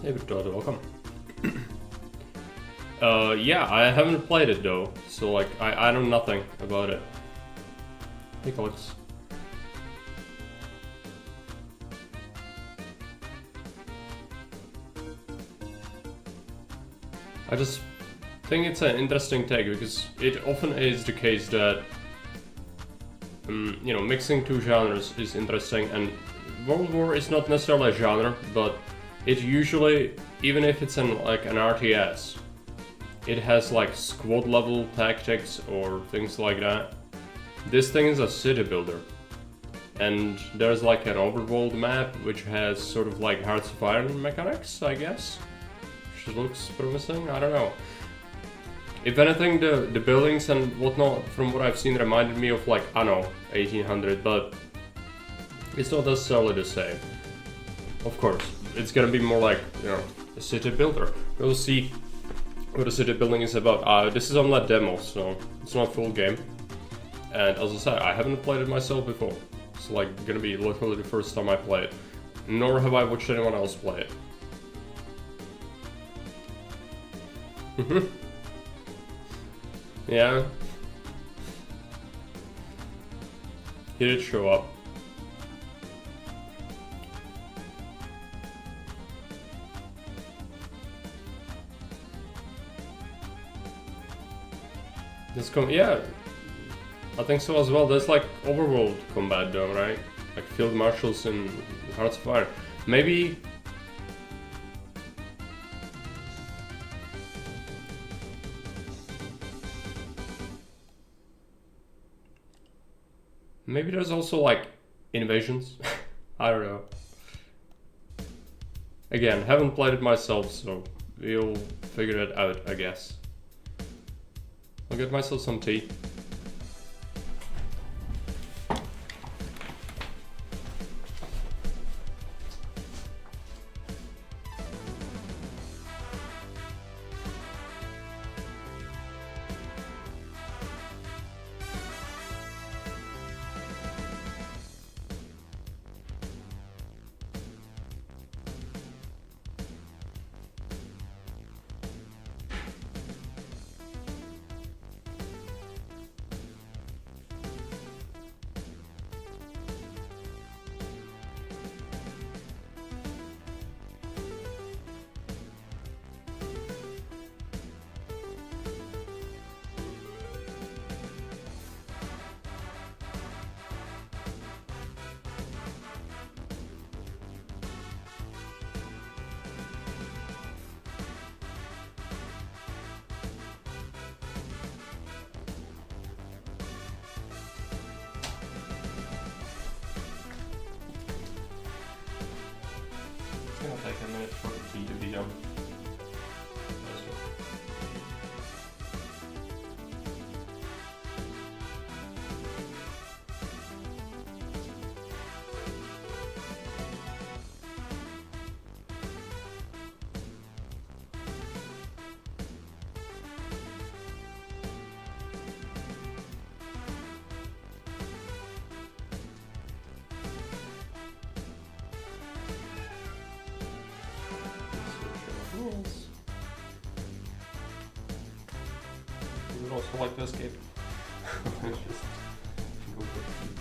Hey Victor, welcome. Yeah, I haven't played it though, so like I know nothing about it. Hey Alex. I just think it's an interesting take because it often is the case that you know, mixing two genres is interesting, and World War is not necessarily a genre, but it usually, even if it's an RTS, it has like squad level tactics or things like that. This thing is a city builder, and there's like an overworld map which has sort of like Hearts of Iron mechanics, I guess, which looks promising. I don't know. If anything, the buildings and whatnot, from what I've seen, reminded me of like Anno 1800, but it's not necessarily the same. Of course, it's gonna be more like, you know, a city builder. We'll see what the city building is about. This is on that demo, so it's not full game. And as I said, I haven't played it myself before. It's like gonna be literally the first time I play it. Nor have I watched anyone else play it. Yeah. He did show up. Yeah, I think so as well. There's like overworld combat though, right? Like field marshals in Hearts of Iron. Maybe there's also like invasions. I don't know. Again, haven't played it myself, so we'll figure it out, I guess. I'll get myself some tea. It's gonna take a minute for the tea to be done. Yes. You would also like to escape. Just go for the tea.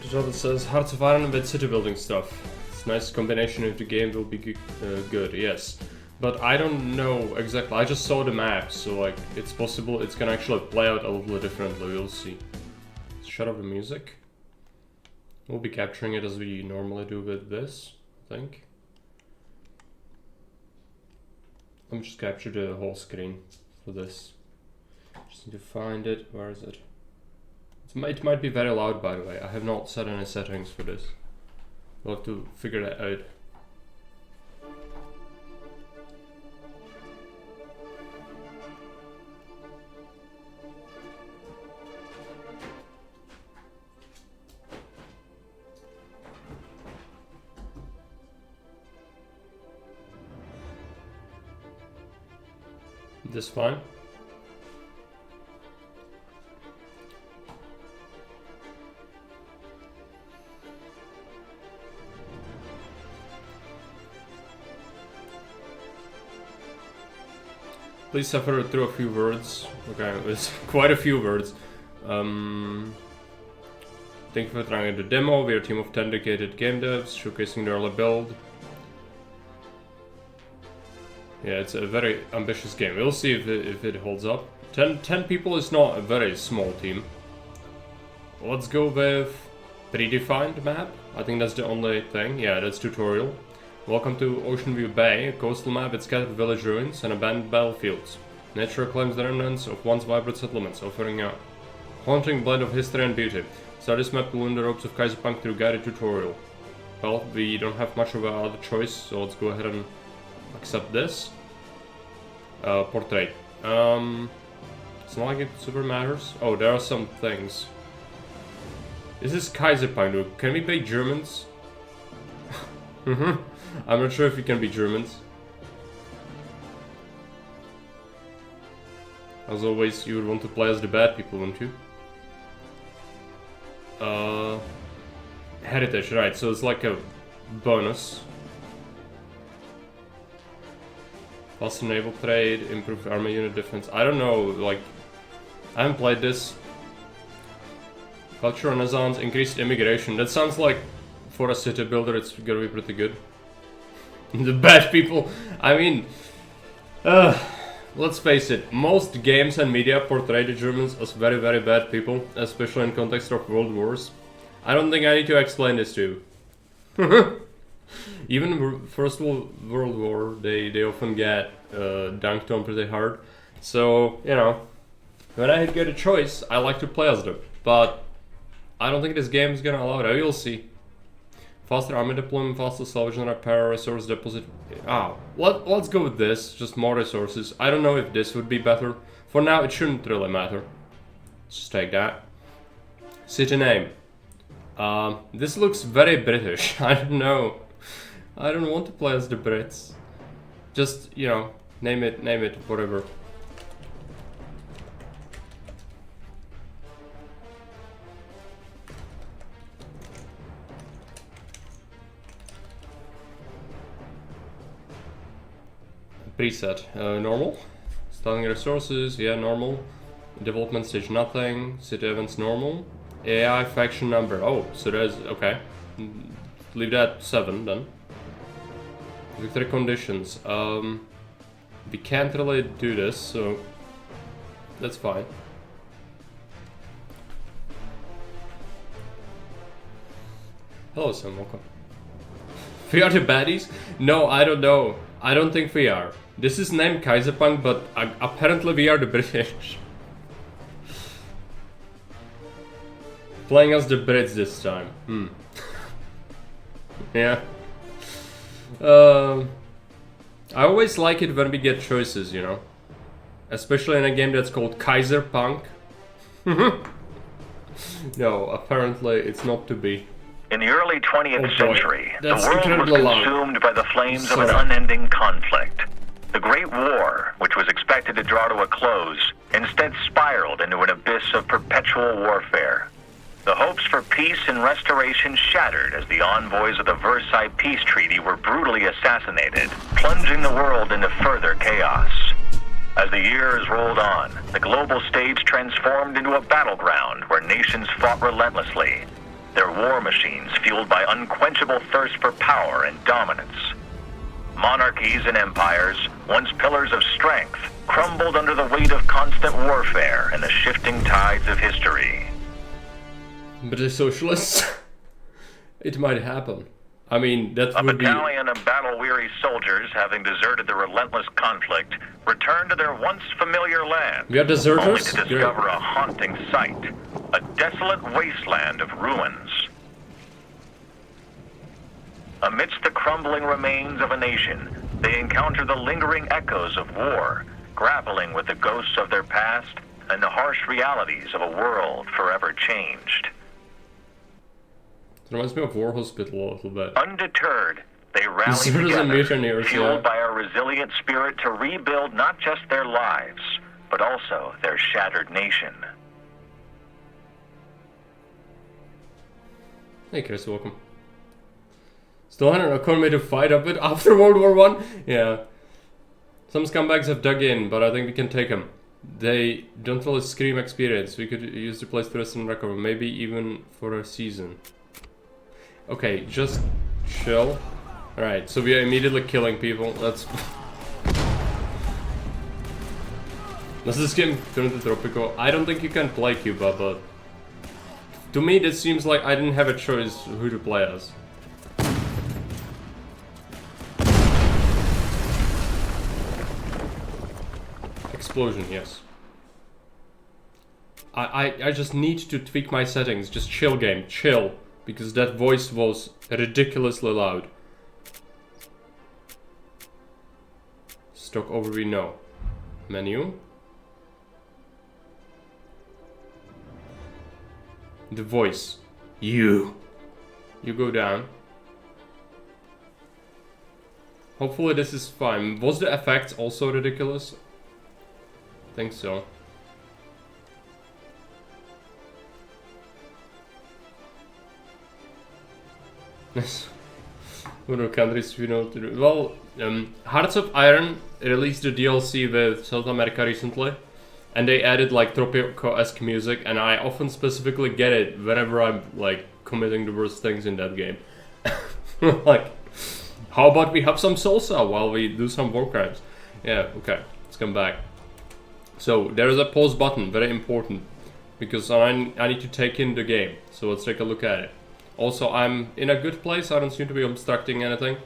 The job says Hearts of Iron with city building stuff. It's a nice combination if the game will be good, yes. But I don't know exactly, I just saw the map, so like, it's possible it's gonna actually play out a little differently, we'll see. Shut off the music. We'll be capturing it as we normally do with this, I think. Let me just capture the whole screen for this. Just need to find it. Where is it? It might be very loud, by the way. I have not set any settings for this. We'll have to figure that out. This fine? Please suffer through a few words. Okay, it's quite a few words. Thank you for trying the demo. We are a team of 10 dedicated game devs, showcasing the early build. Yeah, it's a very ambitious game. We'll see if it holds up. 10 people is not a very small team. Let's go with predefined map. I think that's the only thing. Yeah, that's tutorial. Welcome to Ocean View Bay, a coastal map with scattered village ruins and abandoned battlefields. Nature claims the remnants of once vibrant settlements, offering a haunting blend of history and beauty. Start this map to learn the ropes of Kaiserpunk through guided tutorial. Well, we don't have much of another choice, so let's go ahead and accept this. Portrait. It's not like it super matters. Oh, there are some things. This is Kaiserpunk. Can we be Germans? I'm not sure if we can be Germans. As always, you would want to play as the bad people, wouldn't you? Heritage, right, so it's like a bonus. Faster naval trade, improved army unit defense. I don't know, like, I haven't played this. Cultural renaissance, increased immigration. That sounds like for a city builder it's gonna be pretty good. The bad people, I mean, let's face it, most games and media portray the Germans as very, very bad people, especially in context of world wars. I don't think I need to explain this to you. Even First World War, they often get dunked on pretty hard. So, you know, when I get a choice, I like to play as them. But I don't think this game is gonna allow it. You'll see. Faster army deployment, faster salvage and repair, resource deposit. Let's go with this. Just more resources. I don't know if this would be better. For now, it shouldn't really matter. Just take that. City name. This looks very British. I don't know. I don't want to play as the Brits. Just, you know, name it, whatever. Preset. Normal. Starting resources, yeah, normal. Development stage, nothing. City events, normal. AI faction number. Oh, so there's, okay. Leave that 7 then. Victory conditions. We can't really do this, so that's fine. Hello, Sam, welcome. We are the baddies? No, I don't know. I don't think we are. This is named Kaiserpunk, but apparently we are the British. Playing as the Brits this time. Yeah. I always like it when we get choices, you know. Especially in a game that's called Kaiserpunk. No, apparently it's not to be. In the early 20th century, the world was consumed by the flames of an unending conflict. The Great War, which was expected to draw to a close, instead spiraled into an abyss of perpetual warfare. The hopes for peace and restoration shattered as the envoys of the Versailles Peace Treaty were brutally assassinated, plunging the world into further chaos. As the years rolled on, the global stage transformed into a battleground where nations fought relentlessly, their war machines fueled by unquenchable thirst for power and dominance. Monarchies and empires, once pillars of strength, crumbled under the weight of constant warfare and the shifting tides of history. British socialists? It might happen. I mean, that would be... A battalion of battle battle-weary soldiers, having deserted the relentless conflict, return to their once familiar land. We are deserters? Only to discover a haunting sight, a desolate wasteland of ruins. Amidst the crumbling remains of a nation, they encounter the lingering echoes of war, grappling with the ghosts of their past and the harsh realities of a world forever changed. It reminds me of War Hospital a little bit. Undeterred, they rally together, fueled by a resilient spirit to rebuild not just their lives, but also their shattered nation. Hey Chris, welcome. Still had an economy to fight a bit after World War I? Yeah. Some scumbags have dug in, but I think we can take them. They don't really scream experience. We could use the place to rest and recover, maybe even for a season. Okay, just chill. Alright, so we are immediately killing people. Let's this game turn into Tropico. I don't think you can play Cuba, but to me this seems like I didn't have a choice who to play as. Explosion, yes. I just need to tweak my settings. Just chill game, chill. Because that voice was ridiculously loud. Stock overview, no. Menu. The voice. You go down. Hopefully this is fine. Was the effects also ridiculous? I think so. Yes. What are countries we know to do? Well, Hearts of Iron released the DLC with South America recently, and they added like Tropico-esque music, and I often specifically get it whenever I'm like committing the worst things in that game. Like, how about we have some salsa while we do some war crimes? Yeah, okay, let's come back. So there is a pause button, very important, because I need to take in the game. So let's take a look at it. Also, I'm in a good place. I don't seem to be obstructing anything.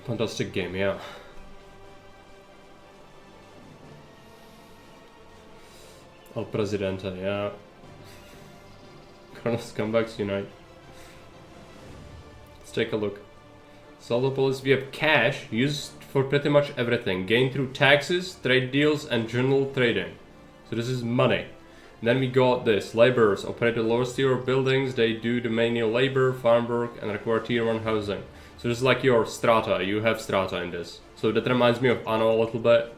Fantastic game, yeah. El Presidente, yeah. Colonel Scumbags Unite. Let's take a look. Saldo policy, we have cash used for pretty much everything. Gained through taxes, trade deals, and general trading. So this is money. Then we got this. Laborers operate the lowest tier of buildings. They do the manual labor, farm work, and require tier 1 housing. So this is like your strata. You have strata in this. So that reminds me of Anno a little bit.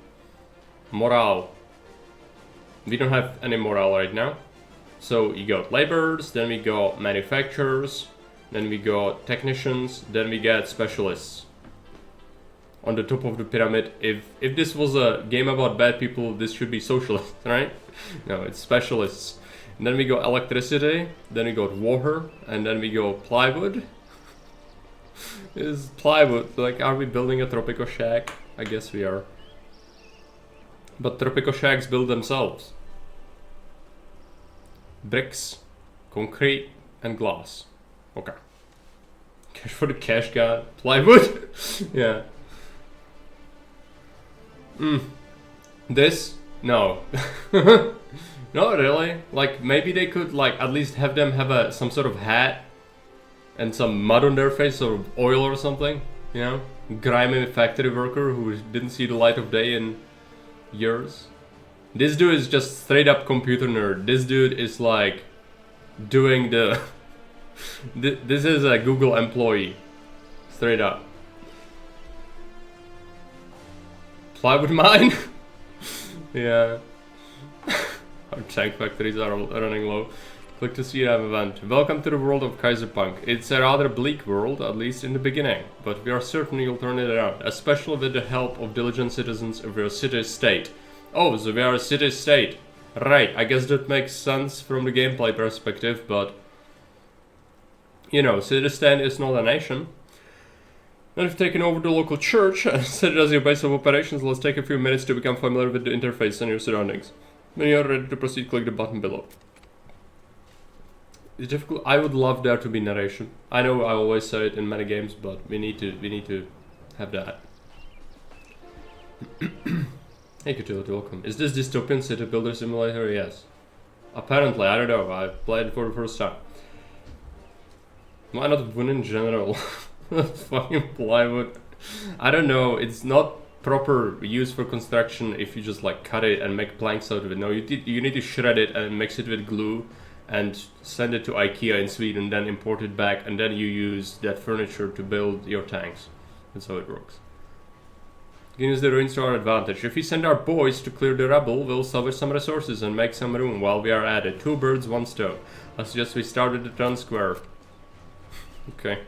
Morale. We don't have any morale right now. So you got laborers, then we got manufacturers, then we got technicians, then we get specialists. On the top of the pyramid, if this was a game about bad people, this should be socialists, right? No, it's specialists. And then we got electricity, then we got water, and then we go plywood. Is plywood, like, are we building a Tropico shack? I guess we are. But Tropico shacks build themselves. Bricks, concrete, and glass. Okay. Cash for the cash god. Plywood? Yeah. This? No. Not really. Like, maybe they could, like, at least have them have some sort of hat and some mud on their face or oil or something, you know? Grimy factory worker who didn't see the light of day in years. This dude is just straight up computer nerd. This dude is like doing the... This is a Google employee. Straight up. Plywood mine? Yeah. Our tank factories are running low. Click to see an event. Welcome to the world of Kaiserpunk. It's a rather bleak world, at least in the beginning, but we are certain you'll turn it around, especially with the help of diligent citizens of your city-state. Oh, so we are a city-state. Right, I guess that makes sense from the gameplay perspective, but... You know, city-state is not a nation. Now you've taken over the local church and set it as your base of operations. Let's take a few minutes to become familiar with the interface and your surroundings. When you're ready to proceed, click the button below. It's difficult. I would love there to be narration. I know I always say it in many games, but we need to have that. Hey Cthulhu, welcome. Is this dystopian city builder simulator? Yes. Apparently, I don't know. I played it for the first time. Why not wood in general? Fucking plywood. I don't know. It's not proper use for construction if you just like cut it and make planks out of it. No, you need to shred it and mix it with glue and send it to IKEA in Sweden, then import it back, and then you use that furniture to build your tanks. That's how it works. We can use the ruins to our advantage. If we send our boys to clear the rubble, we'll salvage some resources and make some room while we are at it. 2 birds, 1 stone. I suggest we start at the town square. Okay.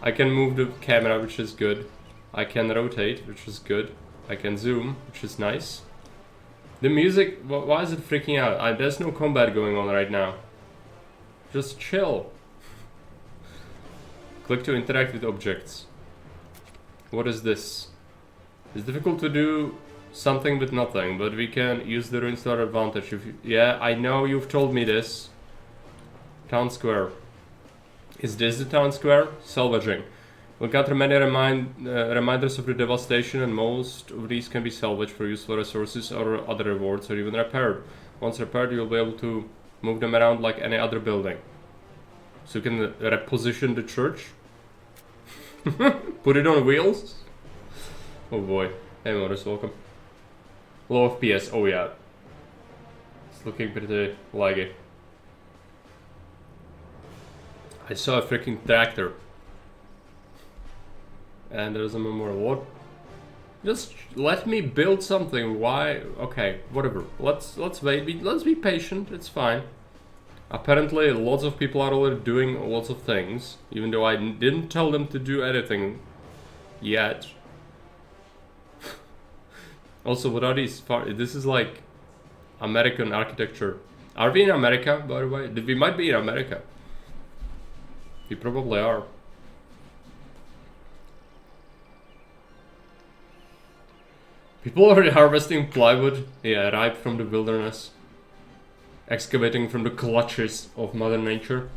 I can move the camera, which is good. I can rotate, which is good. I can zoom, which is nice. The music, why is it freaking out? There's no combat going on right now. Just chill. Click to interact with objects. What is this? It's difficult to do something with nothing, but we can use the ruins to our advantage. Yeah, I know you've told me this. Town square. Is this the town square? Salvaging. We'll gather many reminders of the devastation, and most of these can be salvaged for useful resources or other rewards, or even repaired. Once repaired, you'll be able to move them around like any other building. So you can reposition the church. Put it on wheels. Oh boy. Hey Morris, welcome. Low FPS, oh yeah. It's looking pretty laggy. I saw a freaking tractor. And there's a memorial. What? Just let me build something. Why? Okay, whatever. Let's wait. Let's be patient. It's fine. Apparently, lots of people are already doing lots of things, even though I didn't tell them to do anything yet. Also, what are these? This is like American architecture. Are we in America, by the way? We might be in America. We probably are. People are harvesting plywood, yeah, ripe from the wilderness. Excavating from the clutches of Mother Nature.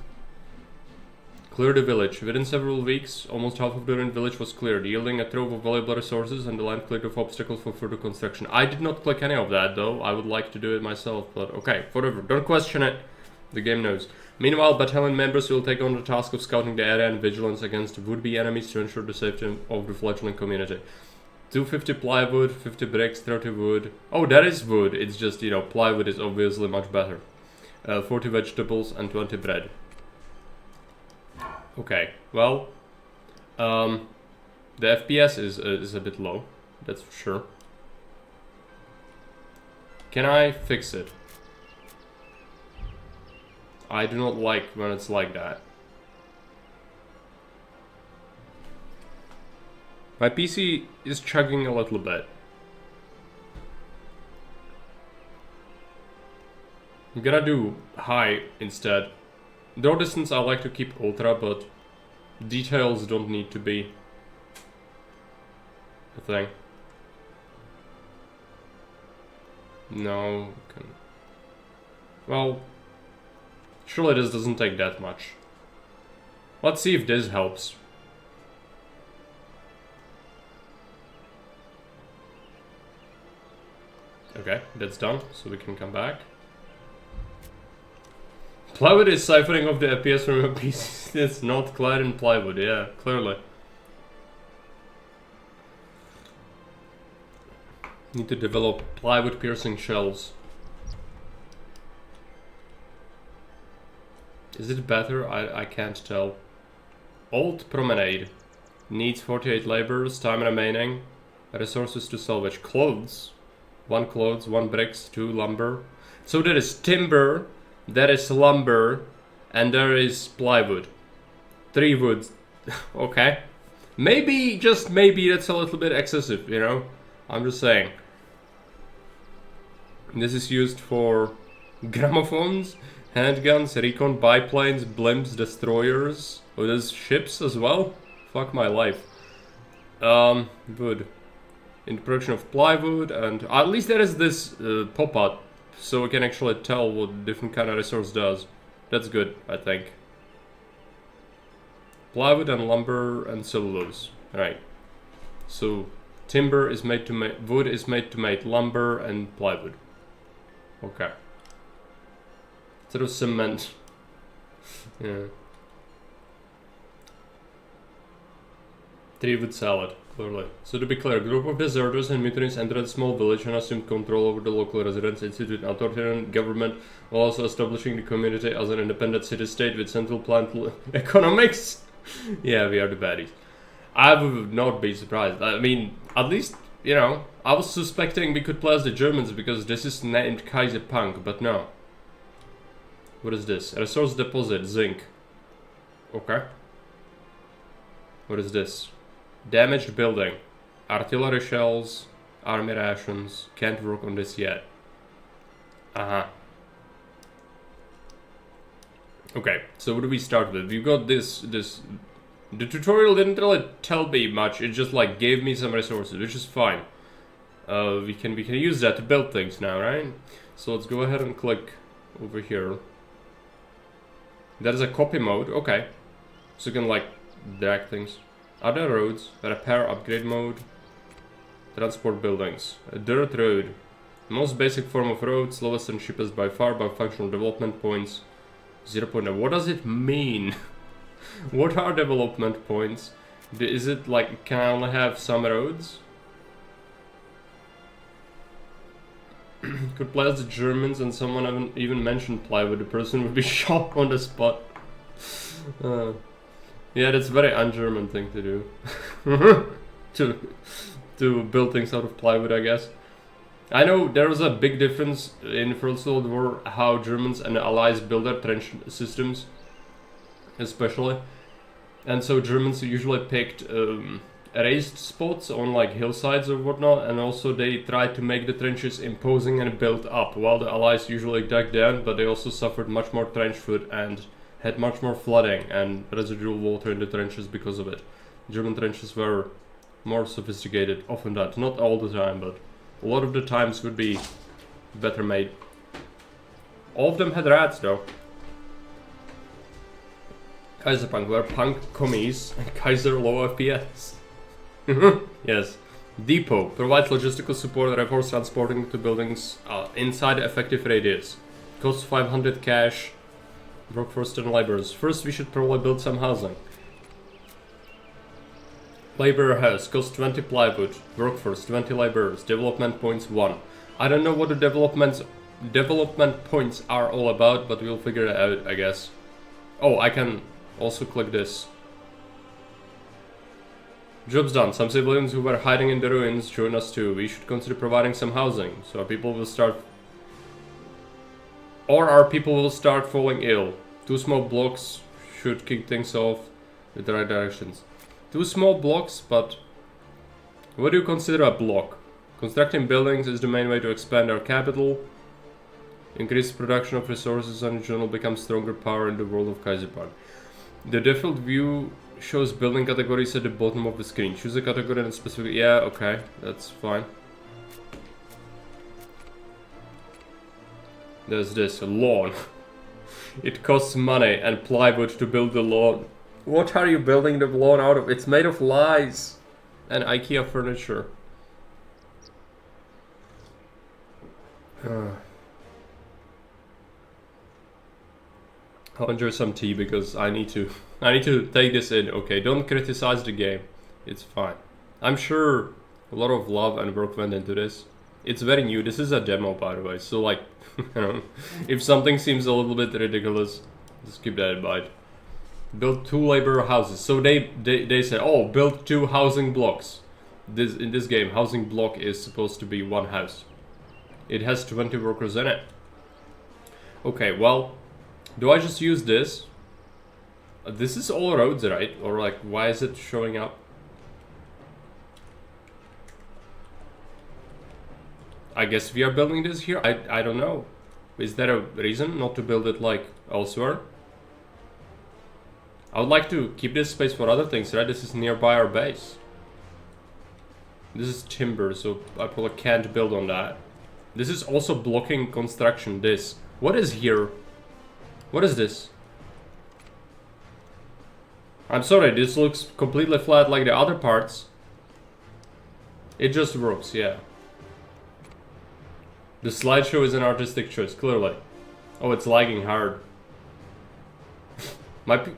Clear the village. Within several weeks, almost half of the ruined village was cleared, yielding a trove of valuable resources and the land cleared of obstacles for further construction. I did not click any of that, though. I would like to do it myself, but okay, whatever. Don't question it. The game knows. Meanwhile, battalion members will take on the task of scouting the area and vigilance against would-be enemies to ensure the safety of the fledgling community. 250 plywood, 50 bricks, 30 wood. Oh, that is wood. It's just, you know, plywood is obviously much better. 40 vegetables and 20 bread. Okay, well, the FPS is a bit low, that's for sure. Can I fix it? I do not like when it's like that. My PC is chugging a little bit. I'm gonna do high instead. Draw distance I like to keep ultra, but details don't need to be a thing. No, well, surely this doesn't take that much. Let's see if this helps. Okay, that's done, so we can come back. Plywood is siphoning off the FPS from a piece. It's not clad in plywood, yeah, clearly. Need to develop plywood piercing shells. Is it better? I can't tell. Old Promenade. Needs 48 laborers, time remaining. Resources to salvage. Clothes. 1 clothes, 1 bricks, 2 lumber. So there is timber, there is lumber, and there is plywood. 3 wood. Okay. Maybe, just maybe, that's a little bit excessive, you know? I'm just saying. This is used for gramophones, handguns, recon biplanes, blimps, destroyers. Oh, there's ships as well? Fuck my life. Wood. In the production of plywood, and at least there is this pop-up, so we can actually tell what different kind of resource does. That's good, I think. Plywood and lumber and cellulose. Right. So timber is made to make wood is made to make lumber and plywood. Okay. Instead of cement. Yeah. 3 wood salad, clearly. So to be clear, a group of deserters and mutineers entered a small village and assumed control over the local residents, instituted an authoritarian government, while also establishing the community as an independent city-state with central planned economics. Yeah, we are the baddies. I would not be surprised. I mean, at least, you know, I was suspecting we could play as the Germans because this is named Kaiserpunk, but no. What is this? A resource deposit, zinc. Okay. What is this? Damaged building. Artillery shells, army rations. Can't work on this yet. Okay, so what do we start with? We've got this. The tutorial didn't really tell me much. It just like gave me some resources, which is fine. We can use that to build things now, right? So let's go ahead and click over here. That is a copy mode. Okay, so you can like drag things. Other roads, repair, upgrade mode, transport buildings. A dirt road. Most basic form of road, slowest and cheapest by far, by functional development points. 0.9. What does it mean? What are development points? Is it like, can I only have some roads? Could play as the Germans and someone haven't even mentioned plywood. The person would be shot on the spot. Yeah, that's a very un-German thing to do. to build things out of plywood, I guess. I know there was a big difference in First World War how Germans and Allies build their trench systems, especially. And so Germans usually picked raised spots on like hillsides or whatnot, and also they tried to make the trenches imposing and built up, while the Allies usually dug down, but they also suffered much more trench foot and had much more flooding and residual water in the trenches because of it. German trenches were more sophisticated, often that, not all the time, but a lot of the times would be better made. All of them had rats though. Kaiserpunk, where punk commies, Kaiser low FPS. Yes. Depot provides logistical support and reinforced transporting to buildings inside effective radius. Costs 500 cash. Workforce and laborers. First, we should probably build some housing. Laborer house costs 20 plywood. Workforce 20 laborers. Development points 1. I don't know what the development points are all about, but we'll figure it out, I guess. Oh, I can also click this. Job's done. Some civilians who were hiding in the ruins join us too. We should consider providing some housing, so people will start. Or our people will start falling ill. 2 small blocks should kick things off in the right directions. 2 small blocks, but what do you consider a block? Constructing buildings is the main way to expand our capital. Increase production of resources and in general become stronger power in the world of Kaiserpunk. The default view shows building categories at the bottom of the screen. Choose a category and specific. Yeah, okay, that's fine. There's this lawn. It costs money and plywood to build the lawn. What are you building the lawn out of? It's made of lies and IKEA furniture. I'll enjoy some tea because I need to take this in. Okay, don't criticize the game. It's fine. I'm sure a lot of love and work went into this. It's very new. This is a demo, by the way. So like, you know, if something seems a little bit ridiculous, just keep that in mind. Build 2 labor houses. So they said, oh, build 2 housing blocks. In this game, housing block is supposed to be 1 house. It has 20 workers in it. Okay, well, do I just use this? This is all roads, right? Or like, why is it showing up? I guess we are building this here. I don't know. Is there a reason not to build it like elsewhere? I would like to keep this space for other things, right? This is nearby our base. This is timber, so I probably can't build on that. This is also blocking construction. This. What is here? What is this? I'm sorry, this looks completely flat like the other parts. It just works, yeah. The slideshow is an artistic choice, clearly. Oh, it's lagging hard.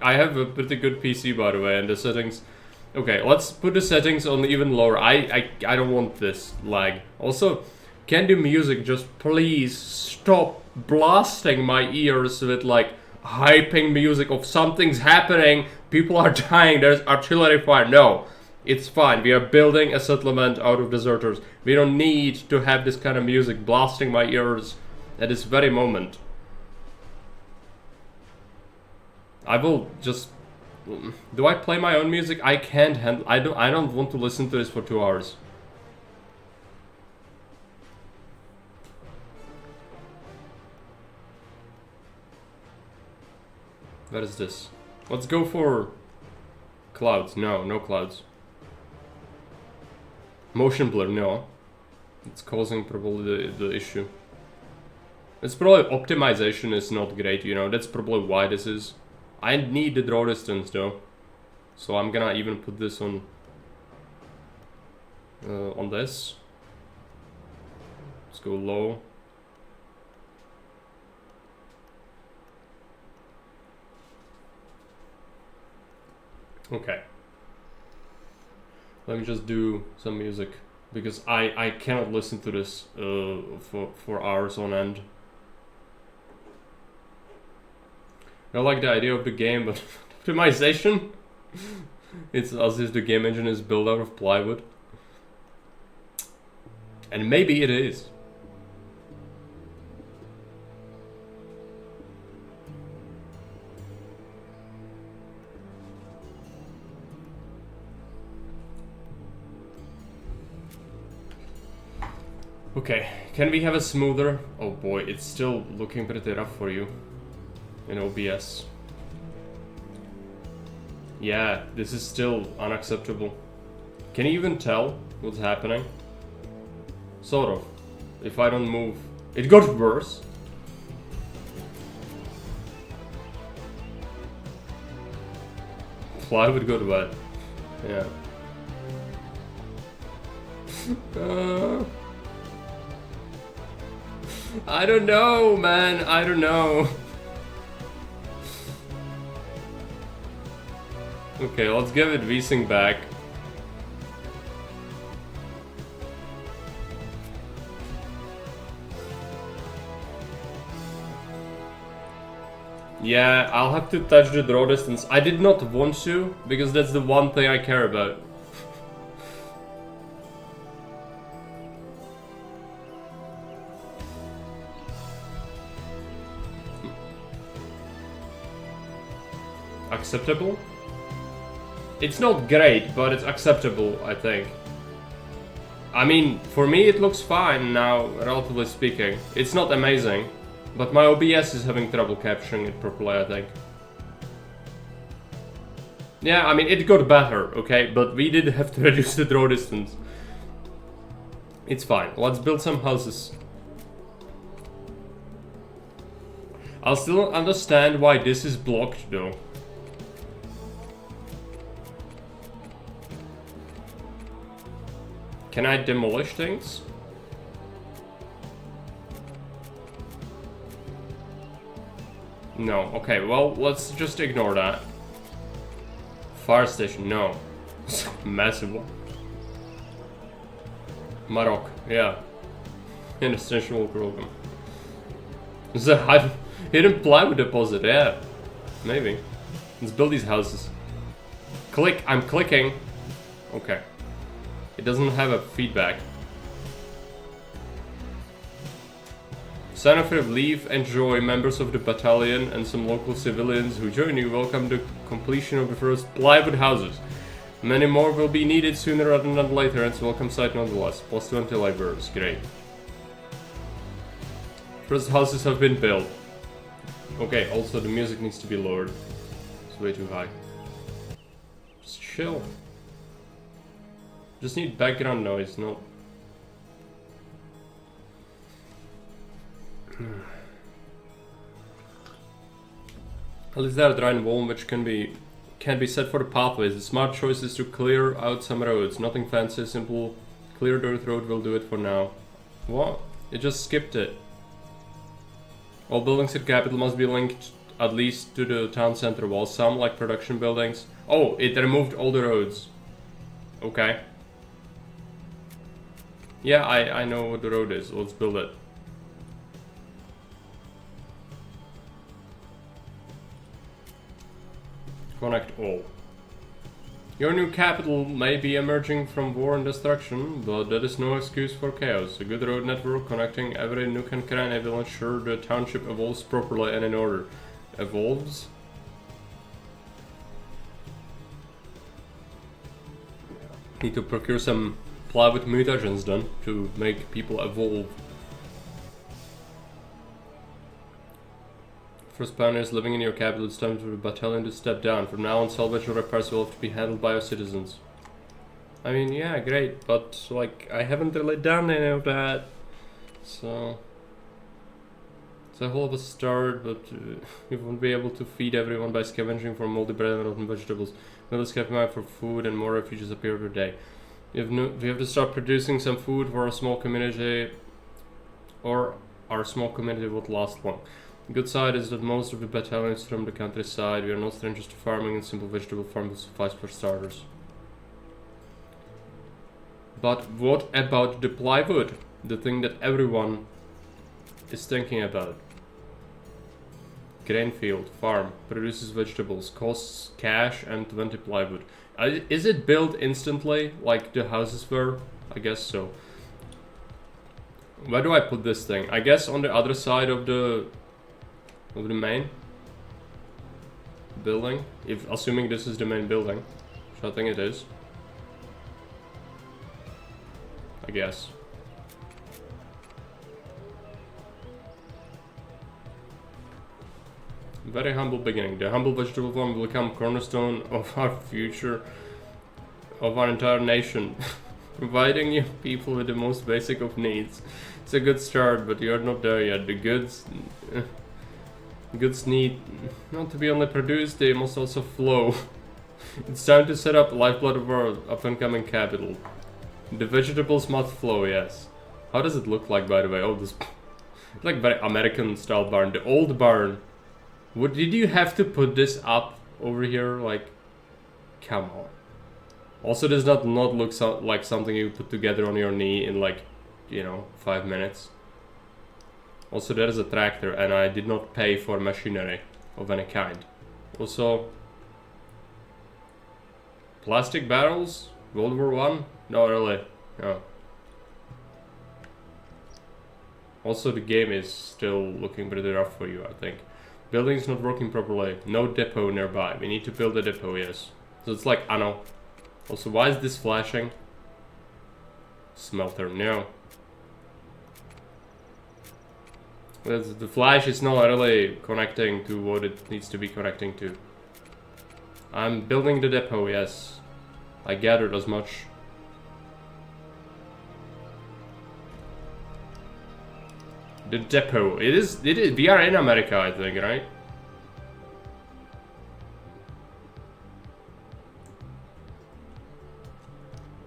I have a pretty good PC, by the way, and the settings... Okay, let's put the settings on even lower. I don't want this lag. Also, can the music just please stop blasting my ears with, like, hyping music of something's happening, people are dying, there's artillery fire. No, it's fine. We are building a settlement out of deserters. We don't need to have this kind of music blasting my ears at this very moment. I will just... Do I play my own music? I can't handle... I don't want to listen to this for 2 hours. What is this? Let's go for... clouds. No, no clouds. Motion blur, no. It's causing probably the issue. It's probably optimization is not great, you know. That's probably why this is. I need the draw distance though. So I'm gonna even put this on this. Let's go low. Okay. Let me just do some music because I cannot listen to this for hours on end. I like the idea of the game, but optimization? It's as if the game engine is built out of plywood. And maybe it is. Okay, can we have a smoother? Oh boy, it's still looking pretty rough for you in OBS. Yeah, this is still unacceptable. Can you even tell what's happening? Sort of. If I don't move. It got worse. Plywood got wet. Yeah. I don't know, man. I don't know. Okay, let's give it VSync back. Yeah, I'll have to touch the draw distance. I did not want to, because that's the one thing I care about. Acceptable? It's not great, but it's acceptable, I think. I mean, for me it looks fine now, relatively speaking. It's not amazing, but my OBS is having trouble capturing it properly, I think. Yeah, I mean, it got better, okay? But we did have to reduce the draw distance. It's fine. Let's build some houses. I'll still understand why this is blocked, though. Can I demolish things? No. Okay, well, let's just ignore that. Fire station, no. Massive one. Maroc, yeah. Industrial program. Is a hidden plywood deposit, yeah. Maybe. Let's build these houses. Click, I'm clicking. Okay. It doesn't have a feedback. Sign-up leave, enjoy, members of the battalion and some local civilians who join you welcome the completion of the first plywood houses. Many more will be needed sooner rather than later, and it's a welcome sight nonetheless. Plus 20 laborers, great. First houses have been built. Okay, also the music needs to be lowered. It's way too high. Just chill. Just need background noise, not... At least there are drawing wall which can be can be set for the pathways. The smart choice is to clear out some roads. Nothing fancy, simple. Clear dirt road will do it for now. What? It just skipped it. All buildings in capital must be linked at least to the town center, while some, like production buildings... Oh, it removed all the roads. Okay. Yeah, I know what the road is. Let's build it. Connect all. Your new capital may be emerging from war and destruction, but that is no excuse for chaos. A good road network connecting every nook and cranny will ensure the township evolves properly and in order. Evolves? Need to procure some plywood mutagens then to make people evolve. First pioneers living in your capital, it's time for the battalion to step down. From now on, salvage and repairs will have to be handled by your citizens. I mean, yeah, great, but like, I haven't really done any of that. So it's a hell of a start, but you won't be able to feed everyone by scavenging for moldy bread and rotten vegetables. Another scavenging mine for food, and more refugees appear every day. We have to start producing some food for our small community, or our small community won't last long. The good side is that most of the battalions from the countryside. We are not strangers to farming, and simple vegetable farm will suffice for starters. But what about the plywood? The thing that everyone is thinking about. Grain field, farm, produces vegetables, costs cash and 20 plywood. Is it built instantly like the houses were? I guess so. Where do I put this thing? I guess on the other side of the main building, if assuming this is the main building, which I think it is. I guess. Very humble beginning. The humble vegetable farm will become cornerstone of our future, of our entire nation, providing you people with the most basic of needs. It's a good start, but you're not there yet. The goods need not to be only produced, they must also flow. It's time to set up the lifeblood of our up-and-coming capital. The vegetables must flow, yes. How does it look like, by the way? Oh, this... It's like very American-style barn. The old barn. What, did you have to put this up over here? Like, come on. Also, does not look like something you put together on your knee in like, you know, 5 minutes. Also, there is a tractor, and I did not pay for machinery of any kind. Also, plastic barrels? World War I? No, really. No. Also, the game is still looking pretty rough for you, I think. Building's not working properly. No depot nearby. We need to build a depot, yes. So it's like, I know. Also, why is this flashing? Smelter, no. The flash is not really connecting to what it needs to be connecting to. I'm building the depot, yes. I gathered as much. The depot. It is. We are in America, I think, right?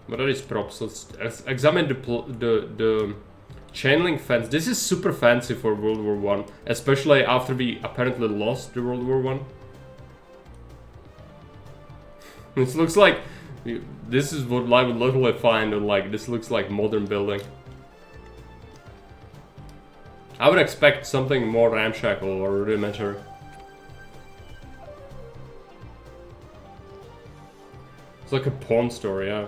What are these props? Let's examine the chain link fence. This is super fancy for World War I, especially after we apparently lost the World War I. This looks like this is what I would literally find on like this looks like modern building. I would expect something more ramshackle or rudimentary. It's like a porn store, yeah.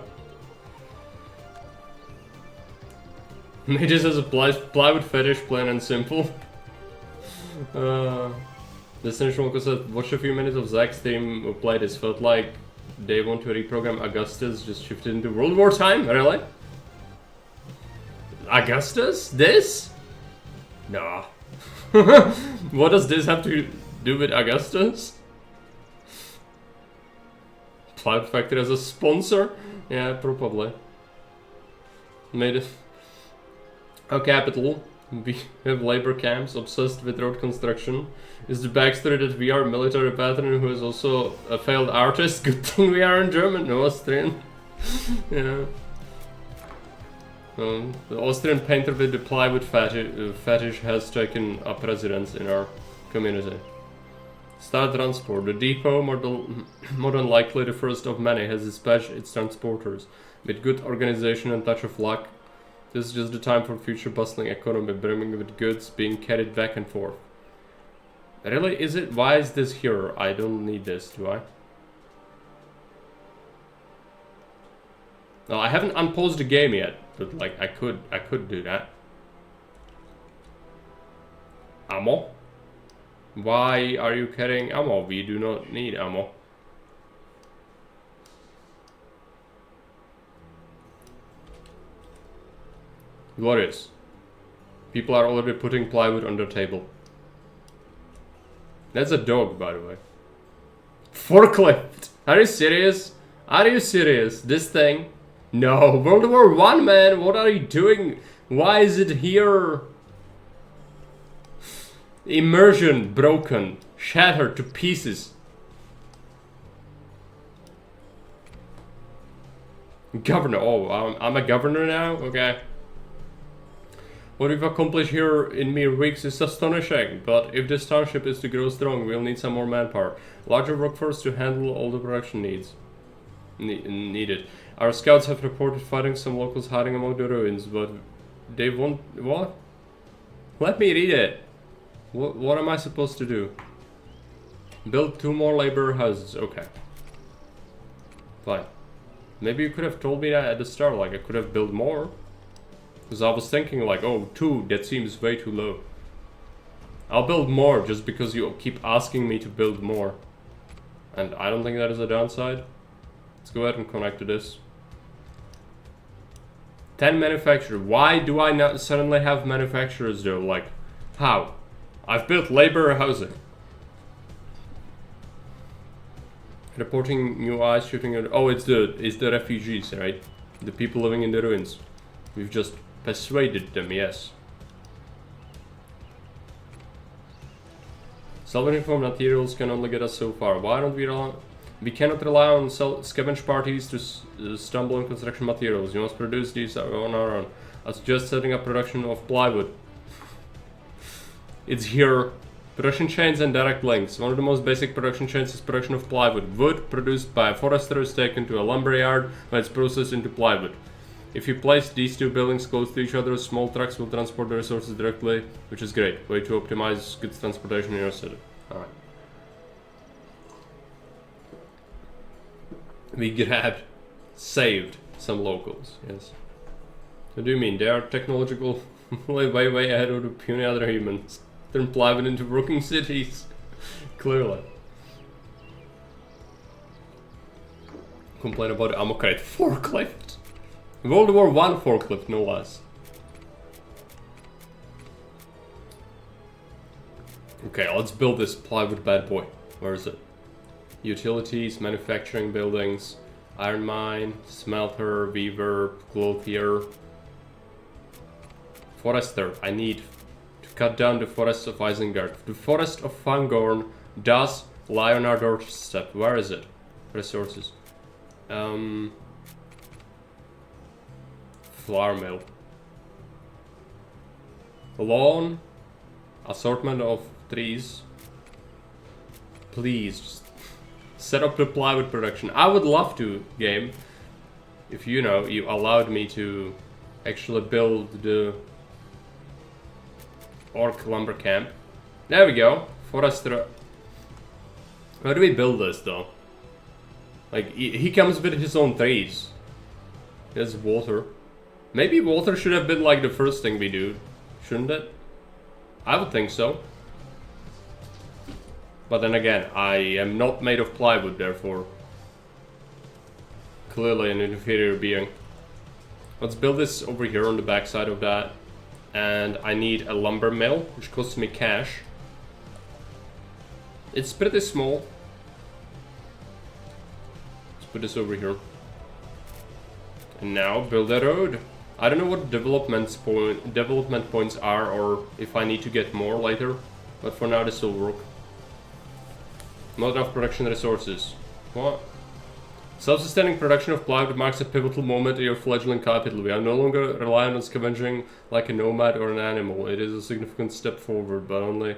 Made this as a plywood fetish, plain and simple. Destination Wonko said, watch a few minutes of Zach's team who played this. Felt like they want to reprogram Augustus, just shifted into World War time? Really? Augustus? This? Nah. What does this have to do with Augustus? Cloud Factory as a sponsor? Yeah, probably. Made it. Our capital. We have labor camps obsessed with road construction. Is the backstory that we are military veteran who is also a failed artist? Good thing we are in German, no Austrian. Yeah. The Austrian painter with the plywood fetish has taken up residence in our community. Star Transport. The depot, more than likely the first of many, has dispatched its transporters. With good organization and touch of luck, this is just the time for future bustling economy, brimming with goods being carried back and forth. Really? Is it? Why is this here? I don't need this, do I? No, I haven't unpaused the game yet, but like I could do that. Ammo? Why are you carrying ammo? We do not need ammo. Glorious. People are already putting plywood on the table. That's a dog, by the way. Forklift! Are you serious? Are you serious? This thing? No, World War I, man! What are you doing? Why is it here? Immersion broken. Shattered to pieces. Governor. Oh, I'm a governor now? Okay. What we've accomplished here in mere weeks is astonishing, but if this township is to grow strong, we'll need some more manpower. Larger workforce to handle all the production needs. Needed. Our scouts have reported finding some locals hiding among the ruins, but they won't... What? Let me read it. What am I supposed to do? Build 2 more labor houses. Okay. Fine. Maybe you could have told me that at the start, like I could have built more. Because I was thinking like, oh, 2, that seems way too low. I'll build more just because you keep asking me to build more. And I don't think that is a downside. Let's go ahead and connect to this. 10 manufacturers. Why do I not suddenly have manufacturers though? Like, how? I've built labor housing. Reporting new eyes shooting at... Oh, it's the refugees, right? The people living in the ruins. We've just persuaded them, yes. Salvaging from materials can only get us so far. Why don't we rely... We cannot rely on scavenge parties to stumble on construction materials. You must produce these on our own. I suggest setting up production of plywood. It's here. Production chains and direct links. One of the most basic production chains is production of plywood. Wood produced by a forester is taken to a lumber yard where it's processed into plywood. If you place these 2 buildings close to each other, small trucks will transport the resources directly, which is great. Way to optimize goods transportation in your city. Alright. We grabbed, saved some locals, yes. What do you mean? They are technological way ahead of the puny other humans. Turn plywood into working cities. Clearly. Complain about the ammo crate. Forklift. World War I forklift, no less. Okay, let's build this plywood bad boy. Where is it? Utilities, manufacturing buildings, iron mine, smelter, weaver, clothier. Forester, I need to cut down the forests of Isengard. The forest of Fangorn does lie on our doorstep. Where is it? Resources. Flour mill. Lawn. Assortment of trees. Please, just set up the plywood production. I would love to, game, if you allowed me to actually build the orc lumber camp. There we go. Forester. How do we build this though? Like, he comes with his own trees. There's water. Maybe water should have been like the first thing we do, shouldn't it? I would think so. But then again, I am not made of plywood, therefore clearly an inferior being. Let's build this over here on the backside of that. And I need a lumber mill, which costs me cash. It's pretty small. Let's put this over here. And now build a road. I don't know what development points are, or if I need to get more later, but for now this will work. Not enough production resources. What? Self-sustaining production of plywood marks a pivotal moment in your fledgling capital. We are no longer reliant on scavenging like a nomad or an animal. It is a significant step forward, but only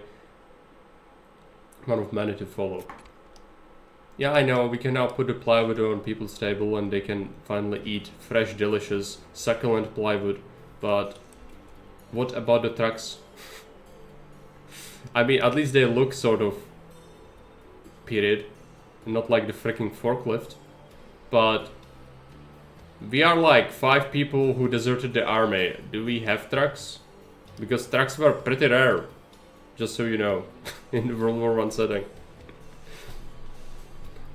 one of many to follow. Yeah, I know, we can now put the plywood on people's table and they can finally eat fresh, delicious, succulent plywood. But what about the trucks? I mean, at least they look sort of period, not like the freaking forklift. But we are like 5 people who deserted the army. Do we have trucks? Because trucks were pretty rare, just so you know, in the World War I setting.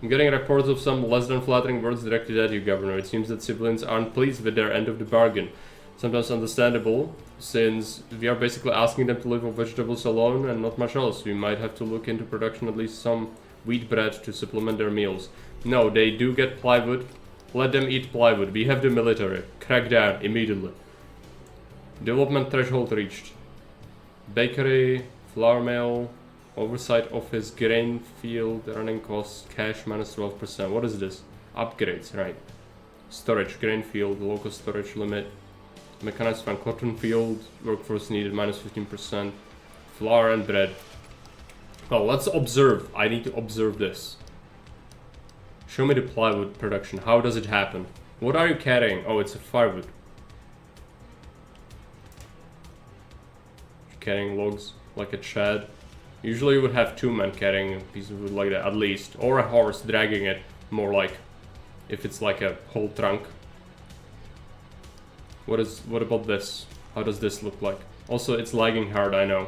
I'm getting reports of some less than flattering words directed at you, Governor. It seems that civilians aren't pleased with their end of the bargain. Sometimes understandable, since we are basically asking them to live on vegetables alone and not much else. We might have to look into production at least some wheat bread to supplement their meals. No, they do get plywood. Let them eat plywood. We have the military. Crack down immediately. Development threshold reached. Bakery, flour mill, oversight office, grain field, running costs, cash minus 12%. What is this? Upgrades, right. Storage, grain field, local storage limit. Mechanized farm, cotton field, workforce needed minus 15%. Flour and bread. Well, let's observe. I need to observe this. Show me the plywood production. How does it happen? What are you carrying? Oh, it's a firewood. You're carrying logs like a Chad. Usually you would have 2 men carrying a piece of wood like that, at least. Or a horse dragging it, more like. If it's like a whole trunk. What about this? How does this look like? Also, it's lagging hard, I know.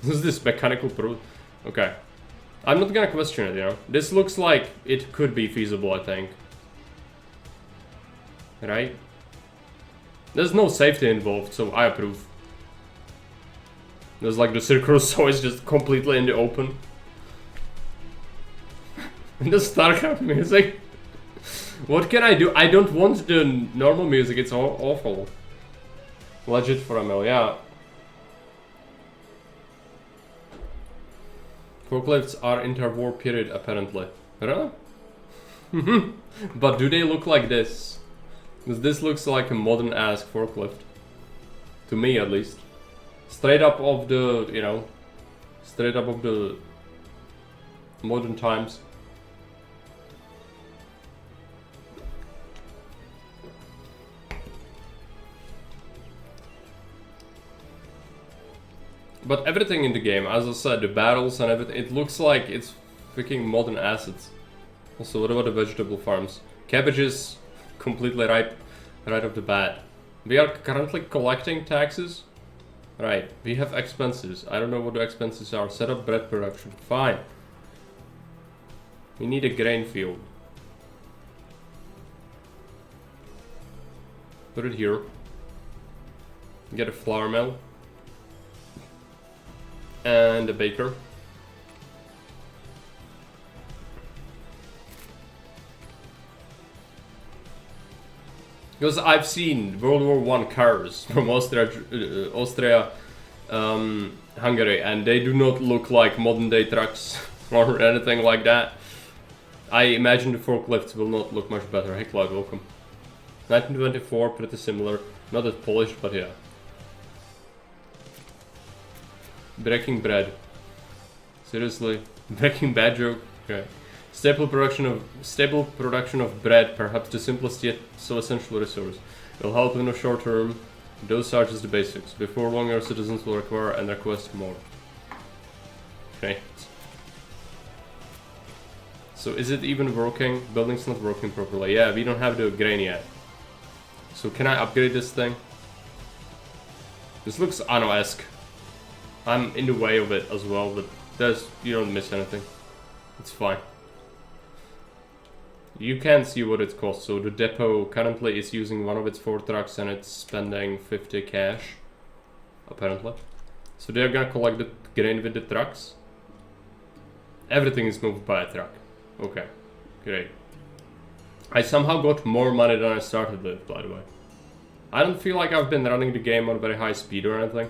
Is this mechanical proof? Okay. I'm not gonna question it, you know. This looks like it could be feasible, I think. Right? There's no safety involved, so I approve. There's like the circular saw is just completely in the open. And the StarCraft music. What can I do? I don't want the normal music, it's awful. Legit for ML, yeah. Forklifts are interwar period, apparently. Really? But do they look like this? Because this looks like a modern-ass forklift. To me, at least. Straight up of the, you know... Straight up of the... modern times. But everything in the game, as I said, the battles and everything, it looks like it's freaking modern assets. Also, what about the vegetable farms? Cabbages, completely ripe right off the bat. We are currently collecting taxes. Right, we have expenses. I don't know what the expenses are. Set up bread production. Fine. We need a grain field. Put it here. Get a flour mill. And a baker. Because I've seen World War I cars from Austria, Hungary, and they do not look like modern day trucks or anything like that. I imagine the forklifts will not look much better. Hey Cloud, welcome. 1924, pretty similar. Not as polished, but yeah. Breaking bread. Seriously? Breaking bad joke? Okay. Staple production of bread, perhaps the simplest yet so essential resource. Will help in the short term. Those are just the basics. Before long, our citizens will require and request more. Okay. So is it even working? Building's not working properly. Yeah, we don't have the grain yet. So can I upgrade this thing? This looks Anno-esque. I'm in the way of it as well, but you don't miss anything. It's fine. You can see what it costs. So the depot currently is using one of its 4 trucks and it's spending 50 cash, apparently. So they're gonna collect the grain with the trucks. Everything is moved by a truck. Okay, great. I somehow got more money than I started with, by the way. I don't feel like I've been running the game on very high speed or anything.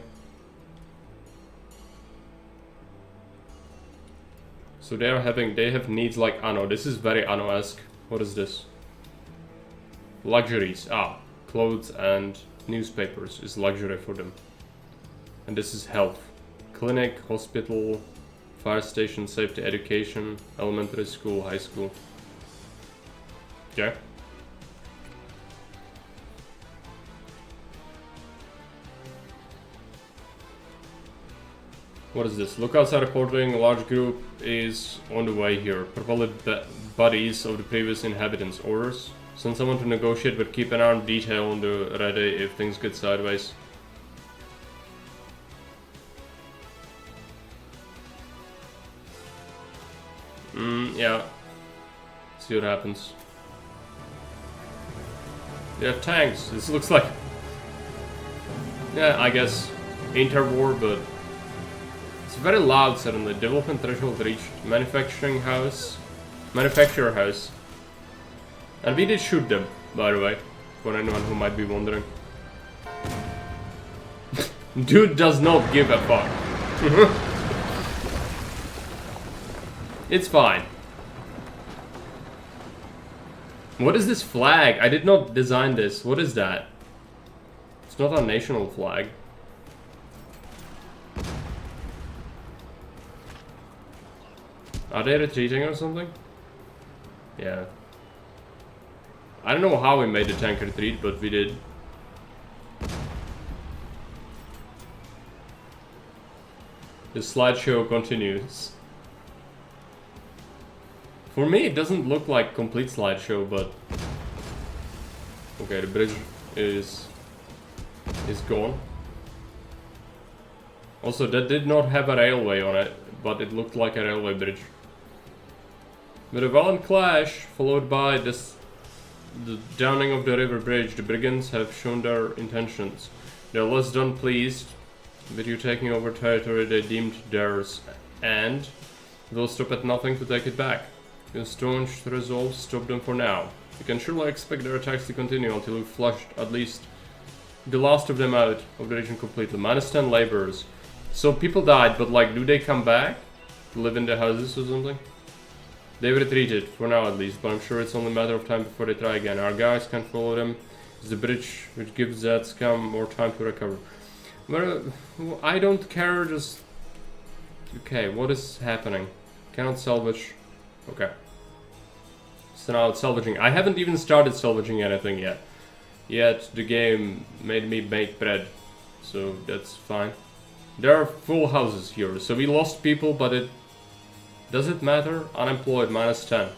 So they have needs like Anno. This is very Anno-esque. What is this? Luxuries. Ah, clothes and newspapers is luxury for them. And this is health. Clinic, hospital, fire station, safety, education, elementary school, high school. Okay. What is this? Lookouts are reporting a large group is on the way here. Probably buddies of the previous inhabitants. Orders? Send someone to negotiate, but keep an armed detail on the ready if things get sideways. Yeah. See what happens. They have tanks. This looks like... Yeah, I guess interwar, but... It's very loud suddenly. Development threshold reached. Manufacturer house. And we did shoot them, by the way. For anyone who might be wondering. Dude does not give a fuck. It's fine. What is this flag? I did not design this. What is that? It's not a national flag. Are they retreating or something? Yeah. I don't know how we made the tank retreat, but we did. The slideshow continues. For me, it doesn't look like complete slideshow, but... Okay, the bridge is gone. Also, that did not have a railway on it, but it looked like a railway bridge. With a violent clash, followed by the downing of the river bridge, the brigands have shown their intentions. They're less than pleased with you taking over territory they deemed theirs, and will stop at nothing to take it back. Your staunch resolve stop them for now. You can surely expect their attacks to continue until you've flushed at least the last of them out of the region completely. -10 laborers. So people died, but like, do they come back to live in their houses or something? They've retreated, for now at least, but I'm sure it's only a matter of time before they try again. Our guys can't follow them. It's the bridge which gives that scum more time to recover. But I don't care, just... Okay, what is happening? Cannot salvage... Okay. So now it's salvaging. I haven't even started salvaging anything yet. Yet the game made me bake bread. So that's fine. There are full houses here. So we lost people, but it... Does it matter? Unemployed, -10.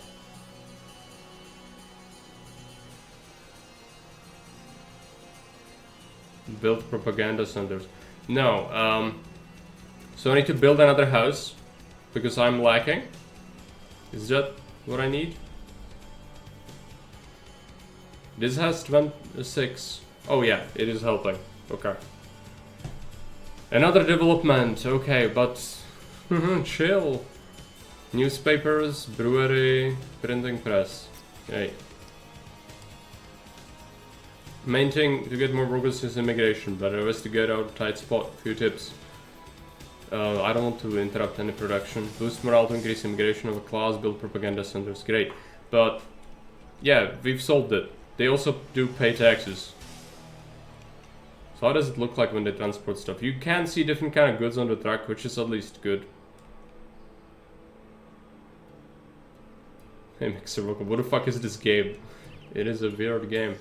Build propaganda centers. No, so I need to build another house because I'm lacking. Is that what I need? This has 26. Oh yeah, it is helping. Okay. Another development. Okay, but chill. Newspapers, brewery, printing press. Yay. Main thing to get more progress is immigration, but investigate out tight spot. Few tips. I don't want to interrupt any production. Boost morale to increase immigration of a class, build propaganda centers. Great. But yeah, we've solved it. They also do pay taxes. So how does it look like when they transport stuff? You can see different kind of goods on the truck, which is at least good. Hey Mixer, welcome. What the fuck is this game? It is a weird game.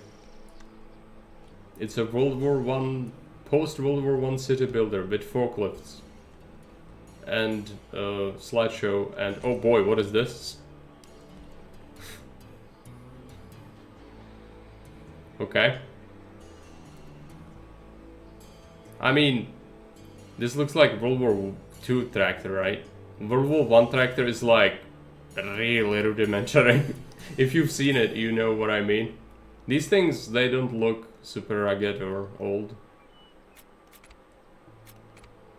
It's a World War I, post-World War I city builder with forklifts. And slideshow and... Oh boy, what is this? Okay. I mean, this looks like World War II tractor, right? World War I tractor is like really rudimentary. If you've seen it, you know what I mean. These things, they don't look super rugged or old.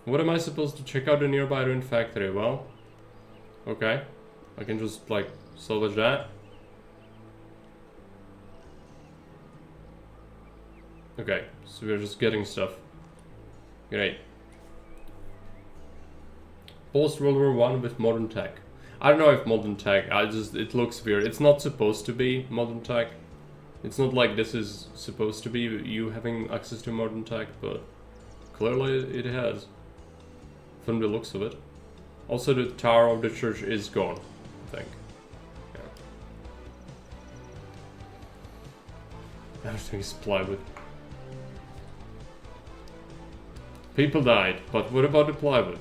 What am I supposed to check out the nearby ruined factory? Well, okay. I can just like salvage that. Okay, so we're just getting stuff. Great. Post World War I with modern tech. I don't know if modern tech, it looks weird. It's not supposed to be modern tech. It's not like this is supposed to be you having access to modern tech, but clearly it has. From the looks of it. Also the tower of the church is gone, I think. Yeah. Everything is plywood. People died, but what about the plywood?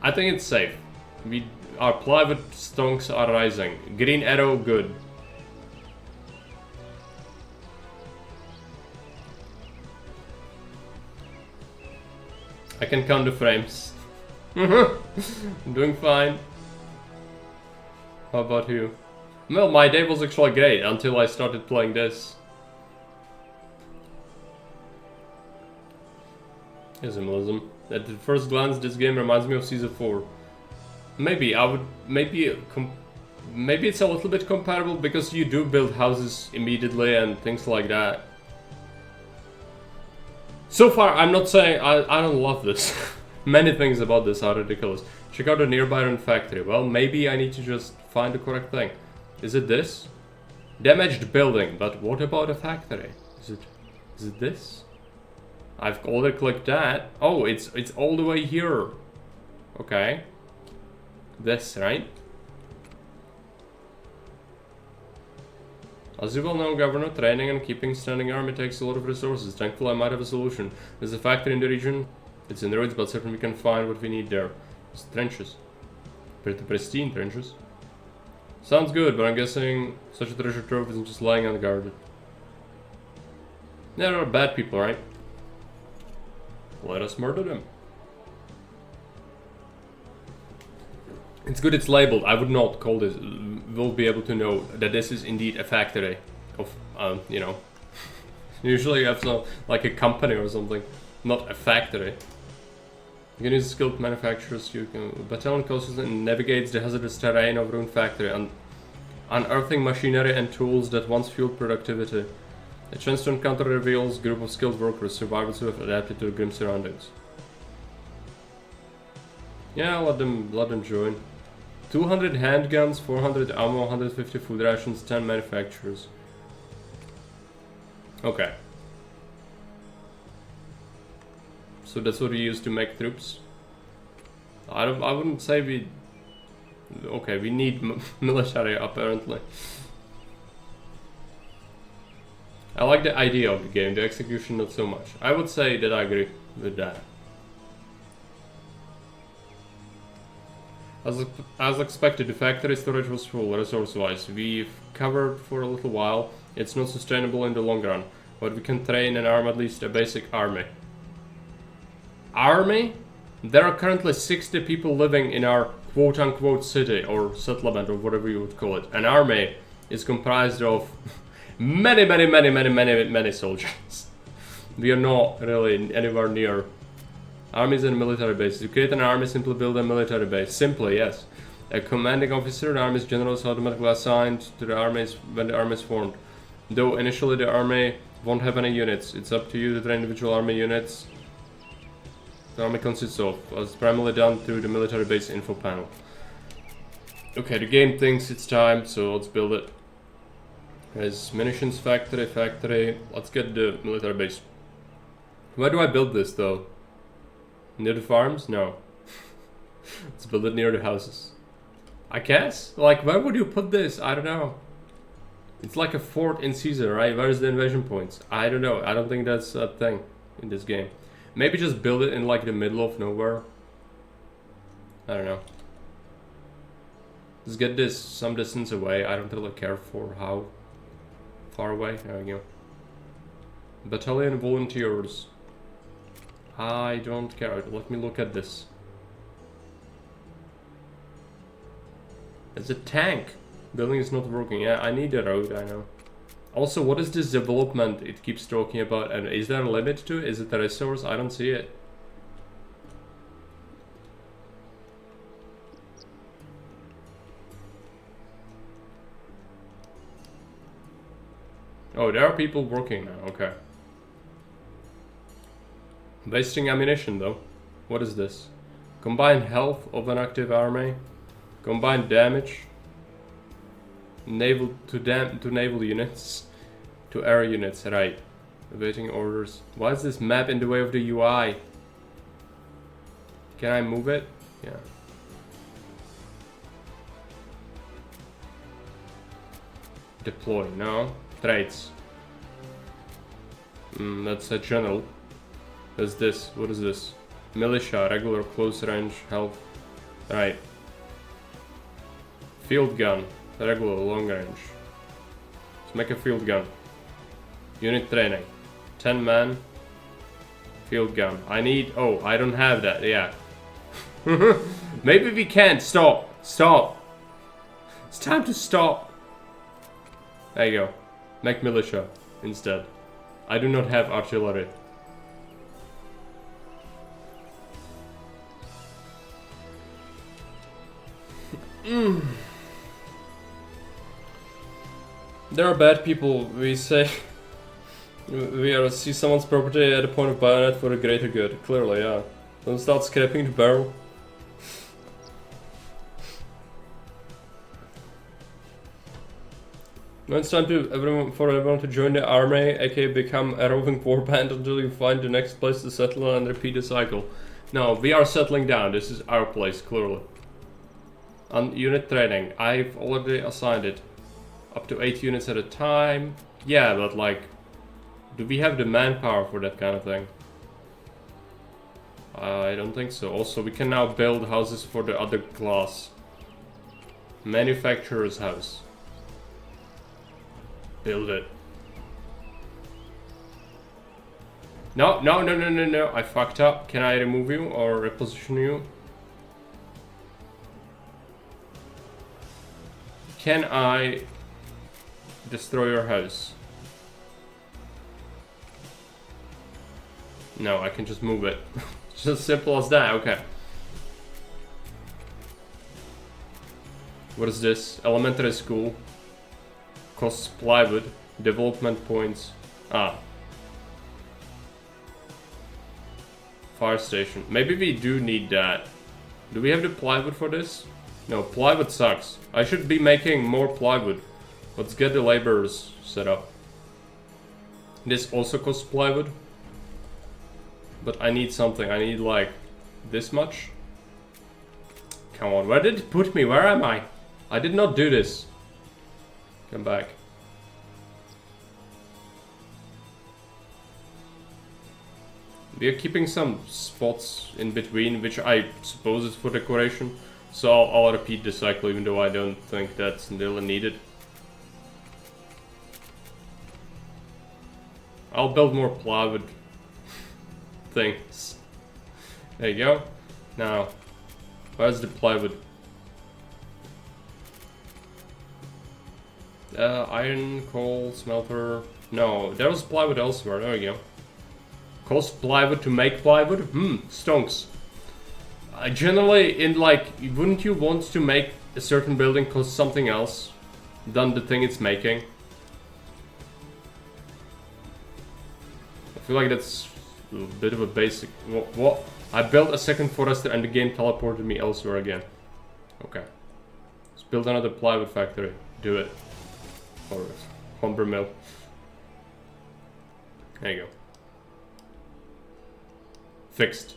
I think it's safe. Our plywood stonks are rising. Green arrow, good. I can count the frames. I'm doing fine. How about you? Well, my day was actually great until I started playing this. Symbolism. At the first glance, this game reminds me of Season 4. Maybe it's a little bit compatible because you do build houses immediately and things like that. So far, I'm not saying I don't love this. Many things about this are ridiculous. Check out the nearby run factory. Well, maybe I need to just find the correct thing. Is it this? Damaged building, but what about a factory? Is it this? I've already clicked that. Oh, it's all the way here. Okay. This, right? As you well know, Governor, training and keeping standing army takes a lot of resources. Thankfully, I might have a solution. There's a factory in the region. It's in the ruins, but certainly we can find what we need there. It's trenches. Pretty pristine trenches. Sounds good, but I'm guessing such a treasure trove isn't just lying unguarded. Yeah, there are bad people, right? Let us murder them. It's good it's labeled. I would not call this. We'll be able to know that this is indeed a factory of, you know. Usually you have some, like a company or something, not a factory. You can use skilled manufacturers. You can. Battalion constantly navigates the hazardous terrain of ruined factory and unearthing machinery and tools that once fueled productivity. A chance to encounter reveals group of skilled workers, survivors who have adapted to grim surroundings. Yeah, let them join. 200 handguns, 400 ammo, 150 food rations, 10 manufacturers. Okay. So that's what we use to make troops. I wouldn't say we. Okay, we need military apparently. I like the idea of the game, the execution not so much. I would say that I agree with that. As expected, the factory storage was full, resource-wise. We've covered for a little while. It's not sustainable in the long run, but we can train and arm at least a basic army. Army? There are currently 60 people living in our quote-unquote city, or settlement, or whatever you would call it. An army is comprised of many soldiers. We are not really anywhere near armies and military bases. To create an army, simply build a military base. Simply, yes. A commanding officer, the army's general, is automatically assigned to the armies when the army is formed. Though initially the army won't have any units. It's up to you to train individual army units the army consists of, as primarily done through the military base info panel. Okay, the game thinks it's time, so let's build it. There's munitions factory. Let's get the military base. Where do I build this though? Near the farms? No. Let's build it near the houses. I guess? Like, where would you put this? I don't know. It's like a fort in Caesar, right? Where's the invasion points? I don't know. I don't think that's a thing in this game. Maybe just build it in like the middle of nowhere. I don't know. Let's get this some distance away. I don't really care for how far away. There we go. Battalion volunteers. I don't care. Let me look at this. It's a tank. Building is not working. Yeah, I need a road, I know. Also, what is this development it keeps talking about? And is there a limit to it? Is it a resource? I don't see it. Oh, there are people working now. Okay. Wasting ammunition though. What is this? Combined health of an active army. Combined damage. Naval to naval units. To air units, right. Awaiting orders. Why is this map in the way of the UI? Can I move it? Yeah. Deploy, no. Traits. That's a general. That's this. What is this? Militia, regular, close range, health. Right. Field gun, regular, long range. Let's make a field gun. Unit training. 10 man. Field gun. I need... Oh, I don't have that. Yeah. Maybe we can't. Stop. Stop. It's time to stop. There you go. Make militia instead. I do not have artillery. There are bad people. We say we see someone's property at a point of bayonet for the greater good. Clearly, yeah. Don't start scraping the barrel. No, it's time for everyone to join the army, aka become a roving warband until you find the next place to settle and repeat the cycle. No, we are settling down. This is our place, clearly. On unit training, I've already assigned it. Up to 8 units at a time. Yeah, but like, do we have the manpower for that kind of thing? I don't think so. Also, we can now build houses for the other class. Manufacturer's house. Build it. No, no, no, no, no, no. I fucked up. Can I remove you or reposition you? Can I destroy your house? No, I can just move it. It's just simple as that. Okay. What is this? Elementary school. Costs plywood. Development points. Ah. Fire station. Maybe we do need that. Do we have the plywood for this? No, plywood sucks. I should be making more plywood. Let's get the laborers set up. This also costs plywood. But I need something. I need like this much. Come on, where did it put me? Where am I? I did not do this. Come back. We are keeping some spots in between, which I suppose is for decoration. So I'll repeat the cycle, even though I don't think that's really needed. I'll build more plywood things. There you go. Now, where's the plywood? Iron, coal, smelter. No, there was plywood elsewhere. There we go. Cost plywood to make plywood? Stonks. Generally, in like, wouldn't you want to make a certain building cost something else than the thing it's making? I feel like that's a bit of a basic. What? I built a second forester and the game teleported me elsewhere again. Okay. Let's build another plywood factory. Do it. Or lumber mill. There you go. Fixed.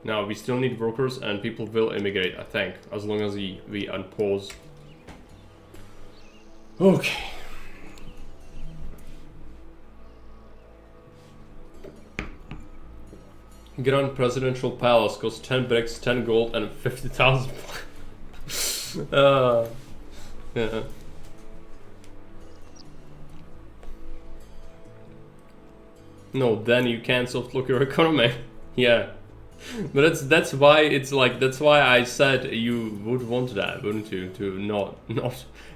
Now we still need workers and people will immigrate, I think, as long as we unpause. Okay. Grand Presidential Palace costs 10 bricks, 10 gold, and 50,000. Yeah. No, then you can't soft lock your economy. Yeah. But that's why it's like, that's why I said you would want that, wouldn't you? To not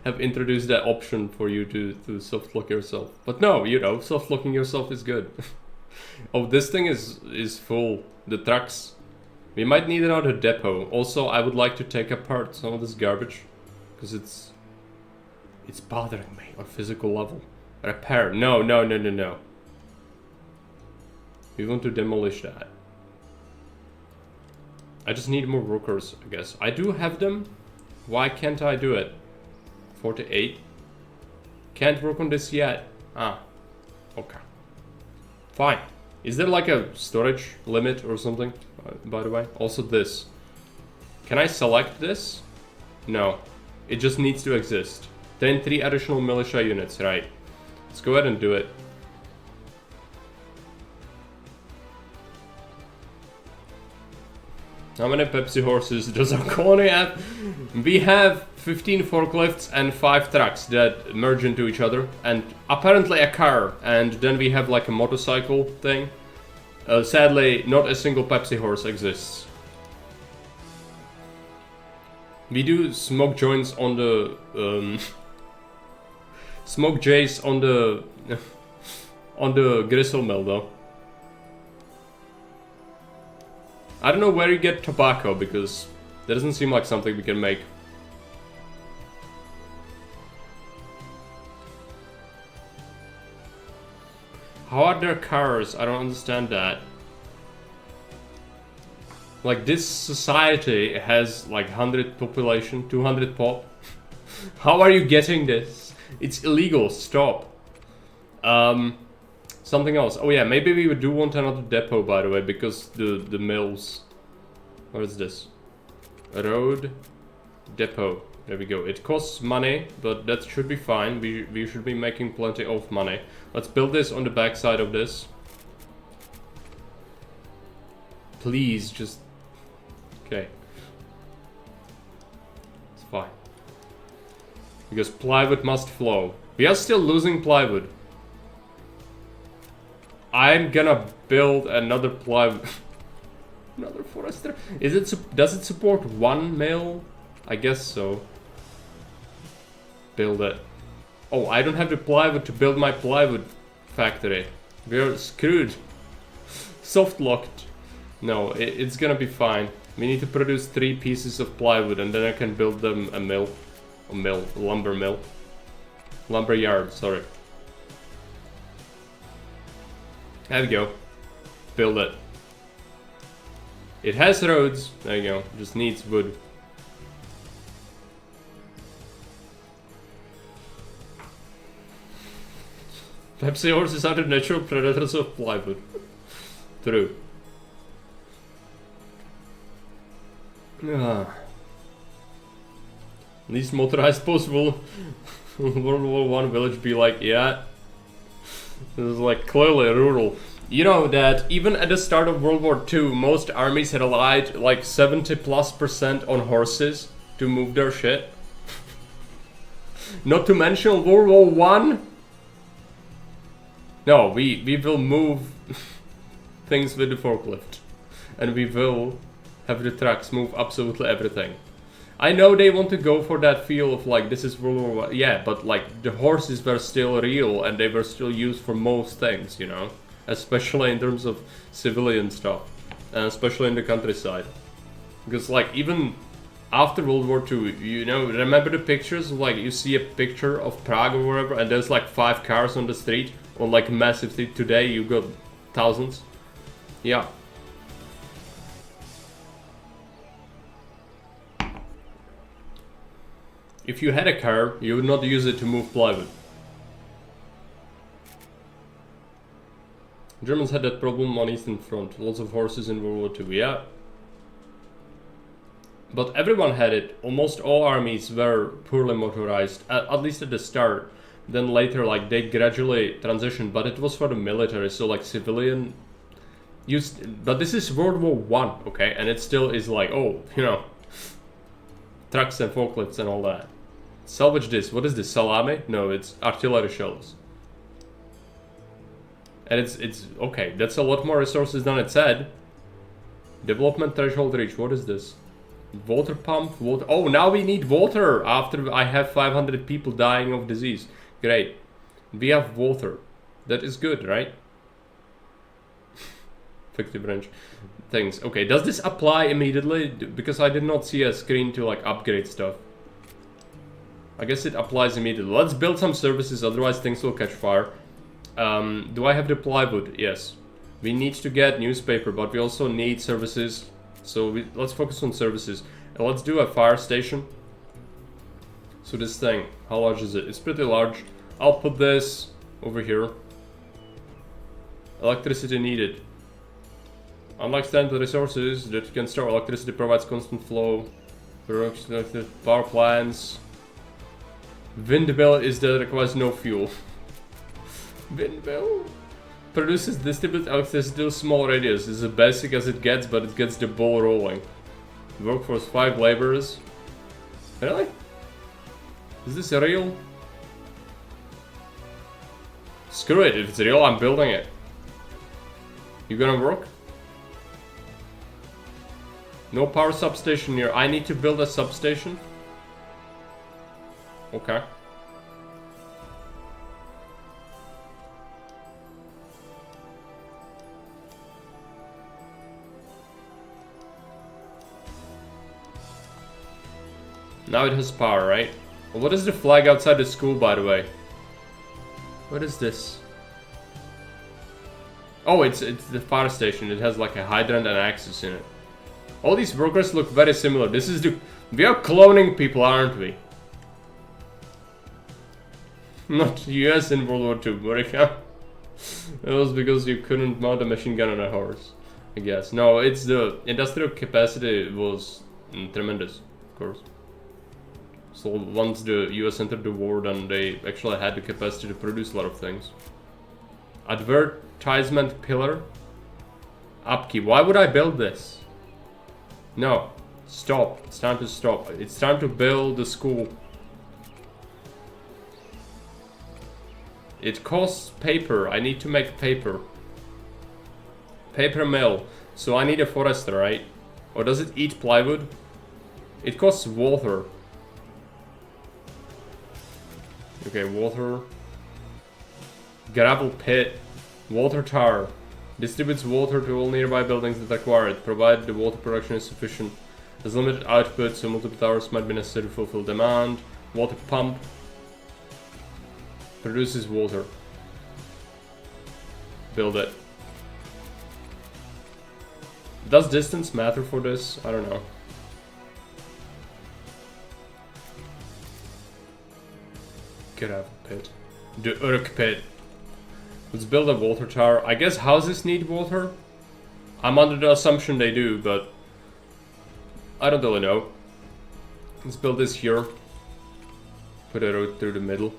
have introduced that option for you to soft lock yourself. But no, you know, soft locking yourself is good. Oh, this thing is full. The trucks. We might need another depot. Also, I would like to take apart some of this garbage, because it's bothering me on a physical level. Repair. No. We want to demolish that. I just need more workers, I guess. I do have them. Why can't I do it? 48. Can't work on this yet. Ah. Okay. Fine. Is there like a storage limit or something? By the way. Also this. Can I select this? No. It just needs to exist. Then 3 additional militia units, right. Let's go ahead and do it. How many Pepsi horses does our colony have? We have 15 forklifts and 5 trucks that merge into each other. And apparently a car. And then we have like a motorcycle thing. Sadly, not a single Pepsi horse exists. We do smoke joints on the... smoke jays on the... on the gristle mill though. I don't know where you get tobacco, because that doesn't seem like something we can make. How are there cars? I don't understand that. Like, this society has like 100 population, 200 pop. How are you getting this? It's illegal, stop. Something else. Oh yeah, maybe we do want another depot, by the way, because the mills... What is this? Road depot. There we go. It costs money, but that should be fine. We should be making plenty of money. Let's build this on the back side of this. Please, just... Okay. It's fine. Because plywood must flow. We are still losing plywood. I'm gonna build another plywood. Another forester. Does it support 1 mill? I guess so. Build it. Oh, I don't have the plywood to build my plywood factory. We're screwed. Soft locked. No, it's gonna be fine. We need to produce 3 pieces of plywood and then I can build them a mill. Lumber mill. Lumber yard, sorry. There we go. Build it. It has roads. There you go. Just needs wood. Pepsi horses are the natural predators of plywood. True. Least motorized possible. World War I village be like, yeah. This is like clearly rural. You know that even at the start of World War II, most armies had relied like 70+% on horses to move their shit. Not to mention World War I. No, we will move things with the forklift. And we will have the trucks move absolutely everything. I know they want to go for that feel of like, this is World War I. Yeah, but like, the horses were still real and they were still used for most things, you know? Especially in terms of civilian stuff. And especially in the countryside. Because like, even after World War II, you know, remember the pictures? Like, you see a picture of Prague or wherever and there's like 5 cars on the street. On like a massive street. Today you got thousands. Yeah. If you had a car, you would not use it to move plywood. Germans had that problem on Eastern Front. Lots of horses in World War II, yeah. But everyone had it. Almost all armies were poorly motorized, at least at the start. Then later, like, they gradually transitioned, but it was for the military, so like civilian used. But this is World War I, okay, and it still is like, oh, you know, trucks and forklifts and all that. Salvage this. What is this? Salami? No, it's artillery shells. And it's okay. That's a lot more resources than it said. Development threshold reach. What is this? Water pump. Water. Oh, now we need water after I have 500 people dying of disease. Great. We have water. That is good, right? Effective range things. Okay, does this apply immediately? Because I did not see a screen to like upgrade stuff. I guess it applies immediately. Let's build some services, otherwise things will catch fire. Do I have the plywood? Yes. We need to get newspaper, but we also need services. So let's focus on services. And let's do a fire station. So this thing, how large is it? It's pretty large. I'll put this over here. Electricity needed. Unlike standard resources that can store, electricity provides constant flow. Power plants. Windmill is that requires no fuel. Windmill produces distributed electricity to a small radius. It's as basic as it gets, but it gets the ball rolling. Workforce 5 laborers. Really? Is this real? Screw it, if it's real, I'm building it. You gonna work? No power substation here. I need to build a substation? Okay. Now it has power, right? What is the flag outside the school, by the way? What is this? Oh, it's the fire station. It has like a hydrant and axis in it. All these workers look very similar. This is the... We are cloning people, aren't we? Not US in World War II, America. It was because you couldn't mount a machine gun on a horse, I guess. No, it's the industrial capacity was tremendous, of course. So once the US entered the war, then they actually had the capacity to produce a lot of things. Advertisement pillar. Upkeep. Why would I build this? No. Stop. It's time to stop. It's time to build the school. It costs paper. I need to make paper. Paper mill. So I need a forester, right? Or does it eat plywood? It costs water. Okay, water. Gravel pit. Water tower. Distributes water to all nearby buildings that require it, provided the water production is sufficient. Has limited output, so multiple towers might be necessary to fulfill demand. Water pump. Produces water. Build it. Does distance matter for this? I don't know. Gravel pit. The Urk pit. Let's build a water tower. I guess houses need water? I'm under the assumption they do, but I don't really know. Let's build this here. Put a road through the middle.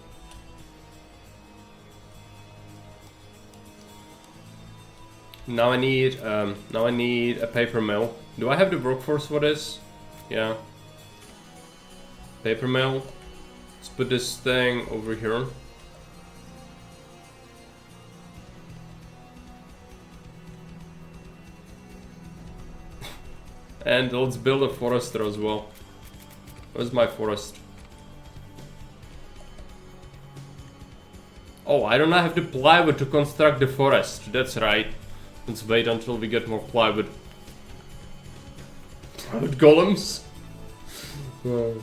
Now I need a paper mill. Do I have the workforce for this? Yeah. Paper mill. Let's put this thing over here. And let's build a forester as well. Where's my forest? Oh, I don't have the plywood to construct the forest. That's right. Let's wait until we get more plywood. Plywood golems? Oh.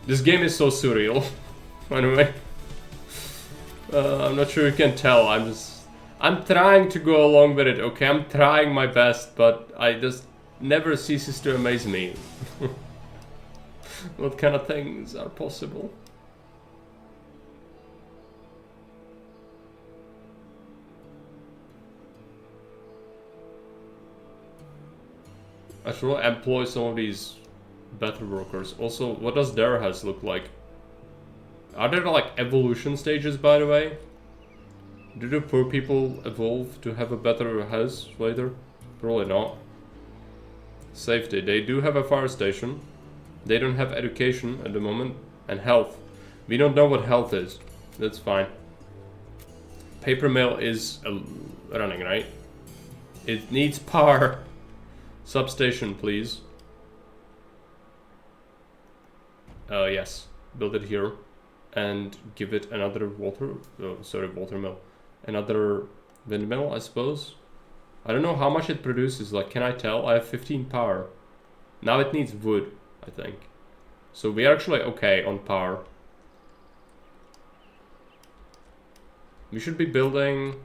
This game is so surreal. Anyway. I'm not sure you can tell. I'm trying to go along with it, okay? I'm trying my best, but I just never ceases to amaze me. What kind of things are possible? I should employ some of these better workers. Also, what does their house look like? Are there like evolution stages, by the way? Do the poor people evolve to have a better house later? Probably not. Safety. They do have a fire station. They don't have education at the moment. And health. We don't know what health is. That's fine. Paper mill is running, right? It needs power. Substation, please. Yes. Build it here. And give it another water mill. Another windmill, I suppose. I don't know how much it produces. Like, can I tell? I have 15 power. Now it needs wood, I think. So we are actually okay on power. We should be building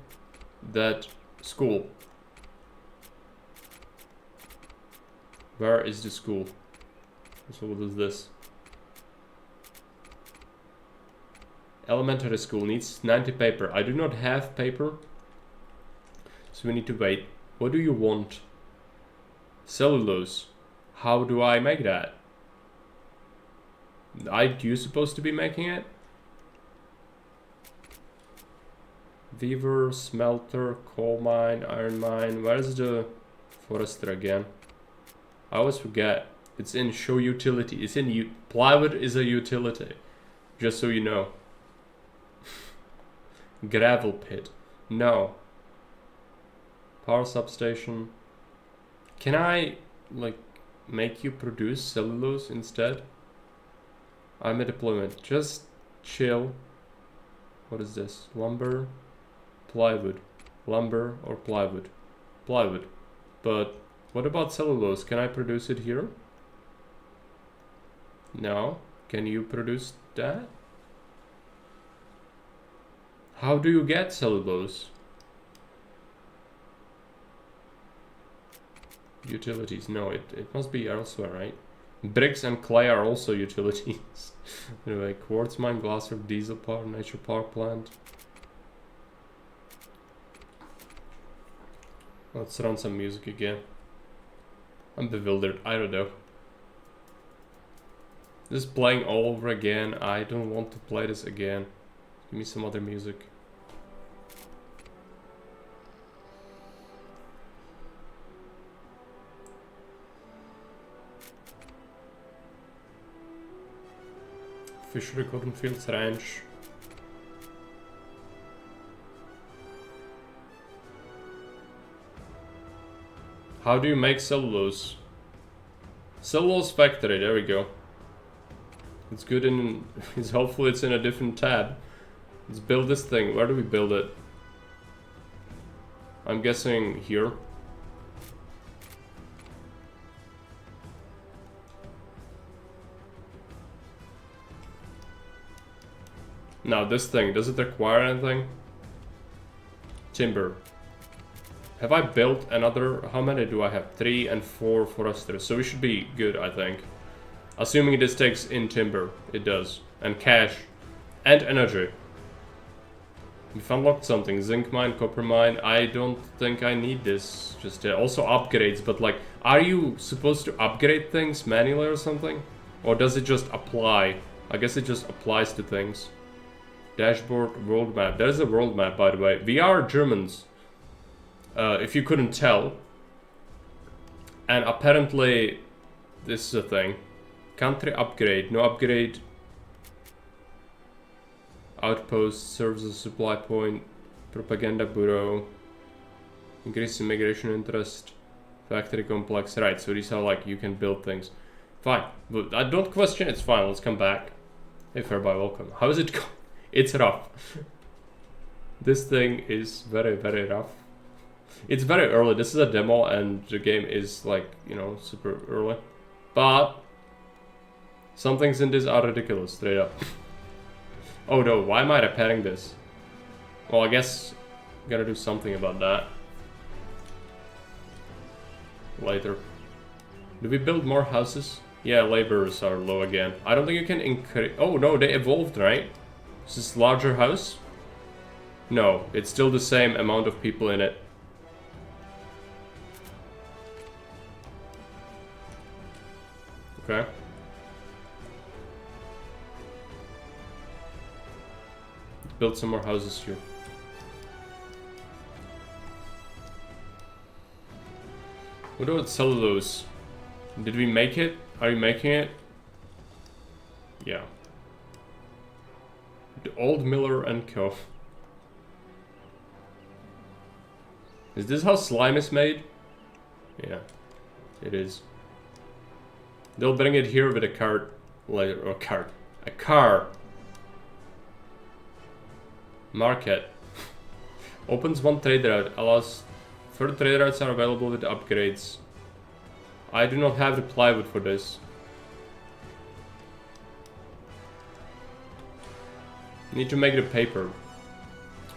that school. Where is the school? So what is this? Elementary school needs 90 paper. I do not have paper. So we need to wait. What do you want? Cellulose. How do I make that? Are you supposed to be making it? Weaver, smelter, coal mine, iron mine. Where's the forester again? I always forget. It's in show utility. It's in plywood is a utility. Just so you know. Gravel pit. No. Power substation. Can I like make you produce cellulose instead? I'm a deployment. Just chill. What is this? Lumber. Plywood. Lumber or plywood? Plywood. But what about cellulose? Can I produce it here? No. Can you produce that? How do you get cellulose? Utilities. No, it must be elsewhere, right? Bricks and clay are also utilities. Anyway, quartz mine, glass or diesel power, nature power plant. Let's run some music again. I'm bewildered. I don't know. This is playing all over again. I don't want to play this again. Give me some other music. Fishery Cornfields Ranch. How do you make cellulose? Cellulose factory, there we go. It's good in, hopefully it's in a different tab. Let's build this thing. Where do we build it? I'm guessing here. Now this thing, does it require anything? Timber. Have I built another, how many do I have? 3 and 4 foresters, so we should be good, I think. Assuming this takes in timber, it does. And cash. And energy. We've unlocked something, zinc mine, copper mine. I don't think I need this just yet. Also upgrades, but like, are you supposed to upgrade things manually or something? Or does it just apply? I guess it just applies to things. Dashboard, world map. There's a world map, by the way. We are Germans. If you couldn't tell. And apparently, this is a thing. Country upgrade. No upgrade. Outpost serves as a supply point. Propaganda bureau. Increase immigration interest. Factory complex. Right, so these are like, you can build things. Fine. But I don't question, it's fine. Let's come back. Hey, Fairby, welcome. How is it going? It's rough. This thing is very, very rough. It's very early. This is a demo and the game is like, you know, super early. But some things in this are ridiculous, straight up. Oh no, why am I repairing this? Well, I guess I'm gonna do something about that later. Do we build more houses? Yeah, laborers are low again. I don't think you can increase. Oh no, they evolved, right? Is this larger house? No, it's still the same amount of people in it. Okay. Let's build some more houses here. What about cellulose? Did we make it? Are you making it? Yeah. The Old Miller and Co. Is this how slime is made? Yeah, it is. They'll bring it here with a cart later, or a car. Market. Opens one trade route, allows further trade routes are available with upgrades. I do not have the plywood for this. Need to make the paper.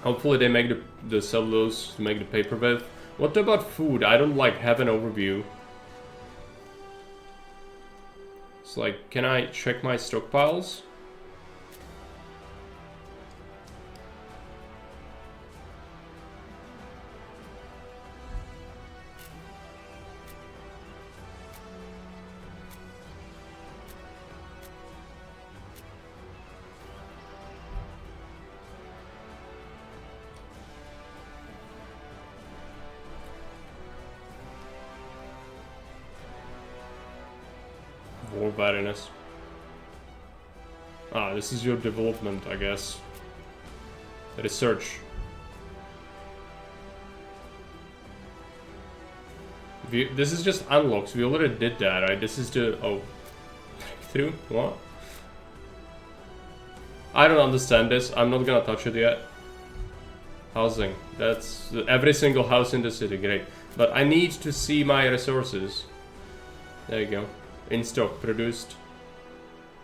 Hopefully they make the cellulose to make the paper with. What about food? I don't like have an overview. It's like, can I check my stockpiles? War readiness. Ah, this is your development, I guess. Research. This is just unlocks. We already did that, right? This is the... Oh. Breakthrough? What? I don't understand this. I'm not gonna touch it yet. Housing. That's every single house in the city. Great. But I need to see my resources. There you go. In stock. Produced.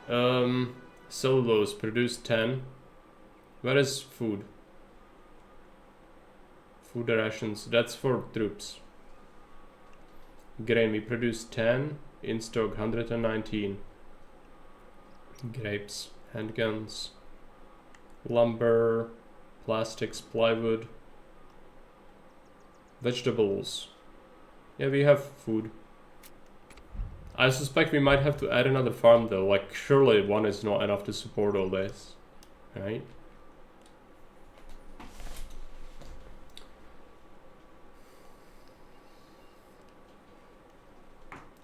Cellulose. Produced 10. Where is food? Food rations. That's for troops. Grain. We produced 10. In stock. 119. Grapes. Handguns. Lumber. Plastics. Plywood. Vegetables. Yeah, we have food. I suspect we might have to add another farm though. Like, surely one is not enough to support all this. Right?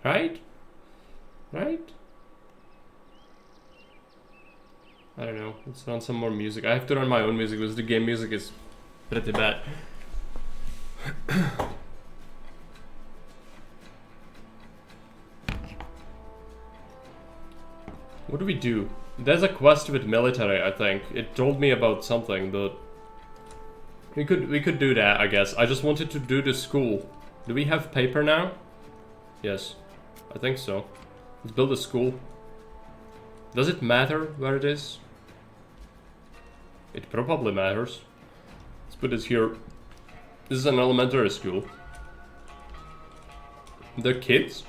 Right? Right? I don't know. Let's run some more music. I have to run my own music because the game music is pretty bad. What do we do? There's a quest with military, I think. It told me about something, but we could do that, I guess. I just wanted to do the school. Do we have paper now? Yes, I think so. Let's build a school. Does it matter where it is? It probably matters. Let's put this here. This is an elementary school. They're kids?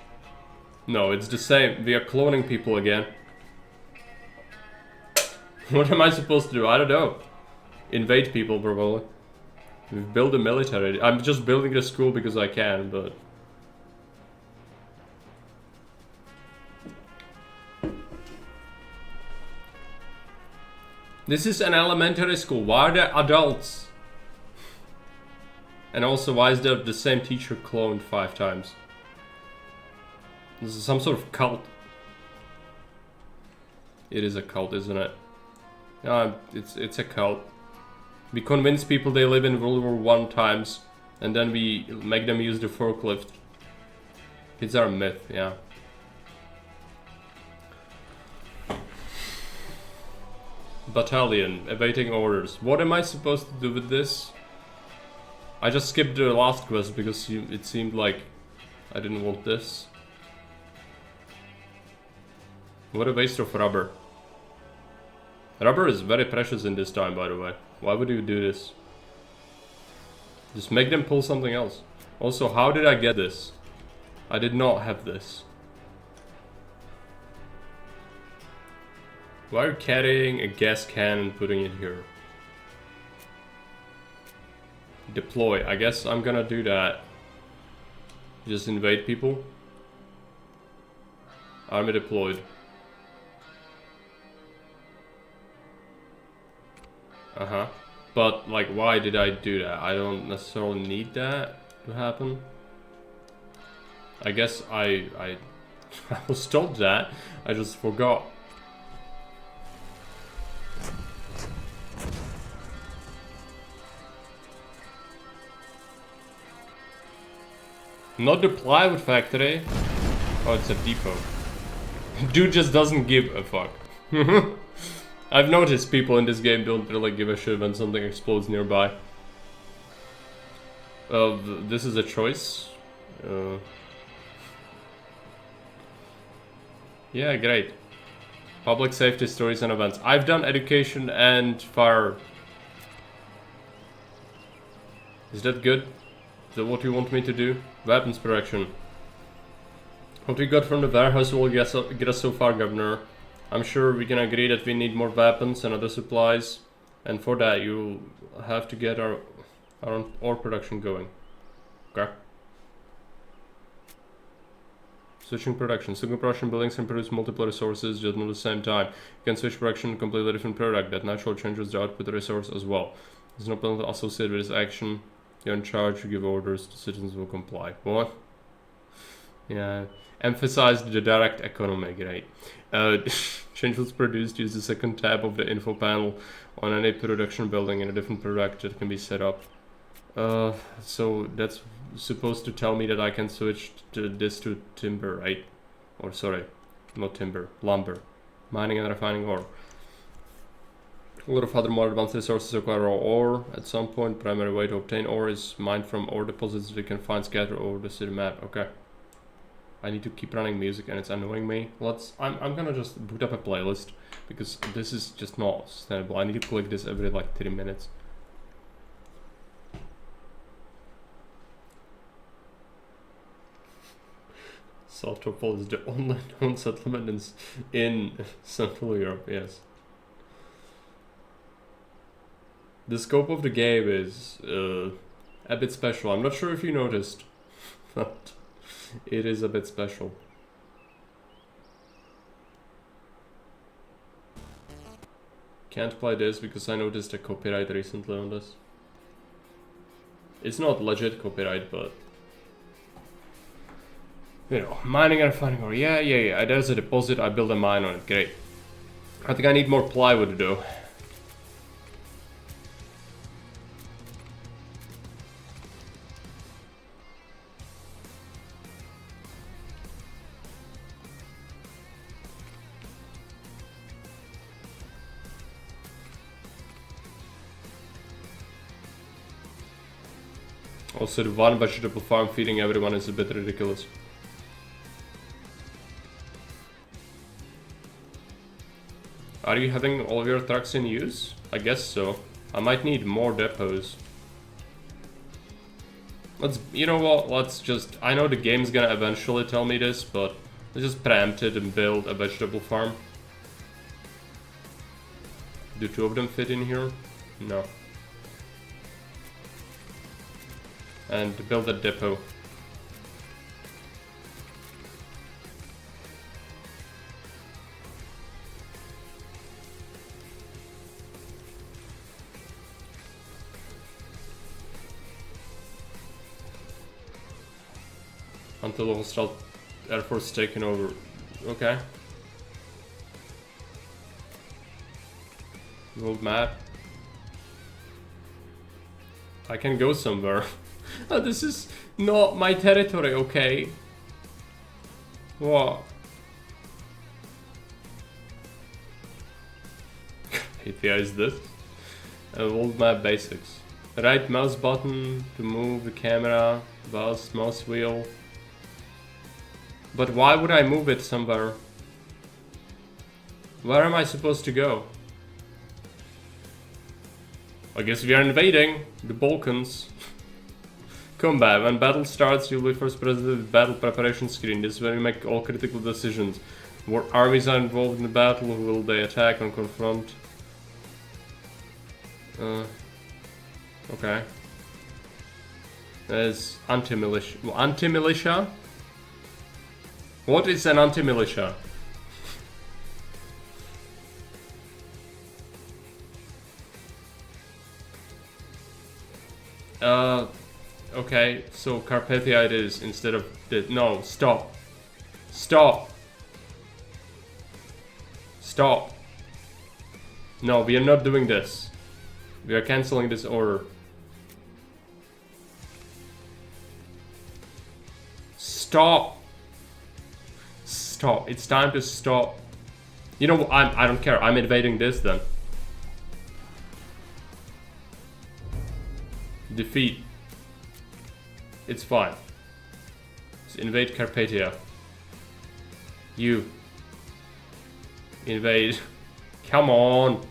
No, it's the same. We are cloning people again. What am I supposed to do? I don't know. Invade people, probably. We've built a military. I'm just building a school because I can, but... This is an elementary school. Why are there adults? And also, why is there the same teacher cloned 5 times? This is some sort of cult. It is a cult, isn't it? It's a cult. We convince people they live in World War I times, and then we make them use the forklift. Kids are a myth, yeah. Battalion, awaiting orders. What am I supposed to do with this? I just skipped the last quest because it seemed like I didn't want this. What a waste of rubber. Rubber is very precious in this time, by the way. Why would you do this? Just make them pull something else. Also, how did I get this? I did not have this. Why are you carrying a gas can and putting it here? Deploy. I guess I'm gonna do that. Just invade people. Army deployed. Uh-huh. But, like, why did I do that? I don't necessarily need that to happen. I guess I was told that. I just forgot. Not the plywood factory. Oh, it's a depot. Dude just doesn't give a fuck. I've noticed people in this game don't really give a shit when something explodes nearby. This is a choice. Yeah, great. Public safety stories and events. I've done education and fire. Is that good? Is that what you want me to do? Weapons production. What we got from the warehouse will get us so far, Governor. I'm sure we can agree that we need more weapons and other supplies. And for that, you'll have to get our ore production going. Okay? Switching production. Single production buildings can produce multiple resources just at the same time. You can switch production to a completely different product that naturally changes the output resource as well. There's no penalty associated with this action. You're in charge, you give orders, the citizens will comply. What? Yeah. Emphasize the direct economy, great. Change was produced, use the second tab of the info panel on any production building in a different product that can be set up. So that's supposed to tell me that I can switch this to timber, right? Or sorry, not timber, lumber. Mining and refining ore. A lot of other more advanced resources require raw ore. At some point, primary way to obtain ore is mined from ore deposits we can find scattered over the city map. Okay. I need to keep running music and it's annoying me. I'm gonna just boot up a playlist because this is just not sustainable. I need to click this every like 30 minutes. Saltopol is the only known settlement in Central Europe, yes. The scope of the game is a bit special. I'm not sure if you noticed, but it is a bit special. Can't play this because I noticed a copyright recently on this. It's not legit copyright, but you know, mining and refining ore. Yeah. There's a deposit. I build a mine on it. Great. I think I need more plywood though. Also, the one vegetable farm feeding everyone is a bit ridiculous. Are you having all of your trucks in use? I guess so. I might need more depots. You know what, let's just, I know the game's gonna eventually tell me this, but let's just preempt it and build a vegetable farm. Do two of them fit in here? No. And build a depot. Until the hostile Air Force is taken over. Okay. World map. I can go somewhere. This is not my territory, okay? What? API is this? World map basics. Right mouse button to move the camera, mouse wheel. But why would I move it somewhere? Where am I supposed to go? I guess we are invading the Balkans. Combat. When battle starts, you'll be first presented with the battle preparation screen. This is where you make all critical decisions. What armies are involved in the battle? Who will they attack and confront? Okay. There's anti-militia. Anti-militia? What is an anti-militia? Okay, so Carpathia it is instead of the... No, stop. Stop. Stop. No, we are not doing this. We are cancelling this order. Stop. Stop. It's time to stop. You know, I don't care. I'm invading this then. Defeat. It's fine. Let's invade Carpathia. You. Invade. Come on.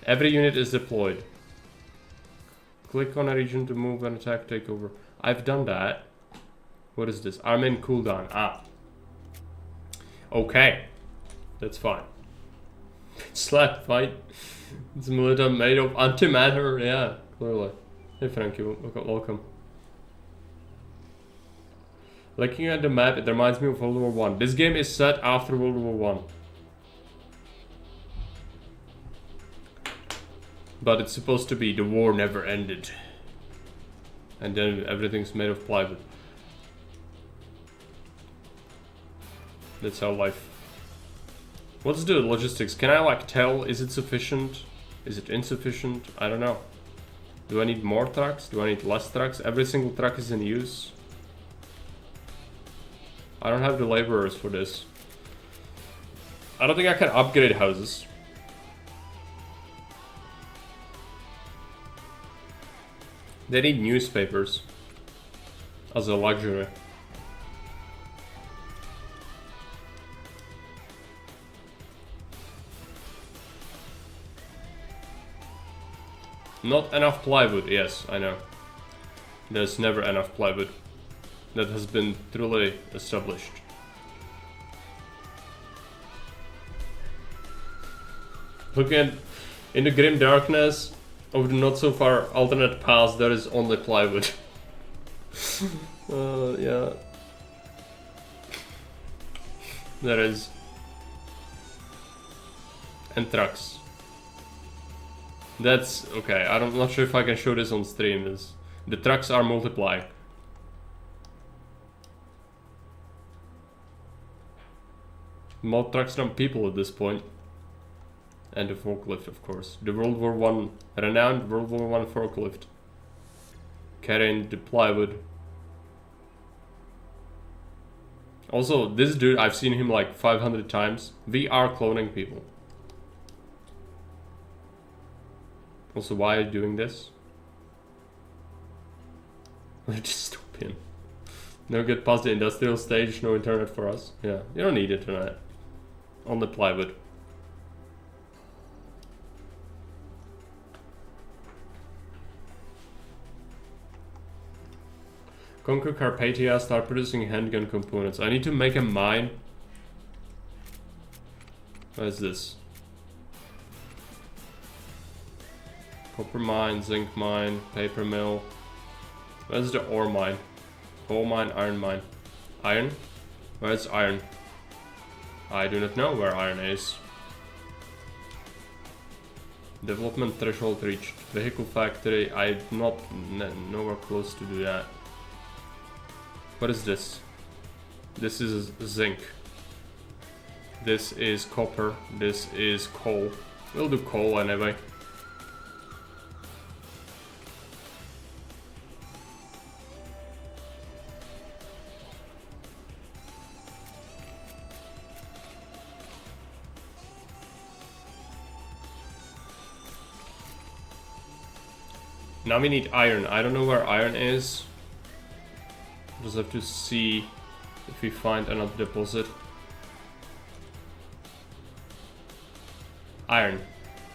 Every unit is deployed. Click on a region to move and attack takeover. I've done that. What is this? Armin cooldown. Ah. Okay. That's fine. Slap fight. It's a military made of antimatter. Yeah, clearly. Hey Frank, you welcome. Looking at the map, it reminds me of World War One. This game is set after World War One. But it's supposed to be the war never ended. And then everything's made of plywood. That's how life... What's the logistics? Can I like tell? Is it sufficient? Is it insufficient? I don't know. Do I need more trucks? Do I need less trucks? Every single truck is in use. I don't have the laborers for this. I don't think I can upgrade houses. They need newspapers as a luxury. Not enough plywood, yes, I know. There's never enough plywood. That has been truly established. Looking in the grim darkness of the not so far alternate past, there is only plywood. Yeah. There is. And trucks. That's okay. I'm not sure if I can show this on stream. The trucks are multiplying. More trucks than people at this point. And the forklift, of course. The World War One, renowned World War One forklift. Carrying the plywood. Also, this dude, I've seen him like 500 times. We are cloning people. Also, why are you doing this? Let's just stop him. No get past the industrial stage, no internet for us. Yeah, you don't need internet. On the plywood. Conquer Carpathia, start producing handgun components. I need to make a mine. What is this? Copper mine, zinc mine, paper mill. Where's the ore mine? Coal mine, iron mine. Iron? Where's iron? I do not know where iron is. Development threshold reached. Vehicle factory. I'm not nowhere close to do that. What is this? This is zinc. This is copper. This is coal. We'll do coal anyway. Now we need iron. I don't know where iron is. Just have to see if we find another deposit. Iron.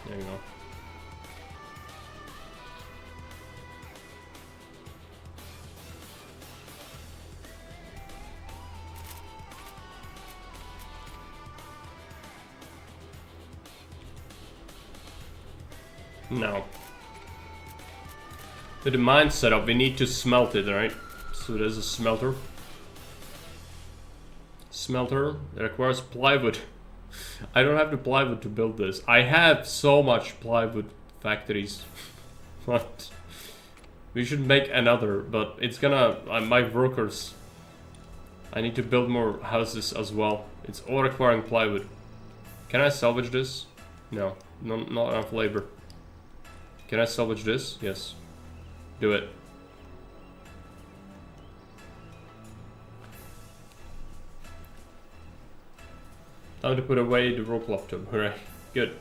There you go. No. With the mine setup, we need to smelt it, right? So there's a smelter. Smelter requires plywood. I don't have the plywood to build this. I have so much plywood factories. What? We should make another, but it's gonna... my workers... I need to build more houses as well. It's all requiring plywood. Can I salvage this? No, not enough labor. Can I salvage this? Yes. Do it. Time to put away the rope laptop. Hooray. Good.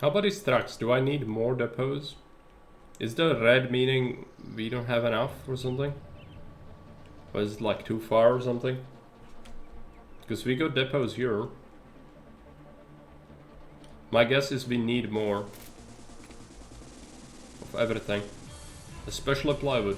How about these trucks? Do I need more depots? Is the red meaning we don't have enough or something? Or is it like too far or something? Because we got depots here. My guess is we need more of everything. Especially plywood.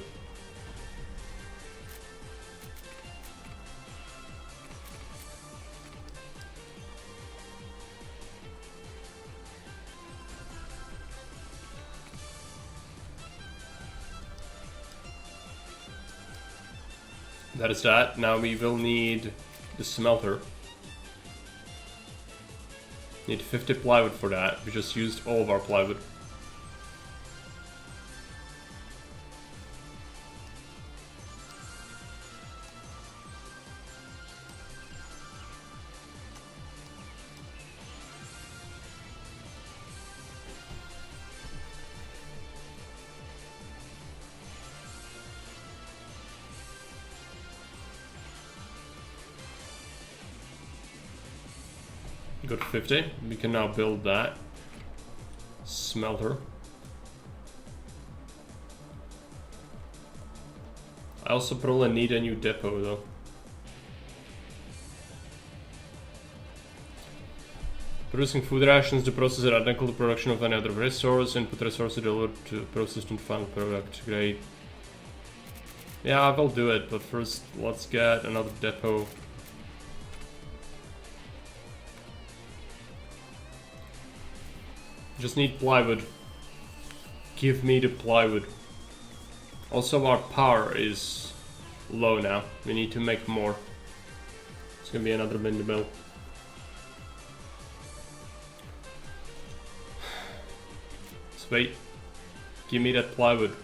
That is that. Now we will need the smelter. Need 50 plywood for that. We just used all of our plywood. Got 50. We can now build that smelter. I also probably need a new depot though. Producing food rations, the process is identical to production of any other resource. Input resource delivered to processed and final product. Great. Yeah, I will do it, but first let's get another depot. Just need plywood. Give me the plywood. Also, our power is low now. We need to make more. It's gonna be another windmill. Just wait. Give me that plywood.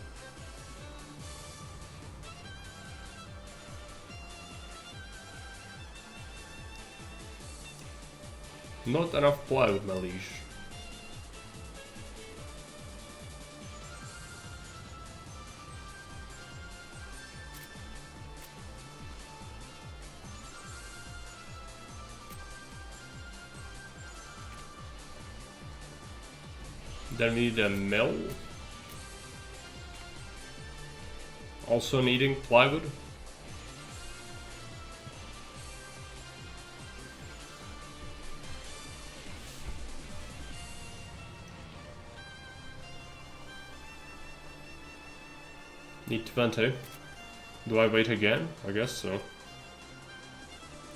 Not enough plywood, my liege. Then we need a mill. Also needing plywood. Need 20. Do I wait again? I guess so.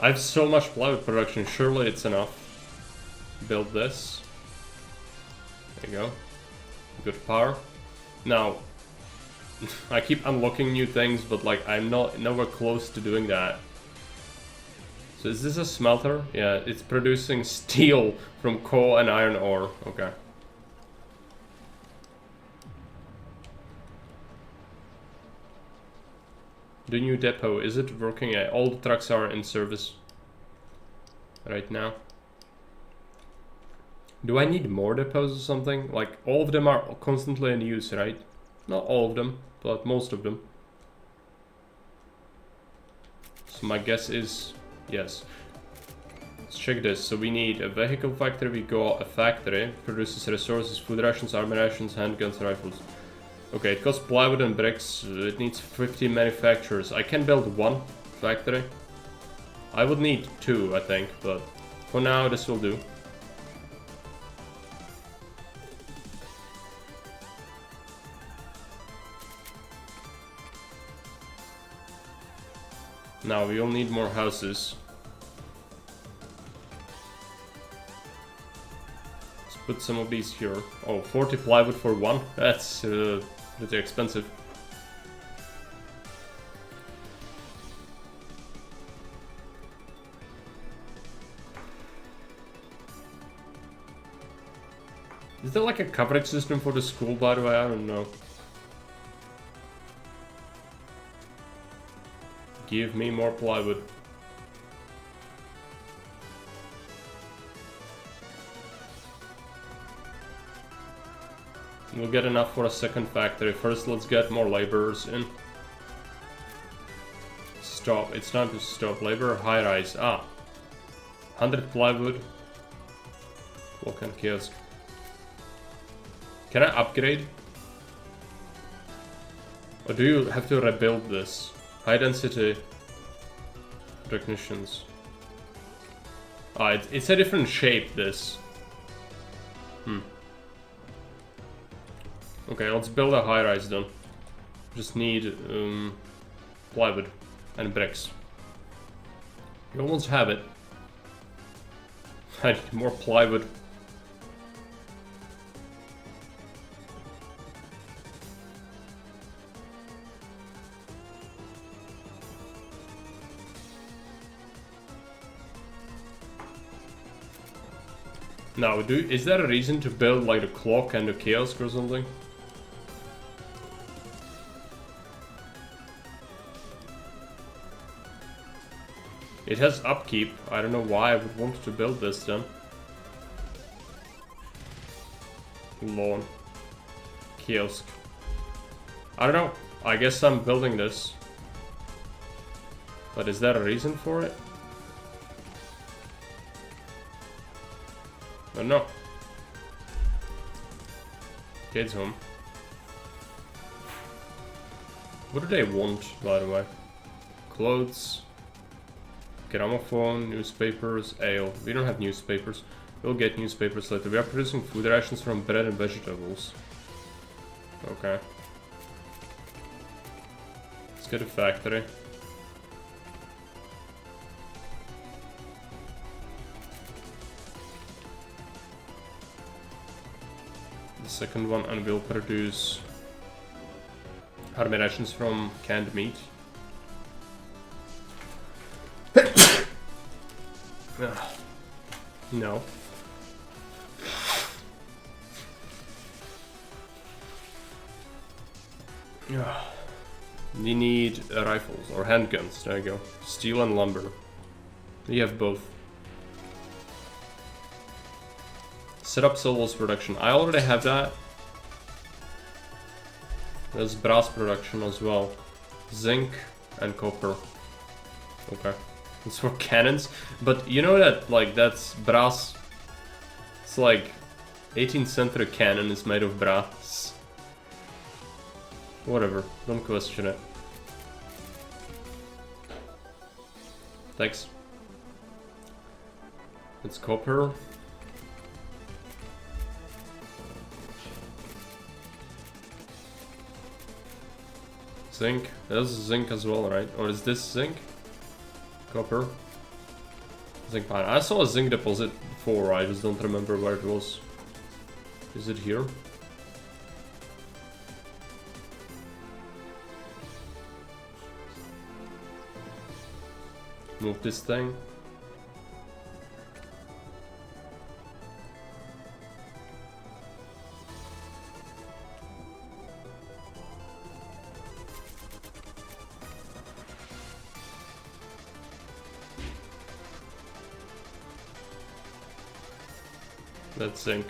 I have so much plywood production, surely it's enough. Build this. There you go. Good power. Now, I keep unlocking new things, but like I'm nowhere close to doing that. So is this a smelter? Yeah, it's producing steel from coal and iron ore. Okay. The new depot, is it working? Yeah, all the trucks are in service right now. Do I need more depots or something? Like, all of them are constantly in use, right? Not all of them, but most of them. So my guess is yes. Let's check this. So we need a vehicle factory, we got a factory, produces resources, food rations, army rations, handguns, rifles. Okay, it costs plywood and bricks, it needs 50 manufacturers. I can build one factory. I would need 2, I think, but for now this will do. Now we all need more houses. Let's put some of these here. Oh, 40 plywood for one? That's pretty expensive. Is there like a coverage system for the school, by the way? I don't know. Give me more plywood. We'll get enough for a second factory. First, let's get more laborers in. Stop. It's time to stop. Labor high rise. Ah. 100 plywood. Block and kiosk. Can I upgrade? Or do you have to rebuild this? High density recognitions. Ah, it's a different shape, this. Okay, let's build a high-rise then. Just need plywood and bricks. You almost have it. I need more plywood. Now, is there a reason to build like the clock and the kiosk or something? It has upkeep. I don't know why I would want to build this then. Lawn. Kiosk. I don't know. I guess I'm building this. But is there a reason for it? I don't know. Kids home. What do they want, by the way? Clothes. Gramophone, newspapers, ale. We don't have newspapers. We'll get newspapers later. We are producing food rations from bread and vegetables. Okay. Let's get a factory. The second one, and we'll produce army rations from canned meat. No. We need rifles or handguns. There you go. Steel and lumber. We have both. Set up cellulose production. I already have that. There's brass production as well. Zinc and copper. Okay. It's for cannons, but you know that, like, that's brass. It's like 18th century cannon is made of brass. Whatever, don't question it. Thanks. It's copper. Zinc. There's zinc as well, right? Or is this zinc? Copper. Zinc pine. I saw a zinc deposit before, I just don't remember where it was. Is it here? Move this thing. That's zinc.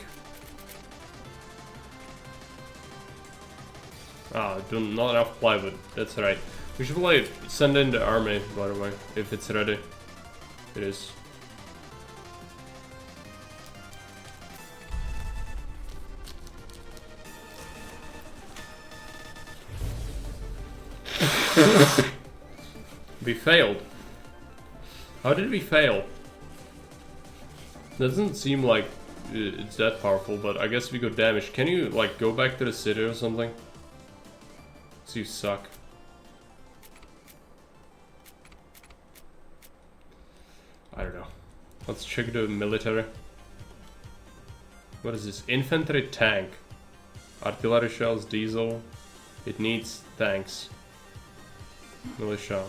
Ah, not enough plywood. That's right. We should probably send in the army, by the way, if it's ready. It is. We failed. How did we fail? Doesn't seem like it's that powerful, but I guess we got damaged. Can you, like, go back to the city or something? So you suck. I don't know. Let's check the military. What is this? Infantry tank. Artillery shells, diesel. It needs tanks. Militia.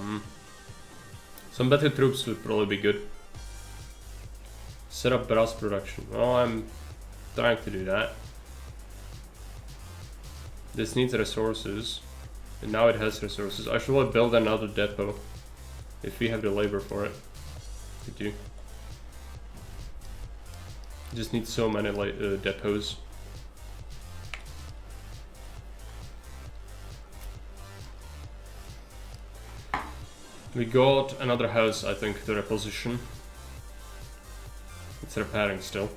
Some better troops would probably be good. Set up brass production. Well, I'm trying to do that. This needs resources. And now it has resources. I should build another depot. If we have the labor for it. We do. Just need so many depots. We got another house, I think, to reposition. It's repairing still.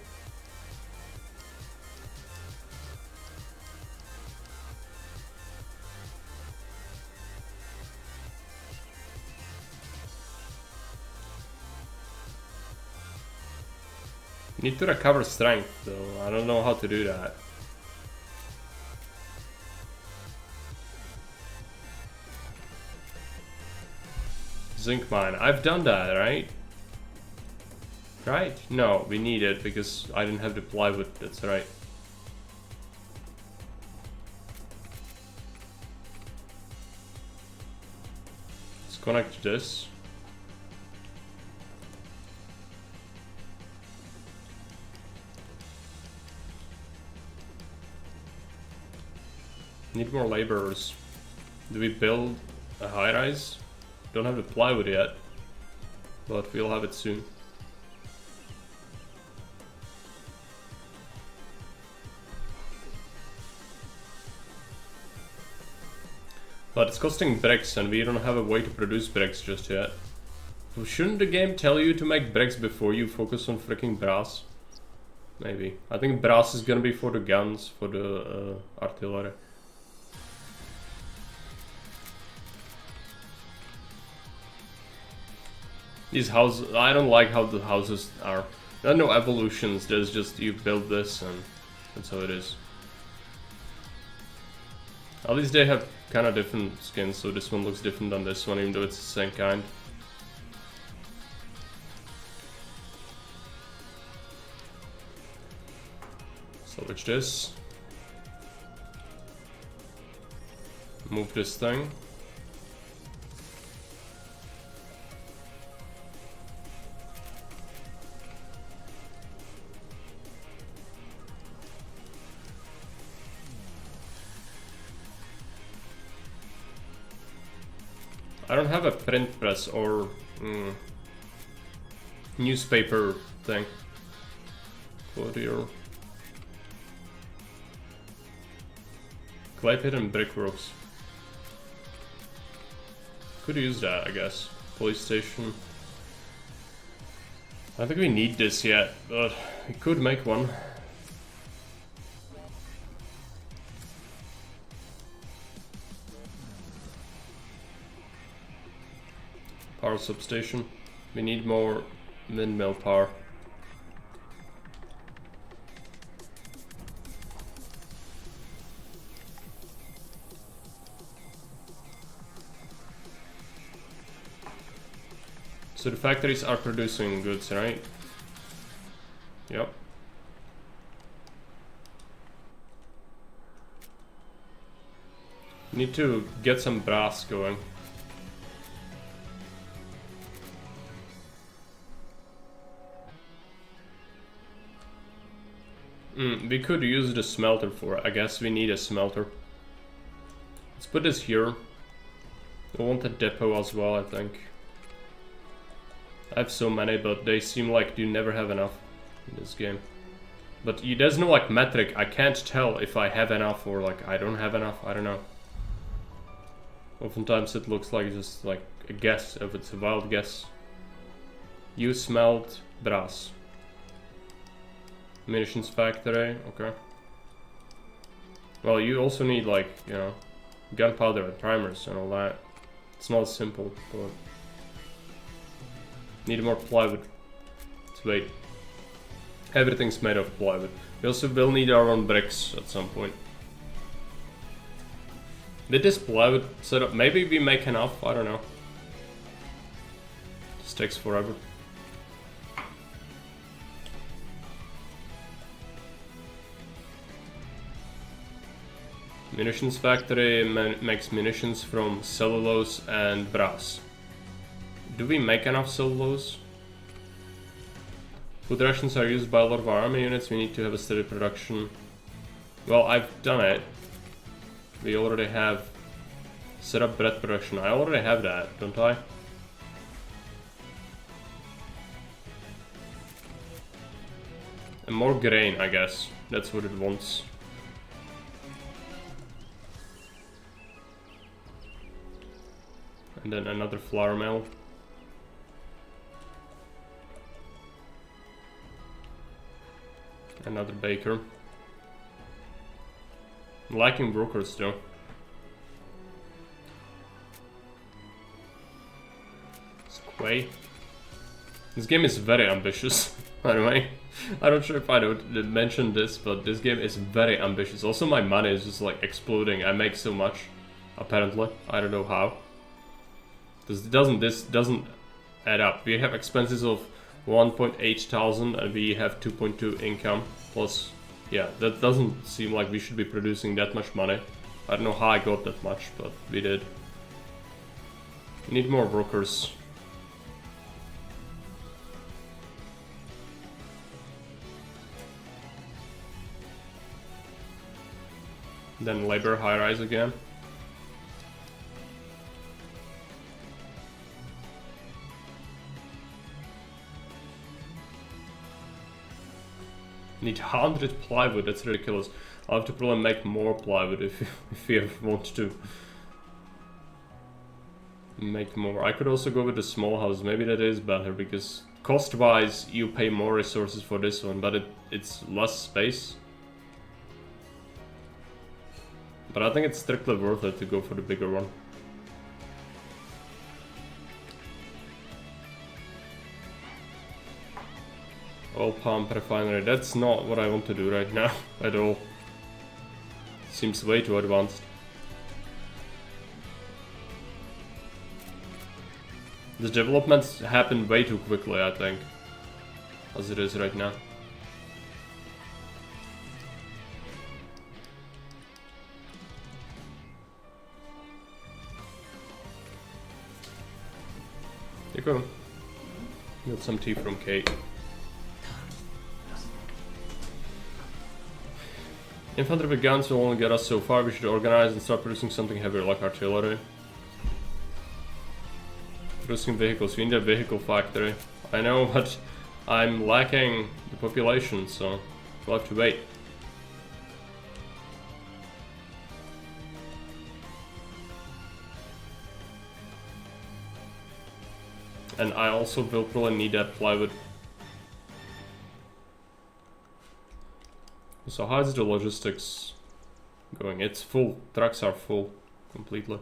Need to recover strength though, I don't know how to do that. Zinc mine, I've done that, right? Right? No, we need it because I didn't have the plywood, that's right. Let's connect to this. Need more laborers. Do we build a high-rise? Don't have the plywood yet, but we'll have it soon. But it's costing bricks and we don't have a way to produce bricks just yet. So shouldn't the game tell you to make bricks before you focus on freaking brass? Maybe. I think brass is gonna be for the guns, for the artillery. These houses, I don't like how the houses are. There are no evolutions, there's just you build this and that's how it is. At least they have kind of different skins, so this one looks different than this one, even though it's the same kind. Salvage this. Move this thing. I don't have a print press or newspaper thing. Courier. Clay pit and brickworks. Could use that, I guess. Police station. I don't think we need this yet, but we could make one. Power substation. We need more windmill power. So the factories are producing goods, right? Yep. Need to get some brass going. We could use the smelter for it. I guess we need a smelter. Let's put this here. I want a depot as well, I think. I have so many, but they seem like you never have enough in this game. But there's no like metric. I can't tell if I have enough or like I don't have enough. I don't know. Oftentimes it looks like just like a guess, if it's a wild guess. You smelt brass. Munitions factory, okay. Well, you also need like, you know, gunpowder and primers and all that. It's not simple, but need more plywood. Let's wait. Everything's made of plywood. We also will need our own bricks at some point. Did this plywood setup? Maybe we make enough. I don't know. This takes forever. Munitions factory makes munitions from cellulose and brass. Do we make enough cellulose? Food rations are used by a lot of our army units. We need to have a steady production. Well, I've done it. We already have set up bread production. I already have that, don't I? And more grain, I guess. That's what it wants. And then another flour mill. Another baker. I'm liking brokers though. Squay. This game is very ambitious, by the way. I'm not sure if I mentioned this, but this game is very ambitious. Also, my money is just like exploding. I make so much, apparently. I don't know how. This doesn't add up. We have expenses of 1.8 thousand and we have 2.2 income. Plus, yeah, that doesn't seem like we should be producing that much money. I don't know how I got that much, but we did. We need more workers. Then labor high-rise again. Need 100 plywood, that's ridiculous. I'll have to probably make more plywood if you ever want to make more. I could also go with the small house, maybe that is better, because cost-wise you pay more resources for this one, but it's less space. But I think it's strictly worth it to go for the bigger one. Oil pump refinery, that's not what I want to do right now at all. Seems way too advanced. The developments happen way too quickly, I think, as it is right now. There you go. Got some tea from Kate. Infantry with guns will only get us so far. We should organize and start producing something heavier like artillery. Producing vehicles. We need a vehicle factory. I know, but I'm lacking the population, so we'll have to wait. And I also will probably need that plywood. So how is the logistics going? It's full. Trucks are full completely.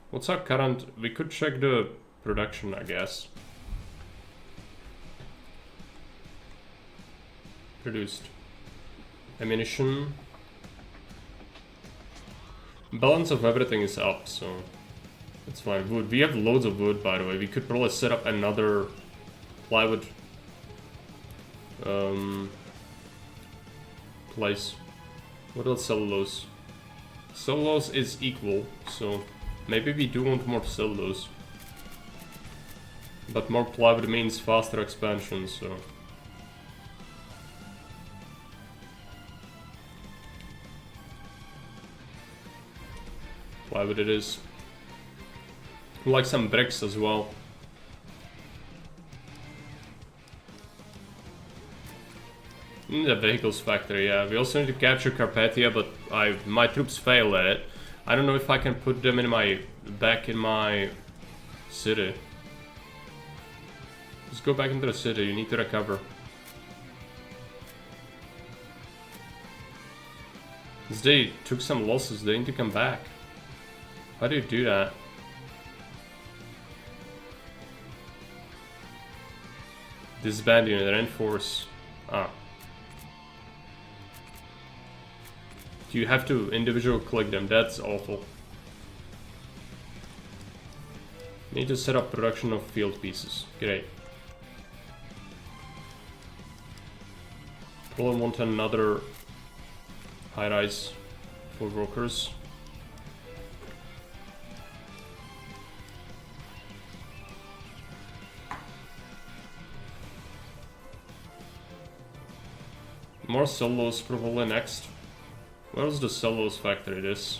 What's our current? We could check the production, I guess. Produced ammunition. Balance of everything is up, so that's fine. Wood. We have loads of wood, by the way. We could probably set up another plywood place. What else? Cellulose. Cellulose is equal, so maybe we do want more cellulose. But more plywood means faster expansion, so. Plywood it is. We like some bricks as well. The vehicles factory, yeah. We also need to capture Carpathia, but my troops failed at it. I don't know if I can put them in back in my city. Just go back into the city, you need to recover. Because they took some losses, they need to come back. How do you do that? Disband unit, reinforce. Ah. You have to individual click them, that's awful. Need to set up production of field pieces. Great. Probably want another high-rise for workers. More cellulose probably next. Where's the cellulose factory? This.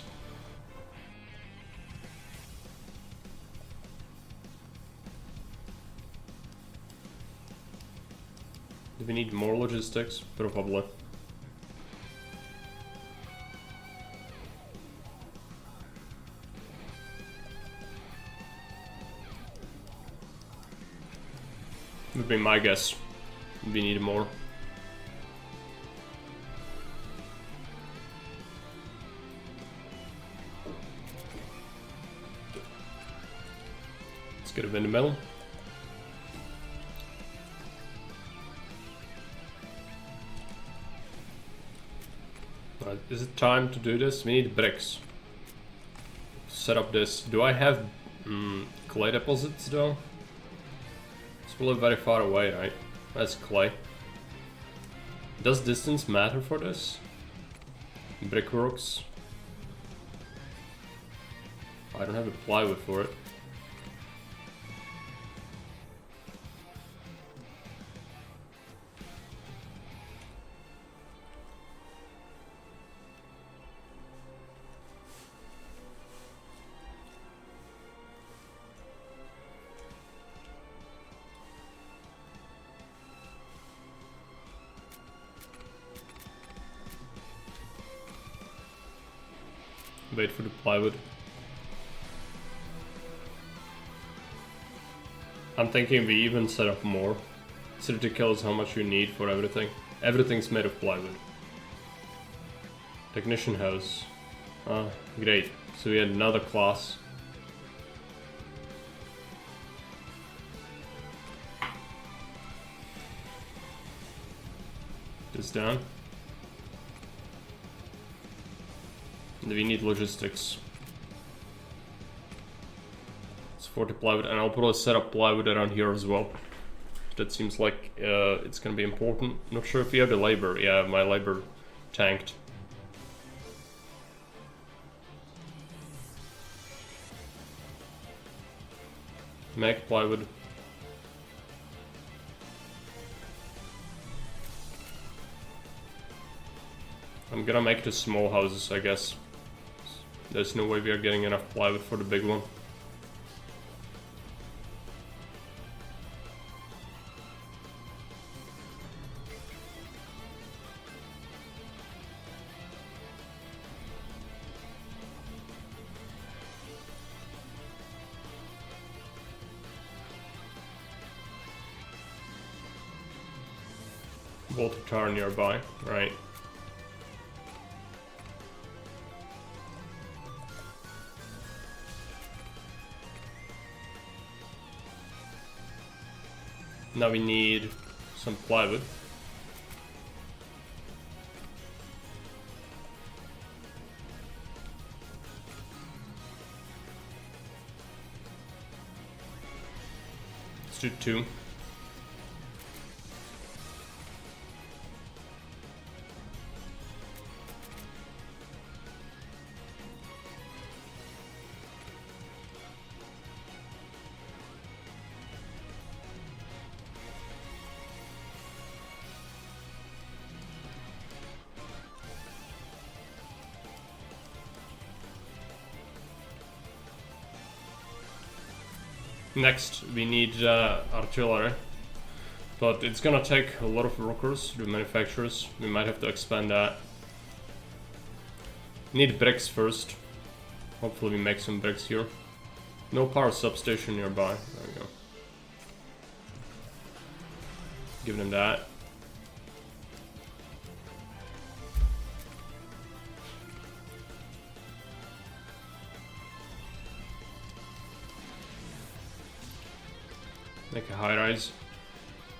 Do we need more logistics? Probably. Would be my guess. We need more. Let's get a windmill. Is it time to do this? We need bricks. Set up this. Do I have clay deposits though? It's probably very far away, right? That's clay. Does distance matter for this? Brickworks. I don't have the plywood for it. Wait for the plywood. I'm thinking we even set up more. It's ridiculous how much you need for everything. Everything's made of plywood. Technician house. Great. So we had another class. This down. We need logistics. It's 40 plywood, and I'll probably set up plywood around here as well. That seems like it's gonna be important. Not sure if you have the labor. Yeah, my labor tanked. Make plywood. I'm gonna make the small houses, I guess. There's no way we are getting enough plywood for the big one. Water tower nearby, right. Now we need some plywood. Let's do 2. Next, we need artillery, but it's gonna take a lot of workers, the manufacturers. We might have to expand that. Need bricks first. Hopefully we make some bricks here. No power substation nearby. There we go. Give them that. Make a high rise.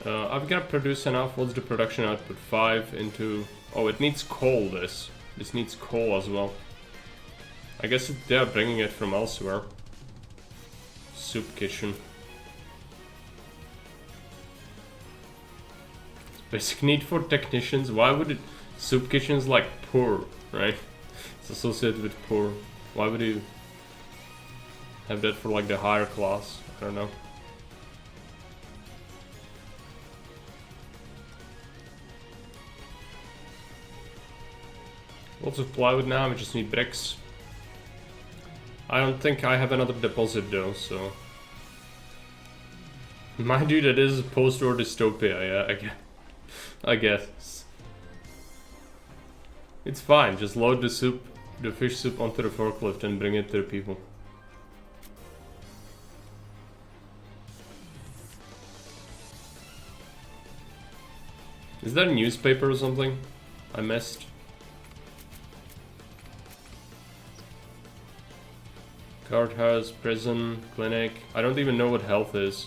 I've got to produce enough. What's the production output? 5 into... Oh, it needs coal, this. This needs coal as well. I guess they're bringing it from elsewhere. Soup kitchen. Basic need for technicians. Why would it... Soup kitchen's like poor, right? It's associated with poor. Why would you have that for like the higher class? I don't know. Lots of plywood now, we just need bricks. I don't think I have another deposit though, so... Mind you, that is post-war dystopia, yeah, I guess. It's fine, just load the soup, the fish soup onto the forklift and bring it to the people. Is that a newspaper or something I missed? Guardhouse, prison, clinic. I don't even know what health is.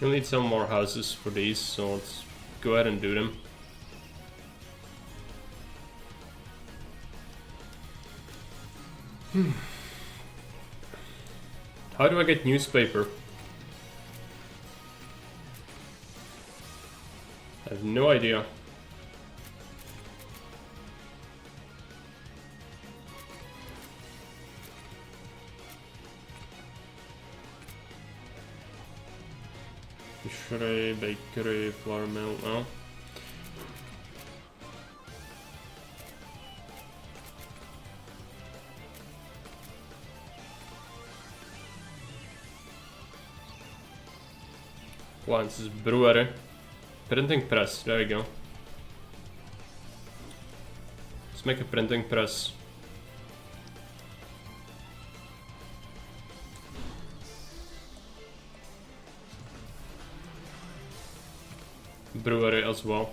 You'll need some more houses for these, so let's go ahead and do them. How do I get newspaper? I have no idea. Fishery, bakery, flour mill, no. Appliances, brewery. Printing press, there we go. Let's make a printing press. Brewery as well.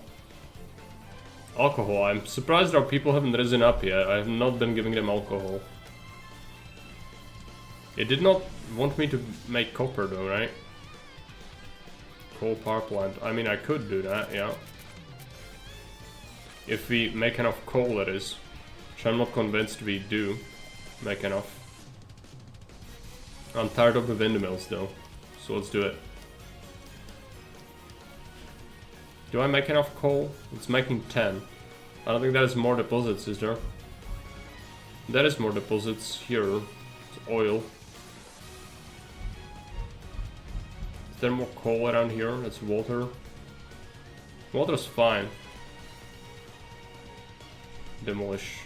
Alcohol, I'm surprised our people haven't risen up yet. I have not been giving them alcohol. It did not want me to make copper though, right? Coal power plant. I mean, I could do that, yeah. If we make enough coal, that is. Which I'm not convinced we do make enough. I'm tired of the windmills though, so let's do it. Do I make enough coal? It's making 10. I don't think that is more deposits, is there? That is more deposits here. It's oil. Is there more coal around here? That's water. Water's fine. Demolish.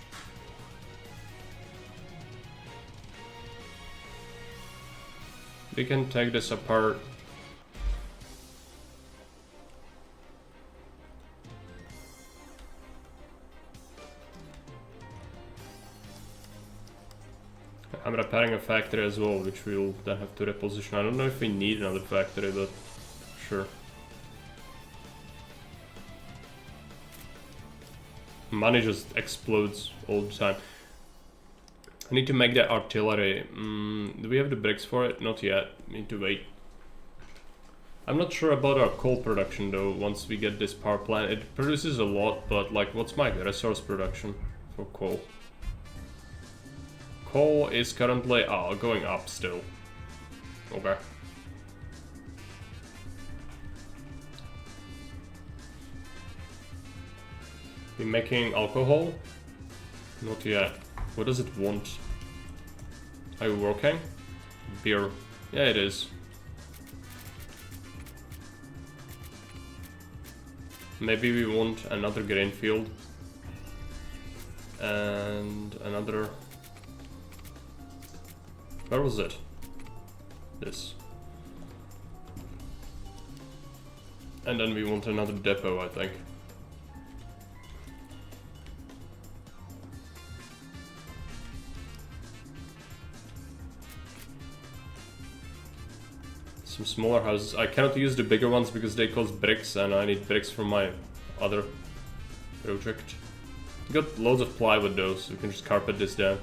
We can take this apart. I'm repairing a factory as well, which we'll then have to reposition. I don't know if we need another factory, but sure. Money just explodes all the time. I need to make the artillery. Do we have the bricks for it? Not yet. Need to wait. I'm not sure about our coal production though, once we get this power plant. It produces a lot, but like, what's my resource production for coal? Coal is currently going up still. Okay. We making alcohol? Not yet. What does it want? Are you working? Beer. Yeah, it is. Maybe we want another grain field. And another... Where was it? This. And then we want another depot, I think. Some smaller houses. I cannot use the bigger ones because they cost bricks and I need bricks for my other project. Got loads of plywood though, so we can just carpet this down.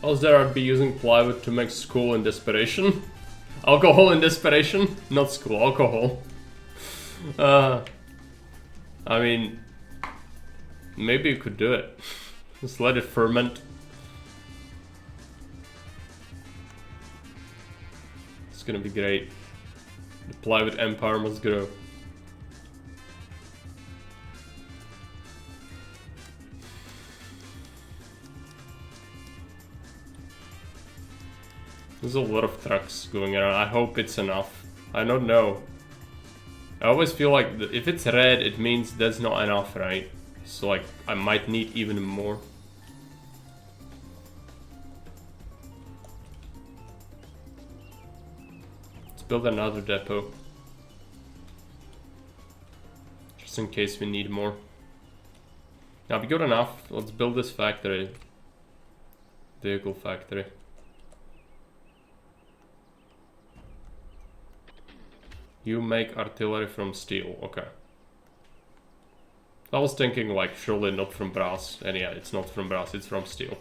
Else there I'd be using plywood to make school in desperation. Alcohol in desperation? Not school, alcohol. I mean, maybe you could do it. Just let it ferment. It's gonna be great. The plywood empire must grow. There's a lot of trucks going around. I hope it's enough. I don't know. I always feel like if it's red, it means that's not enough, right? So like, I might need even more. Let's build another depot. Just in case we need more. Now we got enough. Let's build this factory. Vehicle factory. You make artillery from steel, okay. I was thinking like surely not from brass, and yeah, it's not from brass, it's from steel.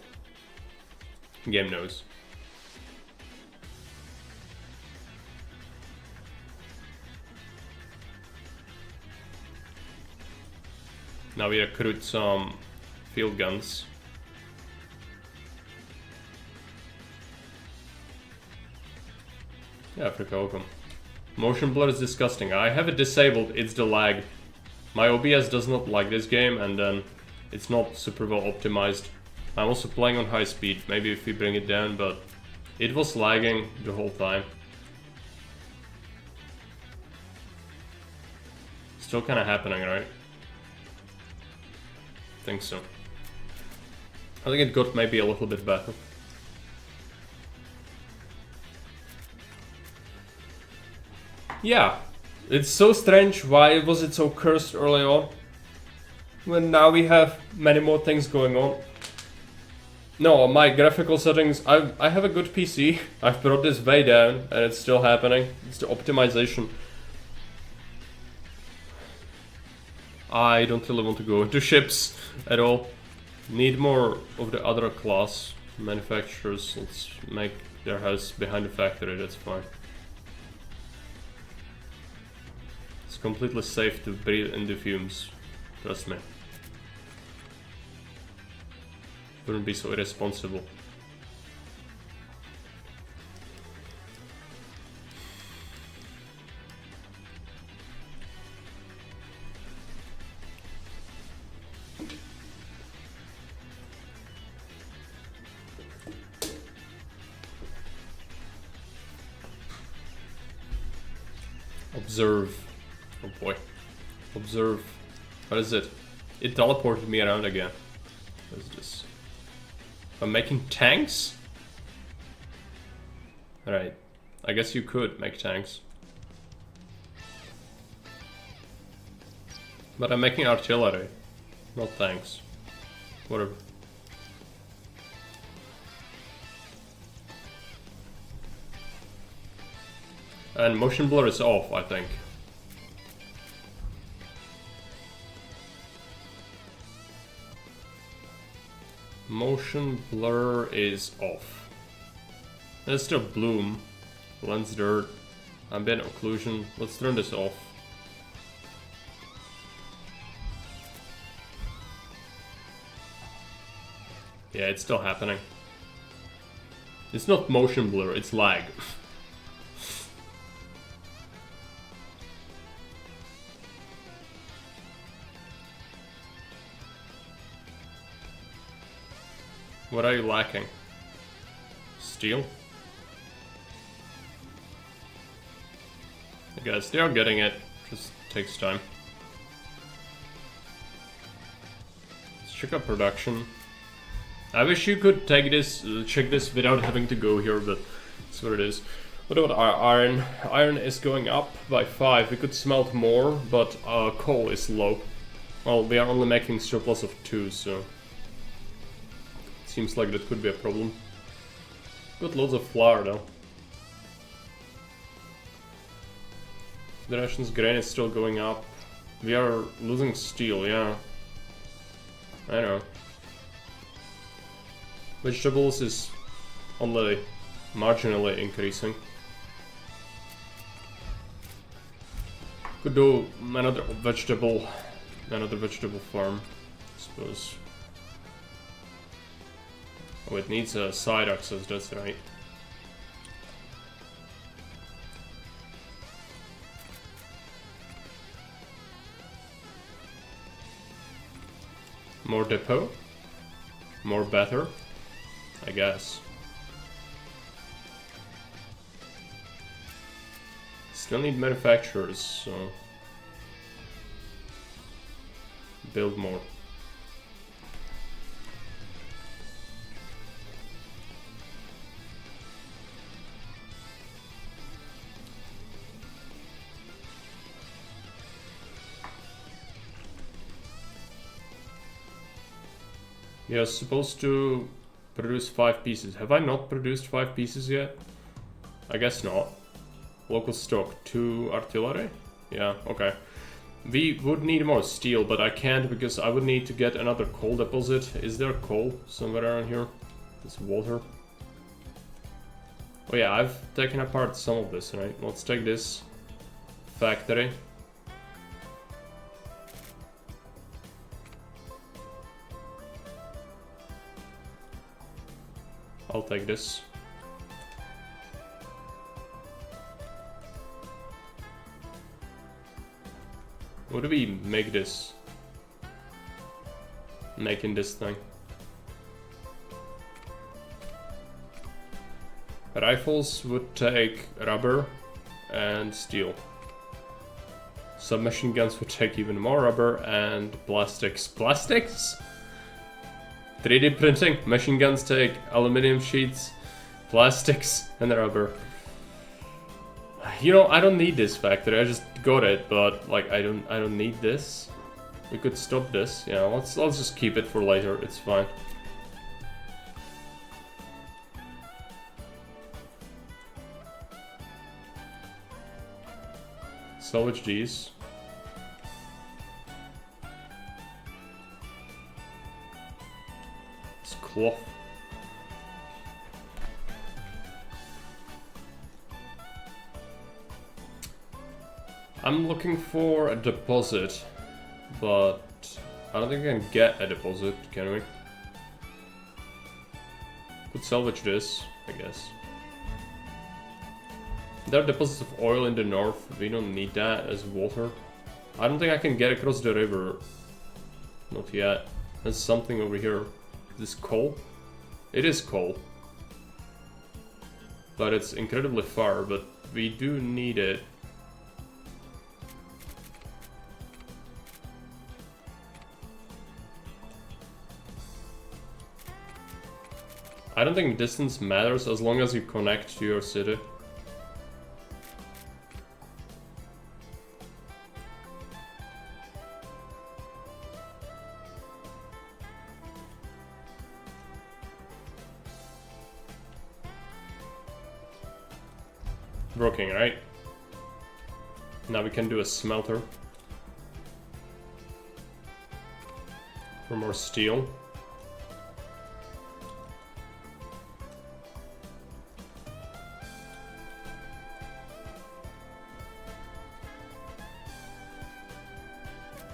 Game knows. Now we accrued some field guns. Yeah, Africa, welcome. Motion blur is disgusting. I have it disabled, it's the lag. My OBS does not like this game, and then it's not super well optimized. I'm also playing on high speed, maybe if we bring it down, but it was lagging the whole time. Still kinda happening, right? I think so. I think it got maybe a little bit better. Yeah, it's so strange. Why was it so cursed early on? When now we have many more things going on. No, my graphical settings, I have a good PC. I've brought this way down and it's still happening. It's the optimization. I don't really want to go into ships at all. Need more of the other class manufacturers. Let's make their house behind the factory, that's fine. It's completely safe to breathe in the fumes. Trust me. Wouldn't be so irresponsible. Observe. Oh boy. Observe. What is it? It teleported me around again. What is this? I'm making tanks? Alright. I guess you could make tanks. But I'm making artillery. Not tanks. Whatever. And motion blur is off, I think. Motion blur is off. There's still bloom, lens dirt, ambient occlusion. Let's turn this off. Yeah, it's still happening. It's not motion blur, it's lag. What are you lacking? Steel? I guess they are getting it, just takes time. Let's check out production. I wish you could take this, check this without having to go here, but that's what it is. What about our iron? Iron is going up by 5. We could smelt more, but coal is low. Well, we are only making surplus of 2, so... Seems like that could be a problem. Got loads of flour though. The rations grain is still going up. We are losing steel, yeah. I know. Vegetables is only marginally increasing. Could do another vegetable farm, I suppose. Oh, it needs a side access, that's right. More depot? More better? I guess. Still need manufacturers, so... build more. You're supposed to produce 5 pieces. Have I not produced 5 pieces yet? I guess not. Local stock, 2 artillery? Yeah, okay. We would need more steel, but I can't because I would need to get another coal deposit. Is there coal somewhere around here? There's water. Oh yeah, I've taken apart some of this, right? Let's take this factory. I'll take this. What do we make this? Making this thing. Rifles would take rubber and steel. Submachine guns would take even more rubber and plastics. Plastics? 3D printing. Machine guns take aluminum sheets, plastics, and rubber. You know, I don't need this factory. I just got it, but like I don't need this. We could stop this. Yeah, let's just keep it for later. It's fine. Salvage these. It's cloth. I'm looking for a deposit, but I don't think I can get a deposit, can we? Could salvage this, I guess. There are deposits of oil in the north. We don't need that as water. I don't think I can get across the river. Not yet. There's something over here. Is this coal? It is coal. But it's incredibly far, but we do need it. I don't think distance matters as long as you connect to your city. Working, right? Now we can do a smelter for more steel.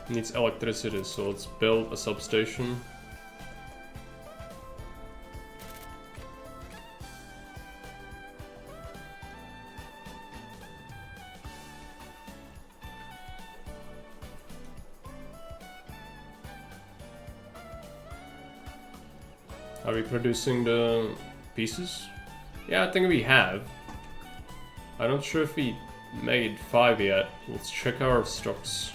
Needs electricity, so let's build a substation. Are we producing the pieces? Yeah, I think we have. I'm not sure if we made 5 yet. Let's check our stocks.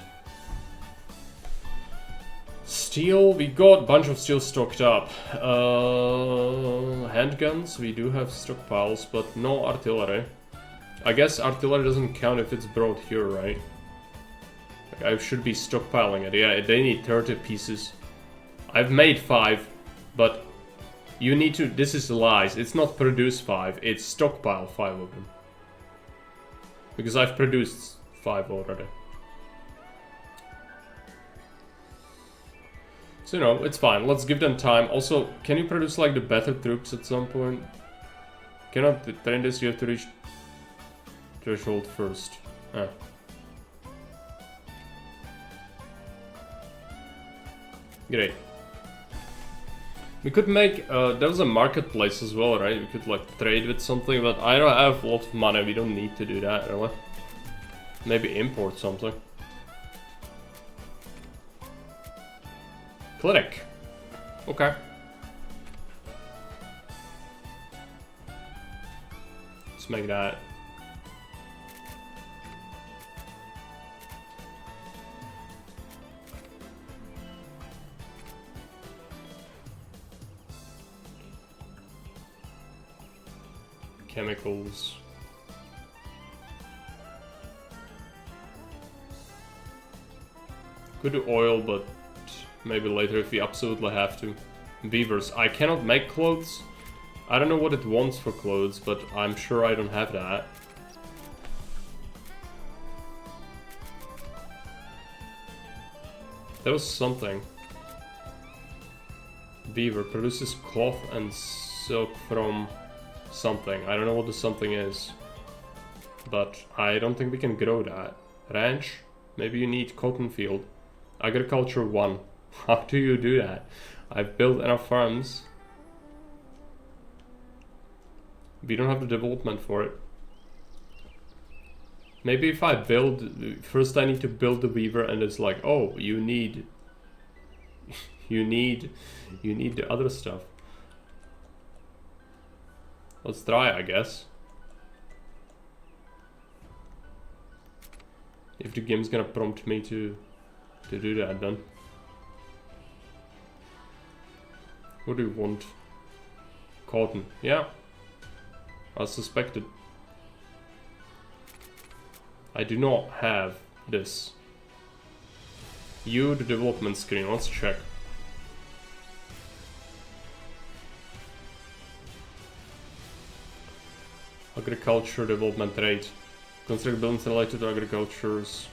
Steel, we got a bunch of steel stocked up. Handguns, we do have stockpiles, but no artillery. I guess artillery doesn't count if it's brought here, right? Like, I should be stockpiling it. Yeah, they need 30 pieces. I've made 5, but you need to... This is lies. It's not produce 5, it's stockpile 5 of them. Because I've produced 5 already. So, you know, it's fine. Let's give them time. Also, can you produce, like, the better troops at some point? Cannot train this, you have to reach threshold first. Ah. Great. We could make, there was a marketplace as well, right? We could, like, trade with something, but I don't have a lot of money. We don't need to do that, really. Maybe import something. Clinic. Okay. Let's make that. Chemicals. Could do oil, but maybe later if we absolutely have to. Beavers. I cannot make clothes. I don't know what it wants for clothes, but I'm sure I don't have that. There was something. Beaver produces cloth and silk from something. I don't know what the something is. But I don't think we can grow that. Ranch? Maybe you need cotton field. Agriculture 1. How do you do that? I've built enough farms. We don't have the development for it. Maybe if I build... First I need to build the beaver and it's like, oh, you need... you need the other stuff. Let's try, I guess. If the game's gonna prompt me to do that, then. What do you want? Cotton. Yeah. I suspected. I do not have this. The development screen. Let's check. Agriculture development rate. Construct buildings related to agricultures.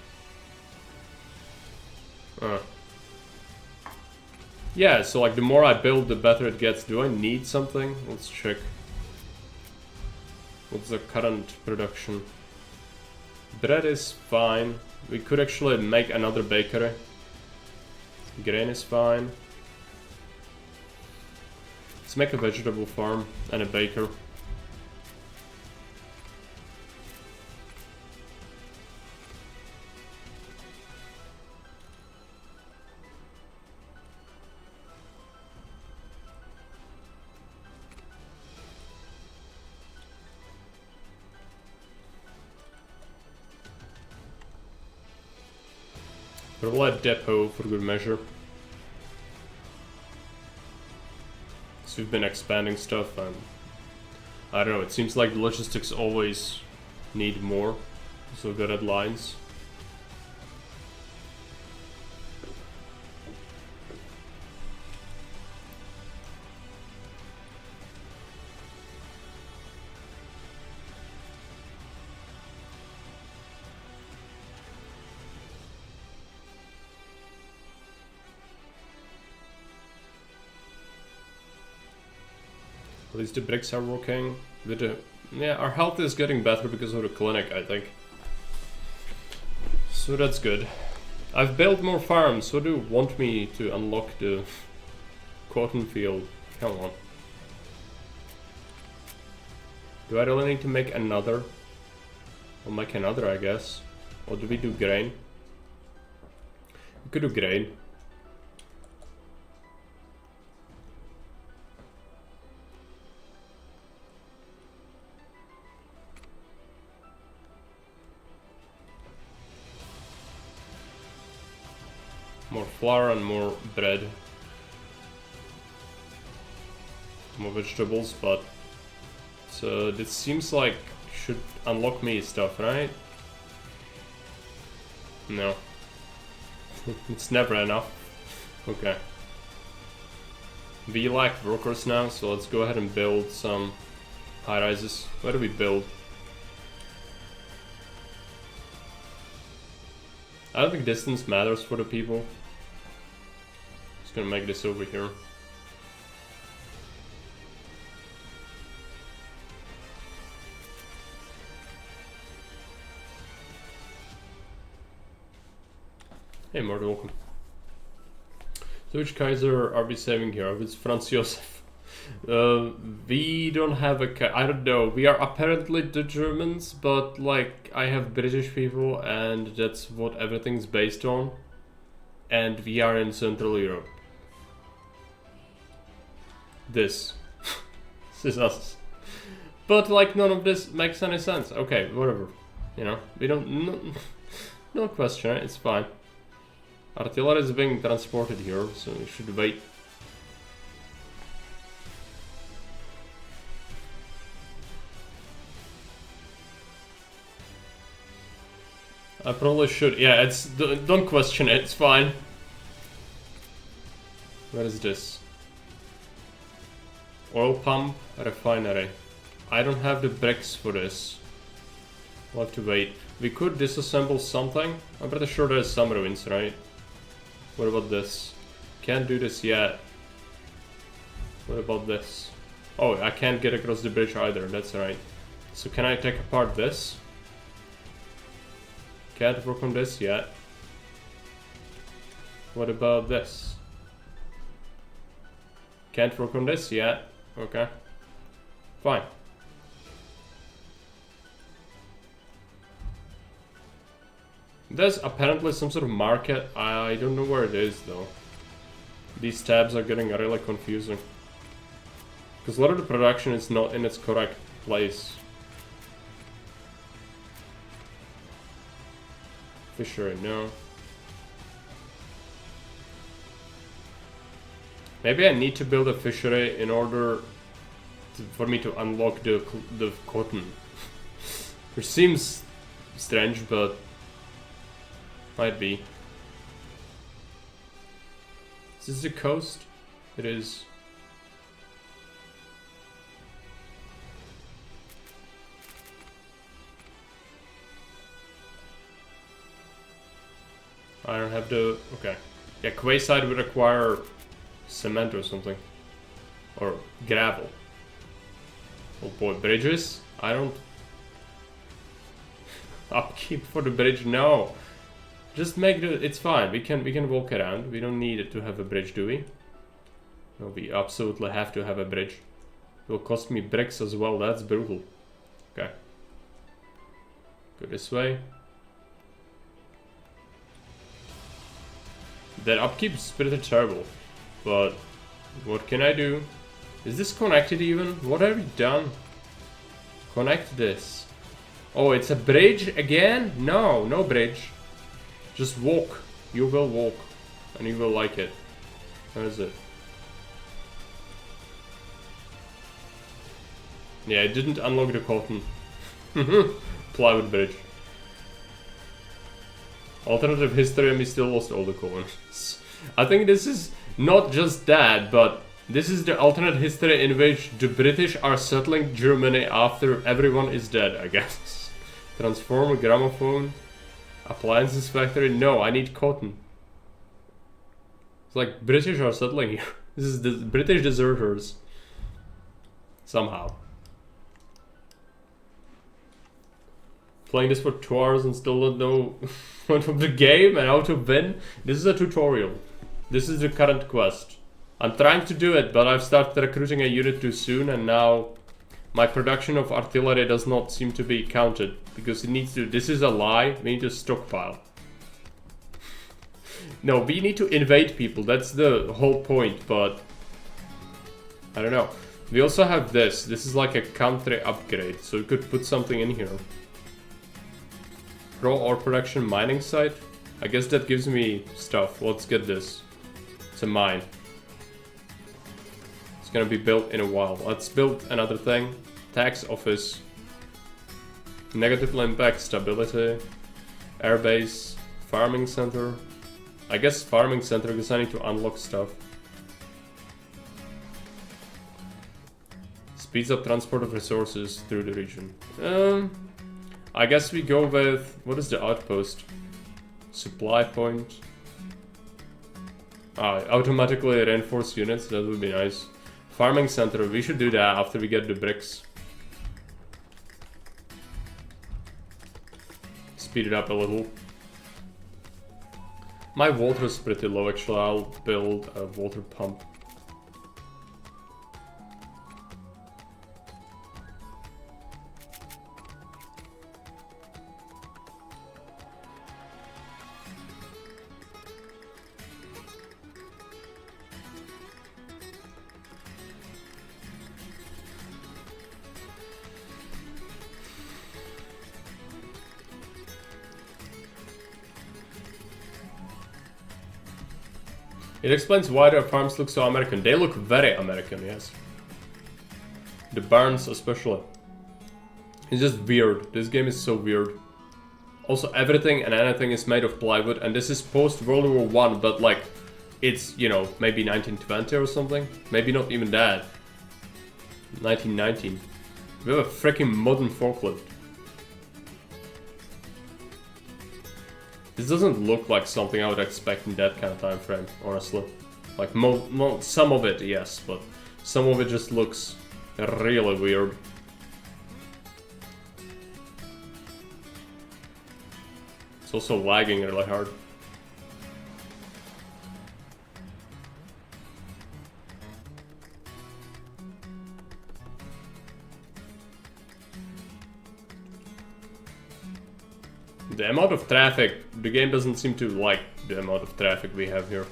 Yeah, so like the more I build, the better it gets. Do I need something? Let's check. What's the current production? Bread is fine. We could actually make another bakery. Grain is fine. Let's make a vegetable farm and a baker. Probably a depot for good measure. So we've been expanding stuff and I don't know, it seems like the logistics always need more. So good at lines. At least the bricks are working. Yeah, our health is getting better because of the clinic, I think. So that's good. I've built more farms. What do you want me to unlock the cotton field? Come on. Do I really need to make another? I'll make another, I guess. Or do we do grain? We could do grain. More flour and more bread. More vegetables, but so this seems like should unlock me stuff, right? No. It's never enough. Okay. We lack workers now, so let's go ahead and build some high rises. Where do we build? I don't think distance matters for the people. Just gonna make this over here. Hey, more welcome. So which Kaiser are we saving here? It's Franz Josef. We don't have a... I don't know. We are apparently the Germans, but like I have British people and that's what everything's based on. And we are in Central Europe. This. This is us. But like none of this makes any sense. Okay, whatever. You know, we don't... No question, it's fine. Artillery is being transported here, so we should wait. I probably should. Yeah, it's don't question it. It's fine. Where is this? Oil pump refinery. I don't have the bricks for this. We'll have to wait. We could disassemble something. I'm pretty sure there's some ruins, right? What about this? Can't do this yet. What about this? Oh, I can't get across the bridge either, that's right. So can I take apart this? Can't work on this yet. What about this? Can't work on this yet. Okay. Fine. There's apparently some sort of market. I don't know where it is though. These tabs are getting really confusing. Because a lot of the production is not in its correct place. Fishery, no. Maybe I need to build a fishery in order for me to unlock the cotton. Which seems strange, but might be. Is this the coast? It is. I don't have the... okay. Yeah, Quayside would require cement or something. Or gravel. Oh boy, bridges? I don't... upkeep for the bridge, no. Just make the... it's fine, we can walk around. We don't need it to have a bridge, do we? No, we absolutely have to have a bridge. It will cost me bricks as well, that's brutal. Okay. Go this way. That upkeep is pretty terrible, but what can I do? Is this connected even? What have you done? Connect this. Oh, it's a bridge again? No, no bridge. Just walk. You will walk, and you will like it. Where is it? Yeah, it didn't unlock the cotton. Plywood bridge. Alternative history and we still lost all the coins. I think this is not just that, but this is the alternate history in which the British are settling Germany after everyone is dead, I guess. Transform a gramophone. Appliances factory. No, I need cotton. It's like British are settling here. This is the British deserters. Somehow. Playing this for 2 hours and still don't know what of the game and how to win. This is a tutorial. This is the current quest. I'm trying to do it, but I've started recruiting a unit too soon and now my production of artillery does not seem to be counted. Because it needs to... this is a lie. We need to stockpile. No, we need to invade people. That's the whole point, but... I don't know. We also have this. This is like a country upgrade. So we could put something in here. Raw ore production mining site. I guess that gives me stuff. Let's get this. It's a mine. It's gonna be built in a while. Let's build another thing. Tax office. Negatively impact stability. Airbase. Farming center. I guess farming center because I need to unlock stuff. Speeds up transport of resources through the region. I guess we go with... what is the outpost? Supply point. Automatically reinforce units, that would be nice. Farming center, we should do that after we get the bricks. Speed it up a little. My water is pretty low actually, I'll build a water pump. It explains why their farms look so American. They look very American, yes. The barns especially. It's just weird. This game is so weird. Also, everything and anything is made of plywood, and this is post World War I, but like, it's, you know, maybe 1920 or something. Maybe not even that. 1919. We have a freaking modern forklift. This doesn't look like something I would expect in that kind of time frame, honestly. Like, some of it, yes, but some of it just looks really weird. It's also lagging really hard. The amount of traffic, the game doesn't seem to like the amount of traffic we have here.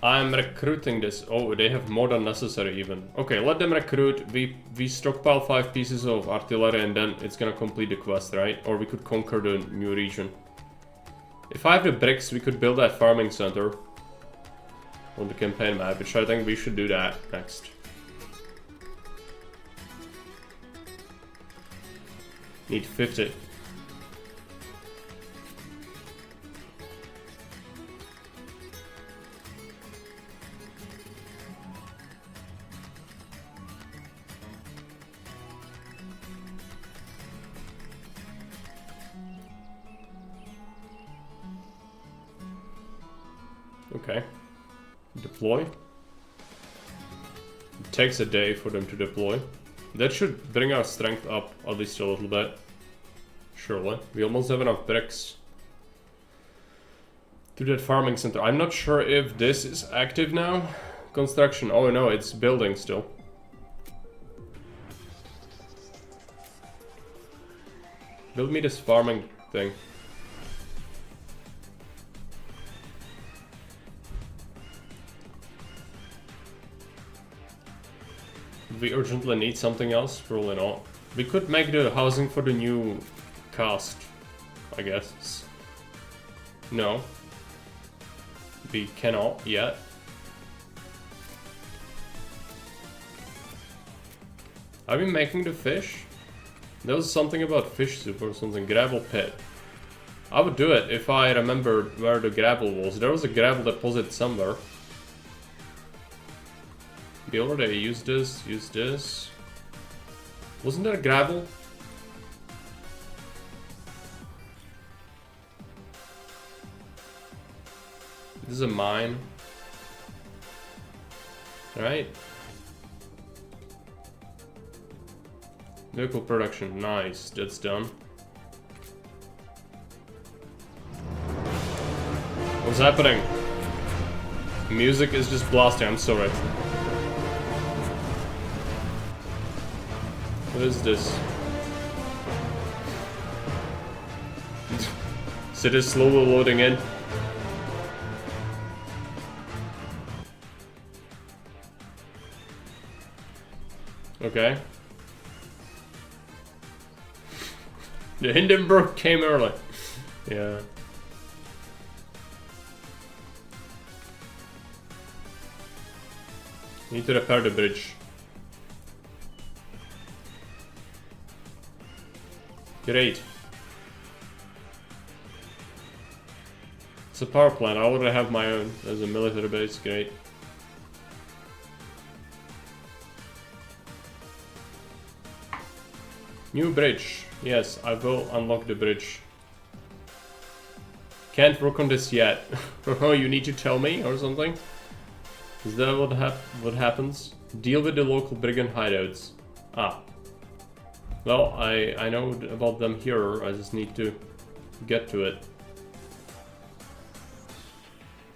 I'm recruiting this. Oh, they have more than necessary even. Okay, let them recruit. We stockpile 5 pieces of artillery and then it's gonna complete the quest, right? Or we could conquer the new region. If I have the bricks, we could build that farming center on the campaign map, which I think we should do that next. Need 50. Okay. Deploy. It takes a day for them to deploy. That should bring our strength up at least a little bit. Surely. We almost have enough bricks to that farming center. I'm not sure if this is active now. Construction. Oh no, it's building still. Build me this farming thing. We urgently need something else? Probably not. We could make the housing for the new cast, I guess. No. We cannot yet. Are we making the fish? There was something about fish soup or something. Gravel pit. I would do it if I remembered where the gravel was. There was a gravel deposit somewhere. We already used this, use this. Wasn't there gravel? This is a mine. Right? Vehicle production, nice, that's done. What's happening? Music is just blasting, I'm sorry. What is this? Is it slowly loading in? Okay. The Hindenburg came early. Yeah. Need to repair the bridge. Great. It's a power plant. I already have my own as a military base. Great. New bridge. Yes, I will unlock the bridge. Can't work on this yet. Oh, you need to tell me or something? Is that what happens? Deal with the local brigand hideouts. Ah. Well, I know about them here. I just need to get to it.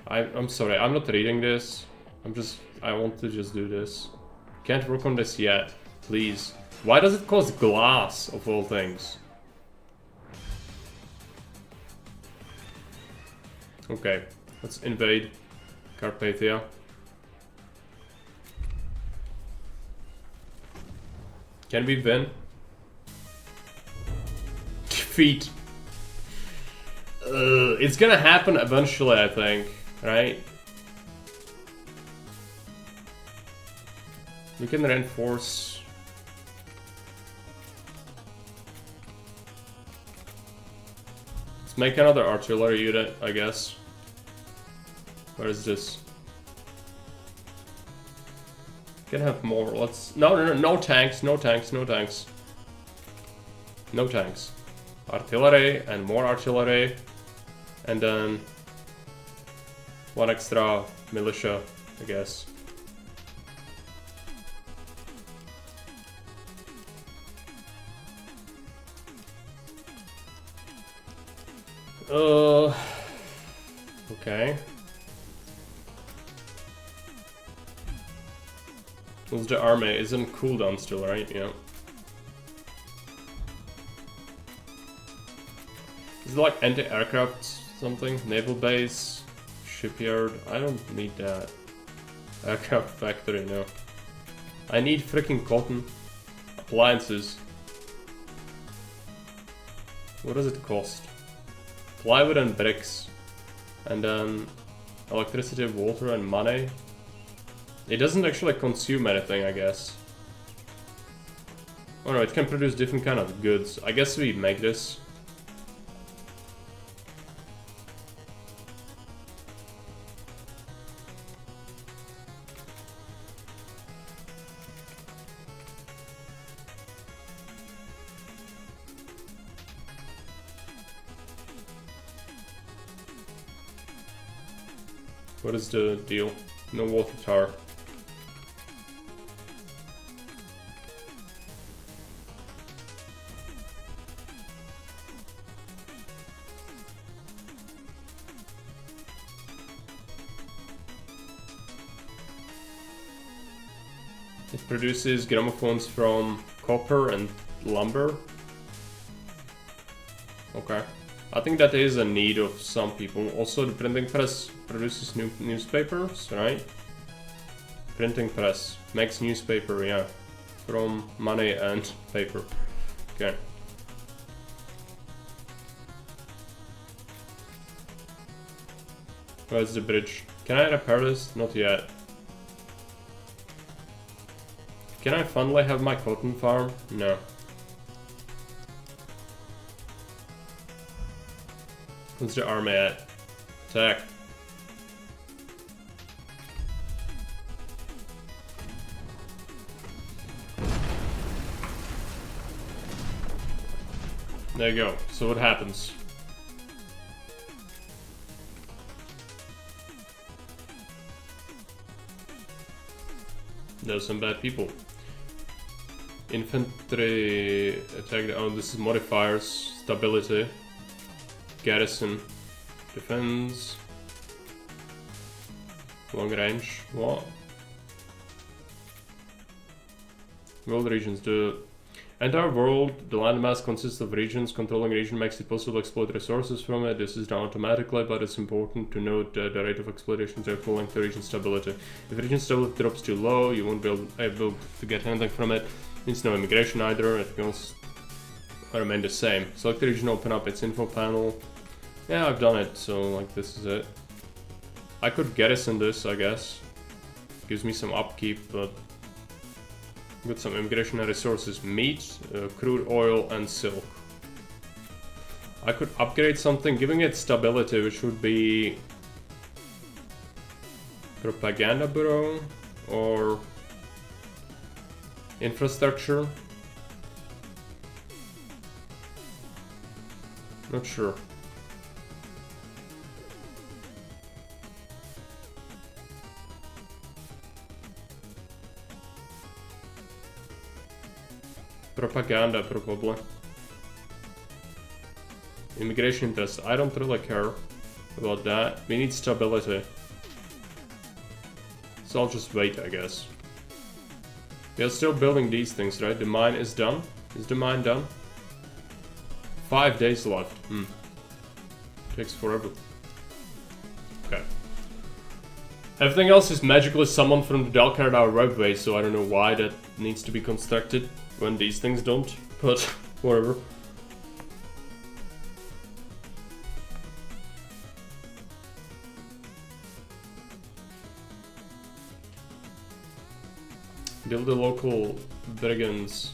I'm sorry, I'm not reading this. I want to just do this. Can't work on this yet. Please. Why does it cost glass, of all things? Okay, let's invade Carpathia. Can we win? Defeat. It's gonna happen eventually, I think, right? We can reinforce. Let's make another artillery unit, I guess. Where is this? Can have more. Let's. No tanks, no tanks, no tanks. No tanks. Artillery and more artillery. And then one extra militia, I guess. Okay. Who's the army? Isn't cooldown still, right? Yeah. Is it like anti-aircraft something? Naval base? Shipyard? I don't need that. Aircraft factory, no. I need freaking cotton. Appliances. What does it cost? Plywood and bricks. And then electricity, water and money. It doesn't actually consume anything, I guess. Oh no, it can produce different kind of goods. I guess we make this. What is the deal? No water tower. It produces gramophones from copper and lumber. Okay. I think that is a need of some people. Also, the printing press produces newspapers, right? Printing press makes newspaper, yeah. From money and paper. Okay. Where's the bridge? Can I repair this? Not yet. Can I finally have my cotton farm? No. Where's the army at? Attack. There you go. So what happens? There's some bad people. Infantry attack. Oh, this is modifiers. Stability. Garrison. Defense. Long range. What? World regions. The entire world, the landmass consists of regions. Controlling region makes it possible to exploit resources from it. This is done automatically, but it's important to note that the rate of exploitation is equivalent to region stability. If region stability drops too low, you won't be able to get anything from it. Means no immigration either. It goes remain the same. Select the region, open up its info panel. Yeah, I've done it, so like this is it. I could garrison this, I guess. Gives me some upkeep, but got some immigration and resources. Meat, crude oil, and silk. I could upgrade something, giving it stability, which would be propaganda bureau or infrastructure. Not sure. Propaganda, probably. Immigration interest. I don't really care about that. We need stability. So I'll just wait, I guess. We are still building these things, right? The mine is done. Is the mine done? 5 days left. Takes forever. Okay. Everything else is magically summoned from the Dalkardar roadway, so I don't know why that needs to be constructed when these things don't, but whatever. Build the local brigands.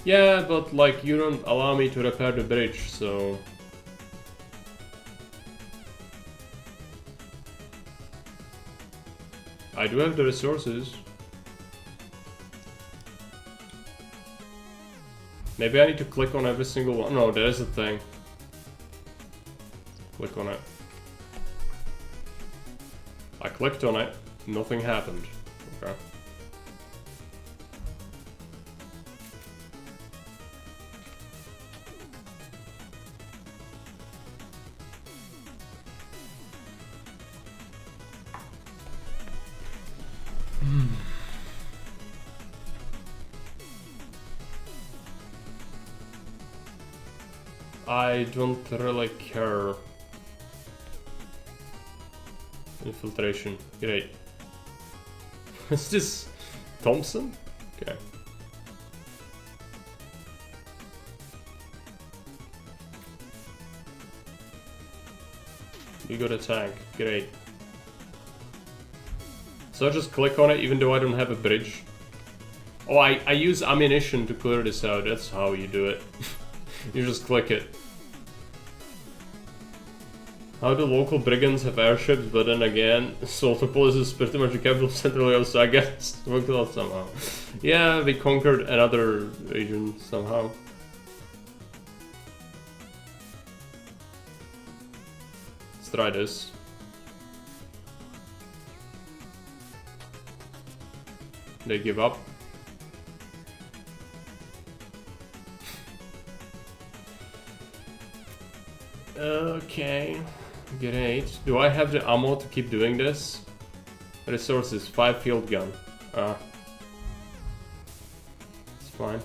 Yeah, but like you don't allow me to repair the bridge, so... I do have the resources. Maybe I need to click on every single one. No, there is a thing. Click on it. I clicked on it. Nothing happened. Okay. I don't really care. Infiltration, great. Is this Thompson? Okay. We got a tank, great. So I just click on it even though I don't have a bridge. Oh, I use ammunition to clear this out, that's how you do it. You just click it. How do local brigands have airships, but then again, Soltopolis is pretty much a capital center, so I guess it worked out somehow. Yeah, we conquered another region somehow. Let's try this. They give up. Okay. Great. Do I have the ammo to keep doing this? Resources, 5 field gun. It's fine.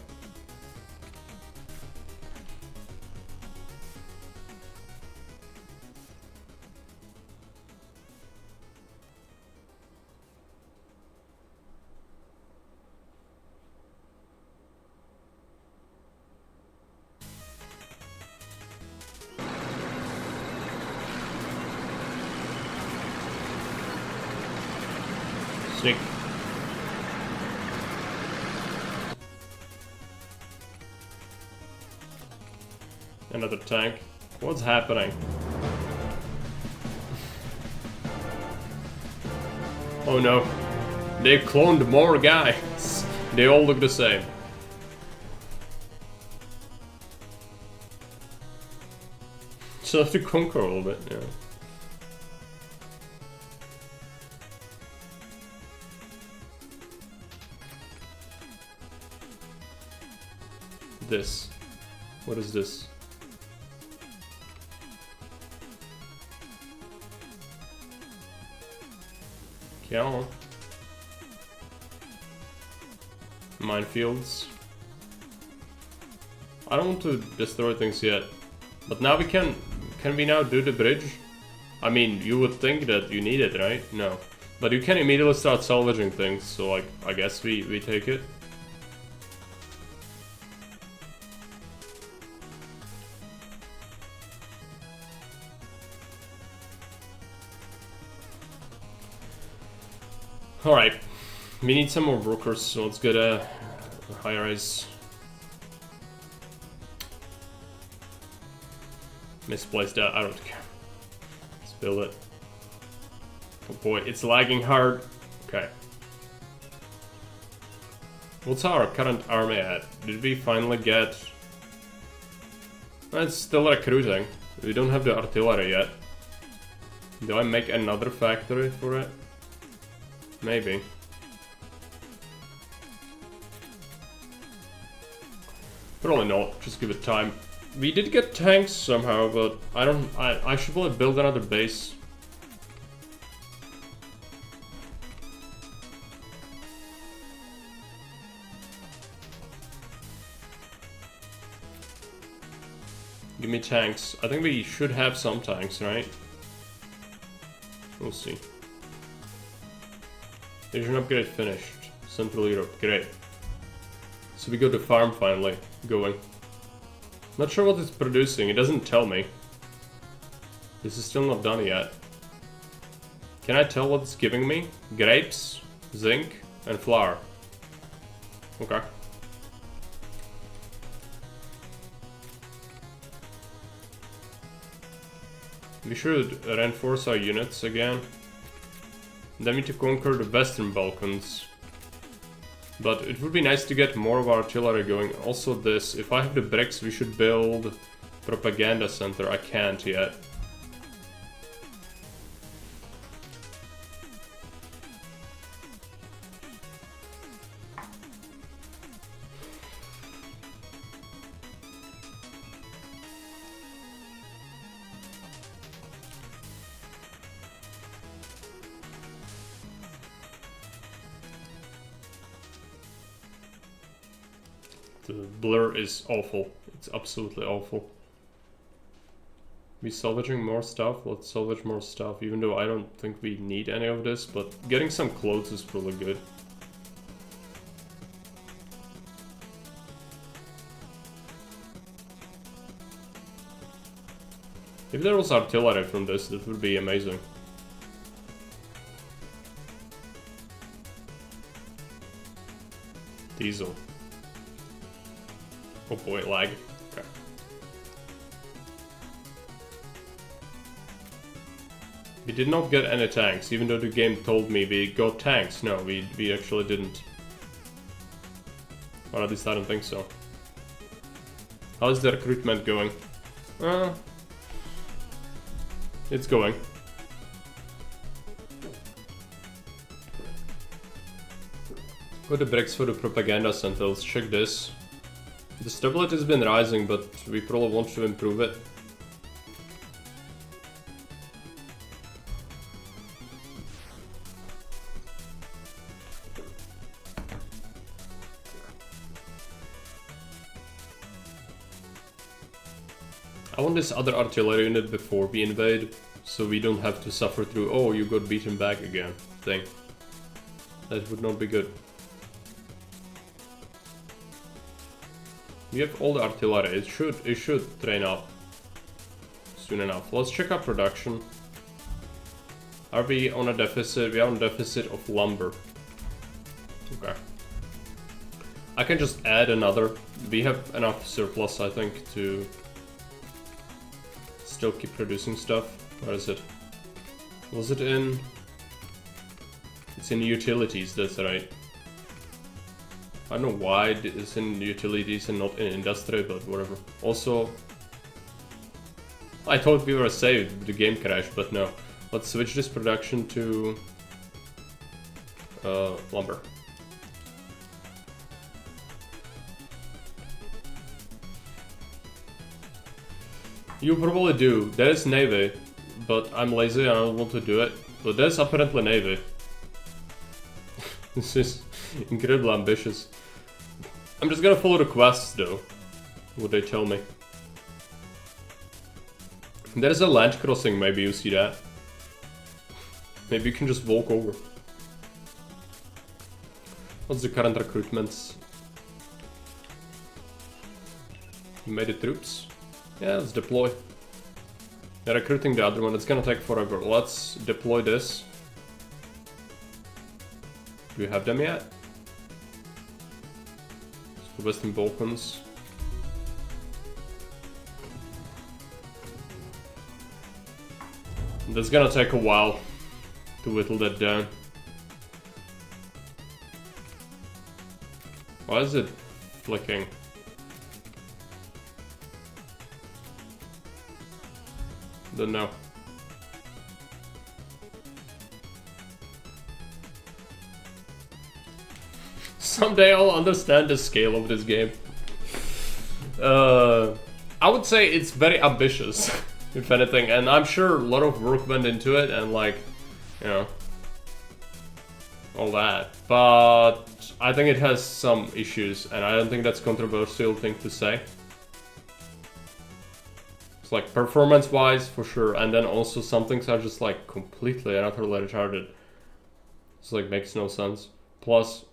Sick. Another tank. What's happening? Oh no. They cloned more guys. They all look the same. So I have to conquer a little bit, yeah. This. What is this? Come on. Minefields. I don't want to destroy things yet. But now we can we now do the bridge? I mean, you would think that you need it, right? No. But you can immediately start salvaging things, so like, I guess we take it. Alright, we need some more brokers, so let's get a high rise. Misplaced that, I don't care. Let's build it. Oh boy, it's lagging hard. Okay. What's our current army at? Did we finally get... It's still recruiting. We don't have the artillery yet. Do I make another factory for it? Maybe. Probably not, just give it time. We did get tanks somehow, but I should probably build another base. Give me tanks. I think we should have some tanks, right? We'll see. Asian upgrade finished. Central Europe, great. So we got the farm finally going. Not sure what it's producing, it doesn't tell me. This is still not done yet. Can I tell what it's giving me? Grapes, zinc, and flour. Okay. We should reinforce our units again. Then we need to conquer the Western Balkans. But it would be nice to get more of our artillery going. Also this, if I have the bricks, we should build propaganda center. I can't yet. The blur is awful. It's absolutely awful. We salvaging more stuff? Let's salvage more stuff, even though I don't think we need any of this, but getting some clothes is really good. If there was artillery from this, that would be amazing. Diesel. Oh boy, lag. Okay. We did not get any tanks, even though the game told me we got tanks. No, we actually didn't. Or at least I don't think so. How is the recruitment going? It's going. Got the bricks for the propaganda center. Let's check this. The stability has been rising, but we probably want to improve it. I want this other artillery unit before we invade, so we don't have to suffer through, oh, you got beaten back again thing. That would not be good. We have all the artillery. It should train up soon enough. Let's check our production. Are we on a deficit? We are on a deficit of lumber. Okay. I can just add another. We have enough surplus, I think, to still keep producing stuff. Where is it? Was it in? It's in utilities, that's right. I don't know why it's in utilities and not in industry, but whatever. Also, I thought we were saved, the game crashed, but no. Let's switch this production to lumber. You probably do. That is Navy, but I'm lazy and I don't want to do it. But that's apparently Navy. This is incredibly ambitious. I'm just gonna follow the quests though, what they tell me. There's a land crossing, maybe you see that. Maybe you can just walk over. What's the current recruitments? You made the troops? Yeah, let's deploy. They're recruiting the other one, it's gonna take forever. Let's deploy this. Do we have them yet? So Western Balkans. That's gonna take a while to whittle that down. Why is it flicking? Don't know. Someday I'll understand the scale of this game. I would say it's very ambitious, if anything, and I'm sure a lot of work went into it and like, you know, all that. But I think it has some issues and I don't think that's a controversial thing to say. It's like performance-wise, for sure, and then also some things are just like completely and utterly retarded. It's like makes no sense. Plus,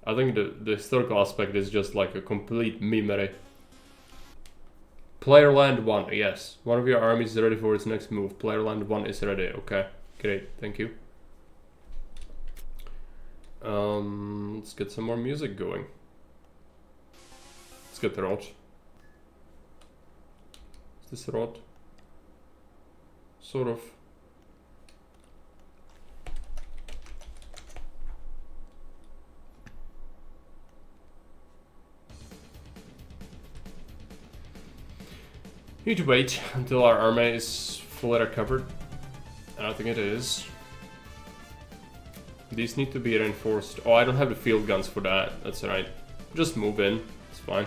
I think the historical aspect is just like a complete memery. Player land 1, yes. One of your armies is ready for its next move. Player land 1 is ready. Okay, great, thank you. Let's get some more music going. Let's get Rot. Is this Rot? Sort of. Need to wait until our army is fully recovered. I don't think it is. These need to be reinforced. Oh, I don't have the field guns for that. That's alright. Just move in. It's fine.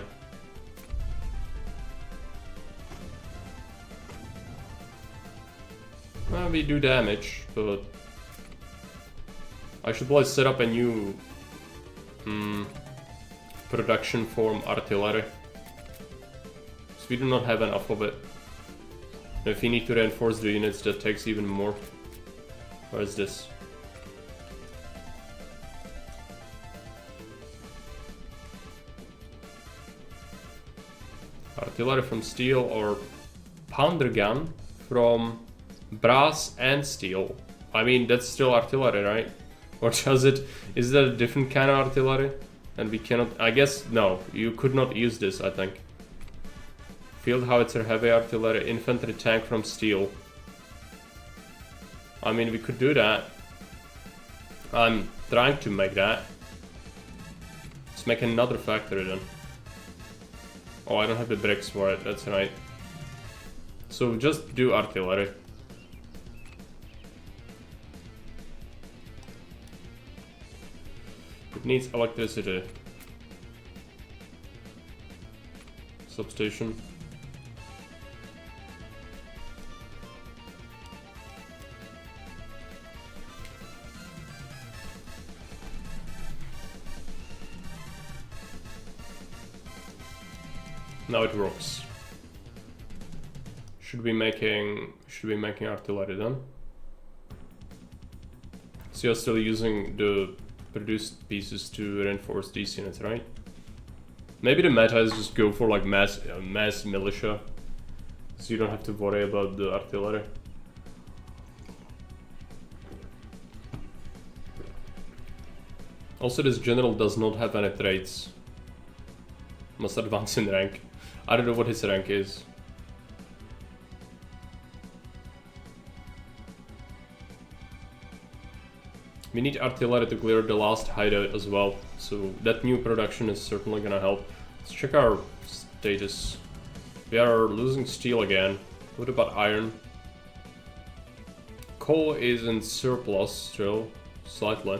Well, we do damage, but I should probably set up a new production form artillery. So we do not have enough of it. And if you need to reinforce the units, that takes even more. Where is this? Artillery from steel or pounder gun from brass and steel. I mean, that's still artillery, right? Or does it? Is that a different kind of artillery? And we cannot. I guess no. You could not use this. I think. Field howitzer, heavy artillery, infantry tank from steel. I mean, we could do that. I'm trying to make that. Let's make another factory then. Oh, I don't have the bricks for it. That's right. So just do artillery. It needs electricity. Substation. Now it works. Should be making artillery then. So you're still using the produced pieces to reinforce these units, right? Maybe the meta is just go for like mass militia, so you don't have to worry about the artillery. Also, this general does not have any traits. Must advance in rank. I don't know what his rank is. We need artillery to clear the last hideout as well, so that new production is certainly gonna help. Let's check our status. We are losing steel again. What about iron? Coal is in surplus still, slightly.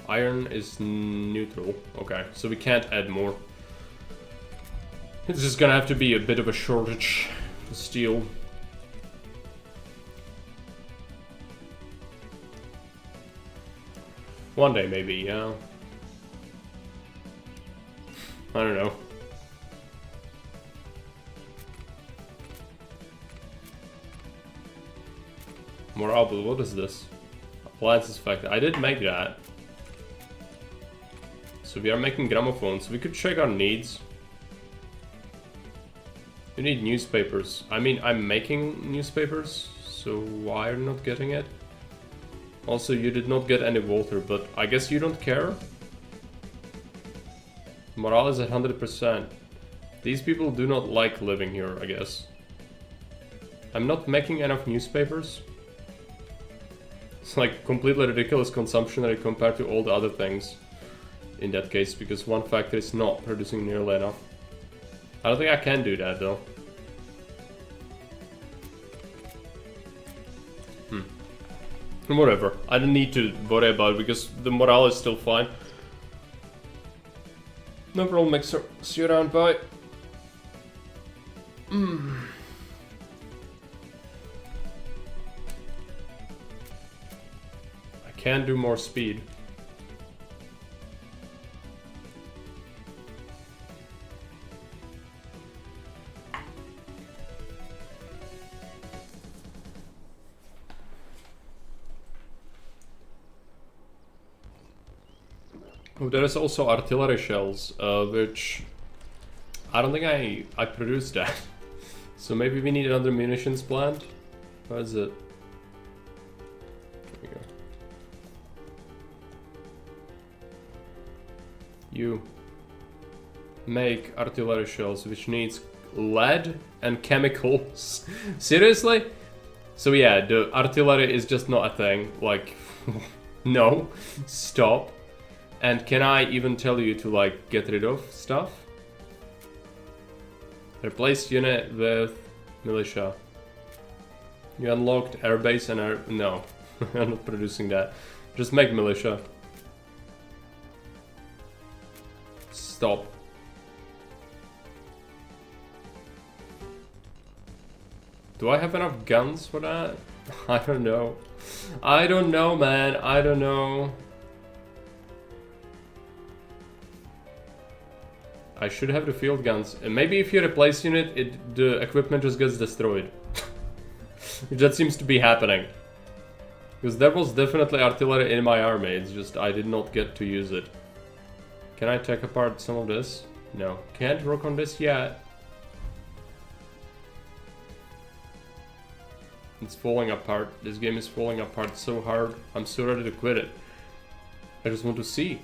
Iron is neutral. Okay, so we can't add more. It's just gonna have to be a bit of a shortage of steel. One day maybe, yeah. I don't know. Morale, but what is this? Appliances factory. I did make that. So we are making gramophones. We could check our needs. You need newspapers. I mean, I'm making newspapers, so why are you not getting it? Also, you did not get any water, but I guess you don't care? Morale is at 100%. These people do not like living here, I guess. I'm not making enough newspapers. It's like completely ridiculous consumption rate compared to all the other things in that case, because one factory is not producing nearly enough. I don't think I can do that though. Whatever. I don't need to worry about it because the morale is still fine. No problem, Mixer. See you around, bye. I can do more speed. Oh, there is also artillery shells, which I don't think I produced that. So maybe we need another munitions plant. What is it? There we go. You make artillery shells, which needs lead and chemicals. Seriously? So yeah, the artillery is just not a thing. Like, no, stop. And can I even tell you to like get rid of stuff? Replace unit with Militia. You unlocked airbase and air... No, I'm not producing that. Just make militia. Stop. Do I have enough guns for that? I don't know. I don't know, man. I don't know. I should have the field guns. And maybe if you replace unit, the equipment just gets destroyed. That seems to be happening. Because there was definitely artillery in my army, it's just I did not get to use it. Can I take apart some of this? No. Can't work on this yet. It's falling apart. This game is falling apart so hard. I'm so ready to quit it. I just want to see.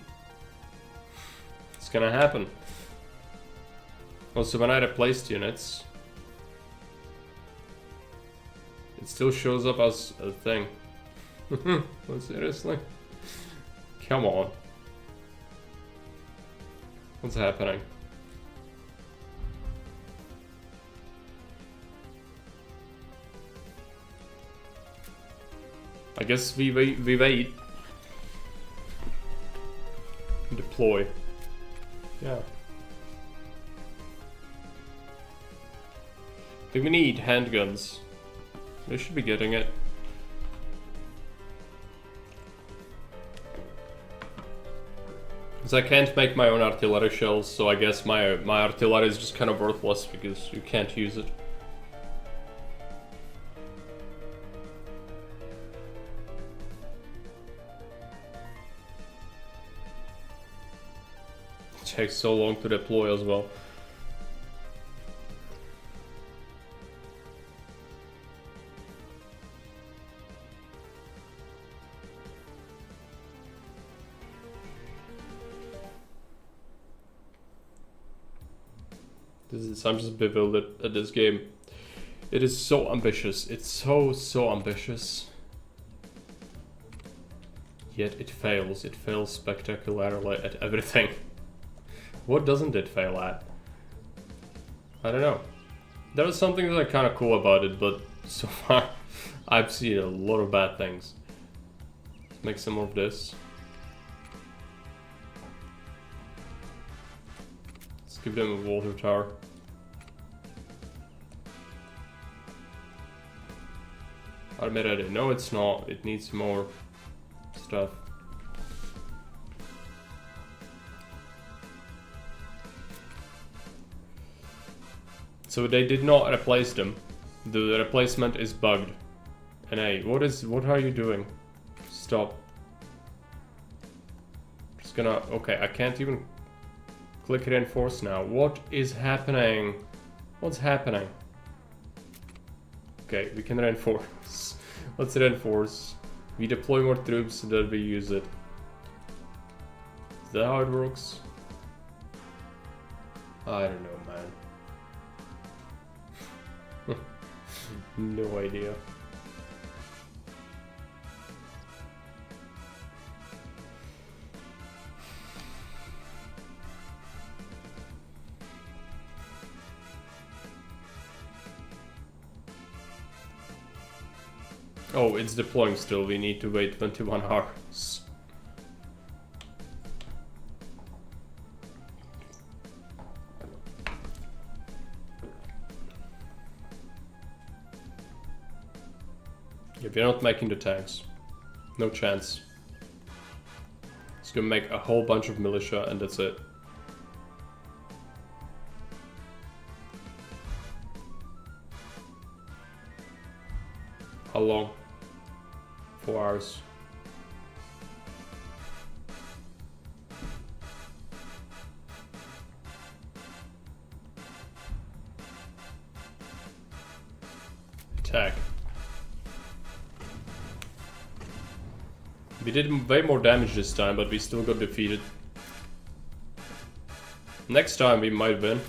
It's gonna happen. Also, when I replaced units, it still shows up as a thing. Oh, seriously? Come on. What's happening? I guess we wait. Deploy. Yeah. I think we need handguns. They should be getting it. Because I can't make my own artillery shells, so I guess my artillery is just kind of worthless because you can't use it. It takes so long to deploy as well. I'm just bewildered at this game. It is so ambitious. It's so ambitious. Yet it fails. It fails spectacularly at everything. What doesn't it fail at? I don't know. There was something that kind of cool about it, but so far I've seen a lot of bad things. Let's make some more of this. Let's give them a water tower. Army ready. No, it's not. It needs more stuff. So they did not replace them. The replacement is bugged. And hey, what are you doing? Stop. Just gonna... Okay, I can't even click reinforce now. What is happening? What's happening? Okay, we can reinforce. Let's reinforce. We deploy more troops so that we use it. Is that how it works? I don't know, man. No idea. Oh, it's deploying still. We need to wait 21 hours. Yeah, we're not making the tanks. No chance. It's gonna make a whole bunch of militia and that's it. How long? 4 hours. Attack. We did way more damage this time, but we still got defeated. Next time we might win.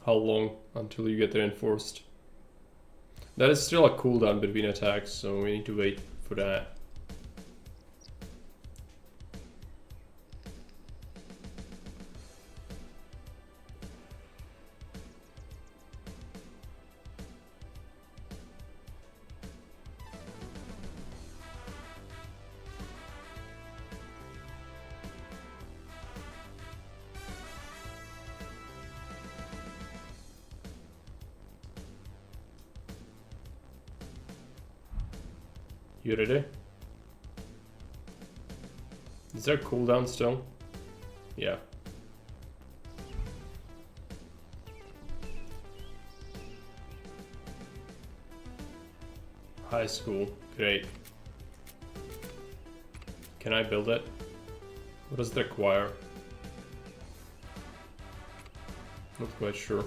How long until you get reinforced? That is still a cooldown between attacks, so we need to wait for that. You ready? Is there a cooldown still? Yeah. High school, great. Can I build it? What does it require? Not quite sure.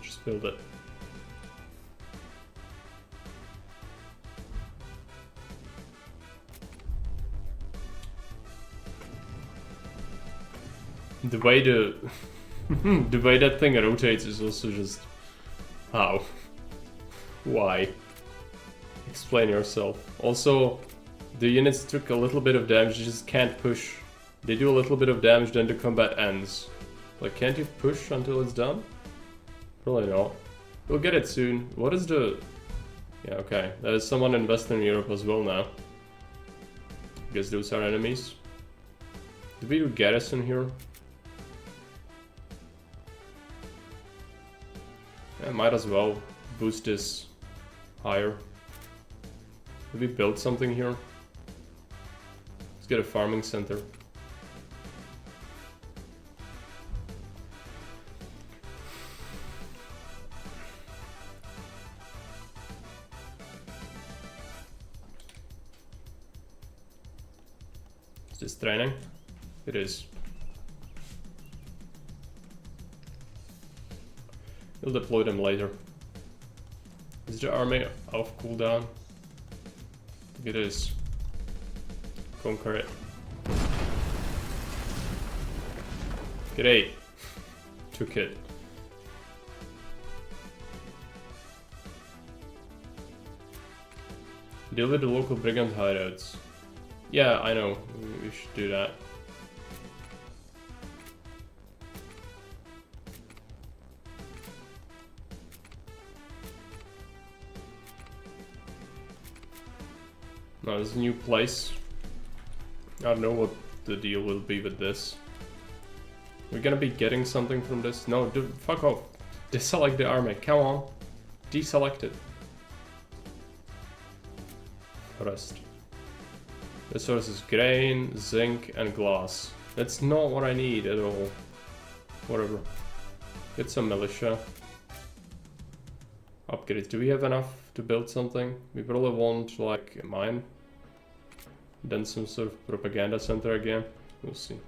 Just build it. The way the the way that thing rotates is also just how? Why? Explain yourself. Also, the units took a little bit of damage, you just can't push. They do a little bit of damage, then the combat ends. Like, can't you push until it's done? Probably not. We'll get it soon. What is the... Yeah, okay. There is someone in Western Europe as well now. I guess those are enemies. Did we do garrison here? I might as well boost this higher. Did we build something here? Let's get a farming center. Is this training? It is. We'll deploy them later. Is the army off cooldown? I think it is. Conquer it. Great. Took it. Deal with the local brigand hideouts. Yeah, I know. We should do that. Now there's a new place. I don't know what the deal will be with this. We're gonna be getting something from this. No, fuck off. Deselect the army. Come on. Deselect it. Forest. Resources: grain, zinc, and glass. That's not what I need at all. Whatever. Get some militia. Upgrades. Do we have enough to build something? We probably want like a mine. Then some sort of propaganda center again. We'll see.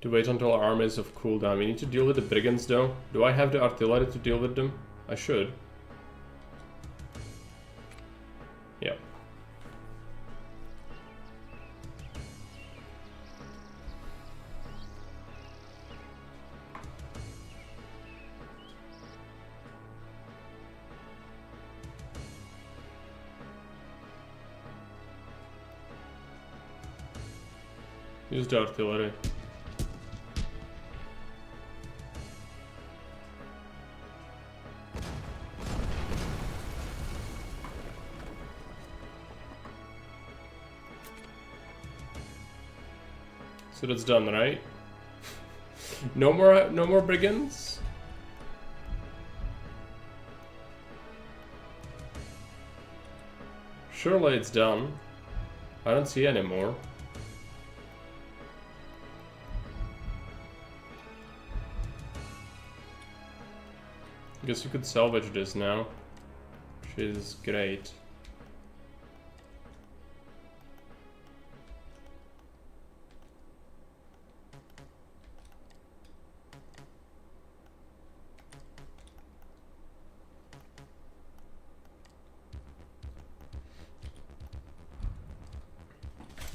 To wait until our army is of cooldown. We need to deal with the brigands though. Do I have the artillery to deal with them? I should. Yeah. Use the artillery. So that's done, right? No more brigands? Surely it's done. I don't see any more. Guess you could salvage this now, which is great.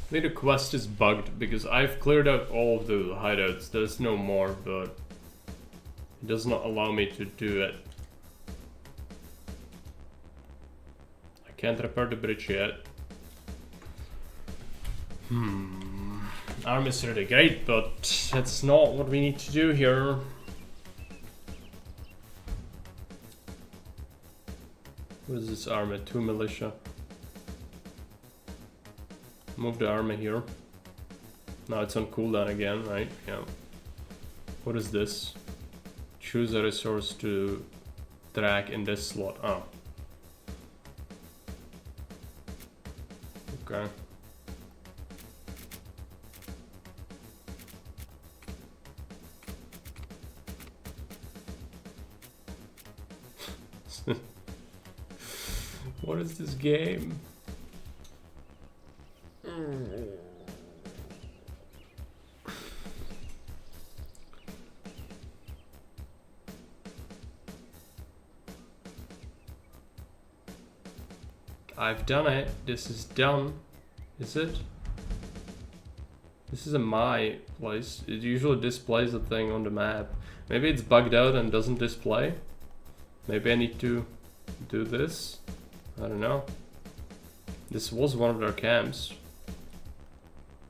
Maybe the quest is bugged because I've cleared out all of the hideouts. There's no more, but it does not allow me to do it. I can't repair the bridge yet. Arm is really great, but that's not what we need to do here. What is this army? 2 militia. Move the army here. Now it's on cooldown again, right? Yeah. What is this? Choose a resource to drag in this slot. Oh. Okay. What is this game? I've done it. This is done. Is it? This isn't my place. It usually displays a thing on the map. Maybe it's bugged out and doesn't display. Maybe I need to do this. I don't know. This was one of their camps.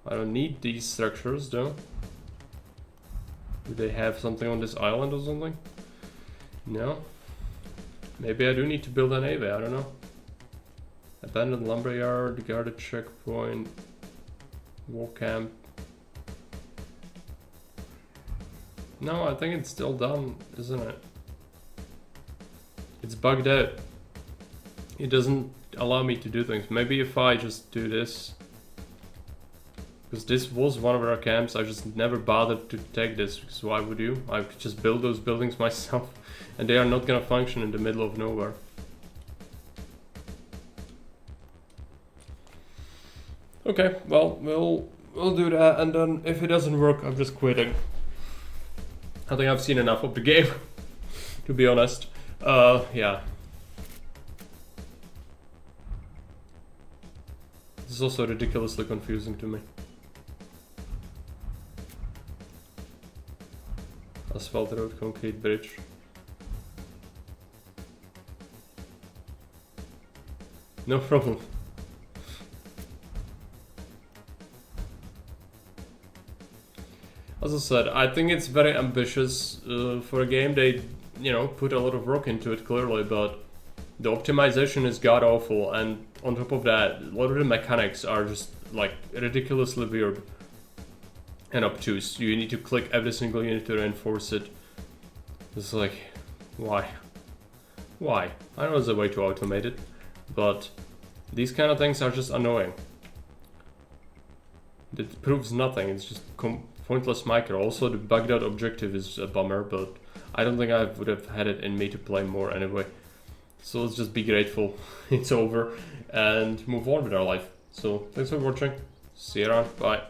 I don't need these structures though. Do they have something on this island or something? No. Maybe I do need to build a navy, I don't know. Abandoned lumberyard, guarded checkpoint, war camp. No, I think it's still done, isn't it? It's bugged out. It doesn't allow me to do things. Maybe if I just do this. Because this was one of our camps, I just never bothered to take this, because why would you? I could just build those buildings myself, and they are not gonna function in the middle of nowhere. Okay, well, we'll do that, and then if it doesn't work, I'm just quitting. I think I've seen enough of the game, to be honest. Yeah. This is also ridiculously confusing to me. Asphalt road, concrete bridge. No problem. As I said, I think it's very ambitious for a game. They, you know, put a lot of work into it clearly, but the optimization is god awful, and on top of that, a lot of the mechanics are just like ridiculously weird and obtuse. You need to click every single unit to reinforce it. It's like, why? Why? I know there's a way to automate it, but these kind of things are just annoying. It proves nothing, it's just pointless micro. Also, the bugged out objective is a bummer, but I don't think I would have had it in me to play more anyway. So let's just be grateful it's over and move on with our life. So thanks for watching, see you around, bye.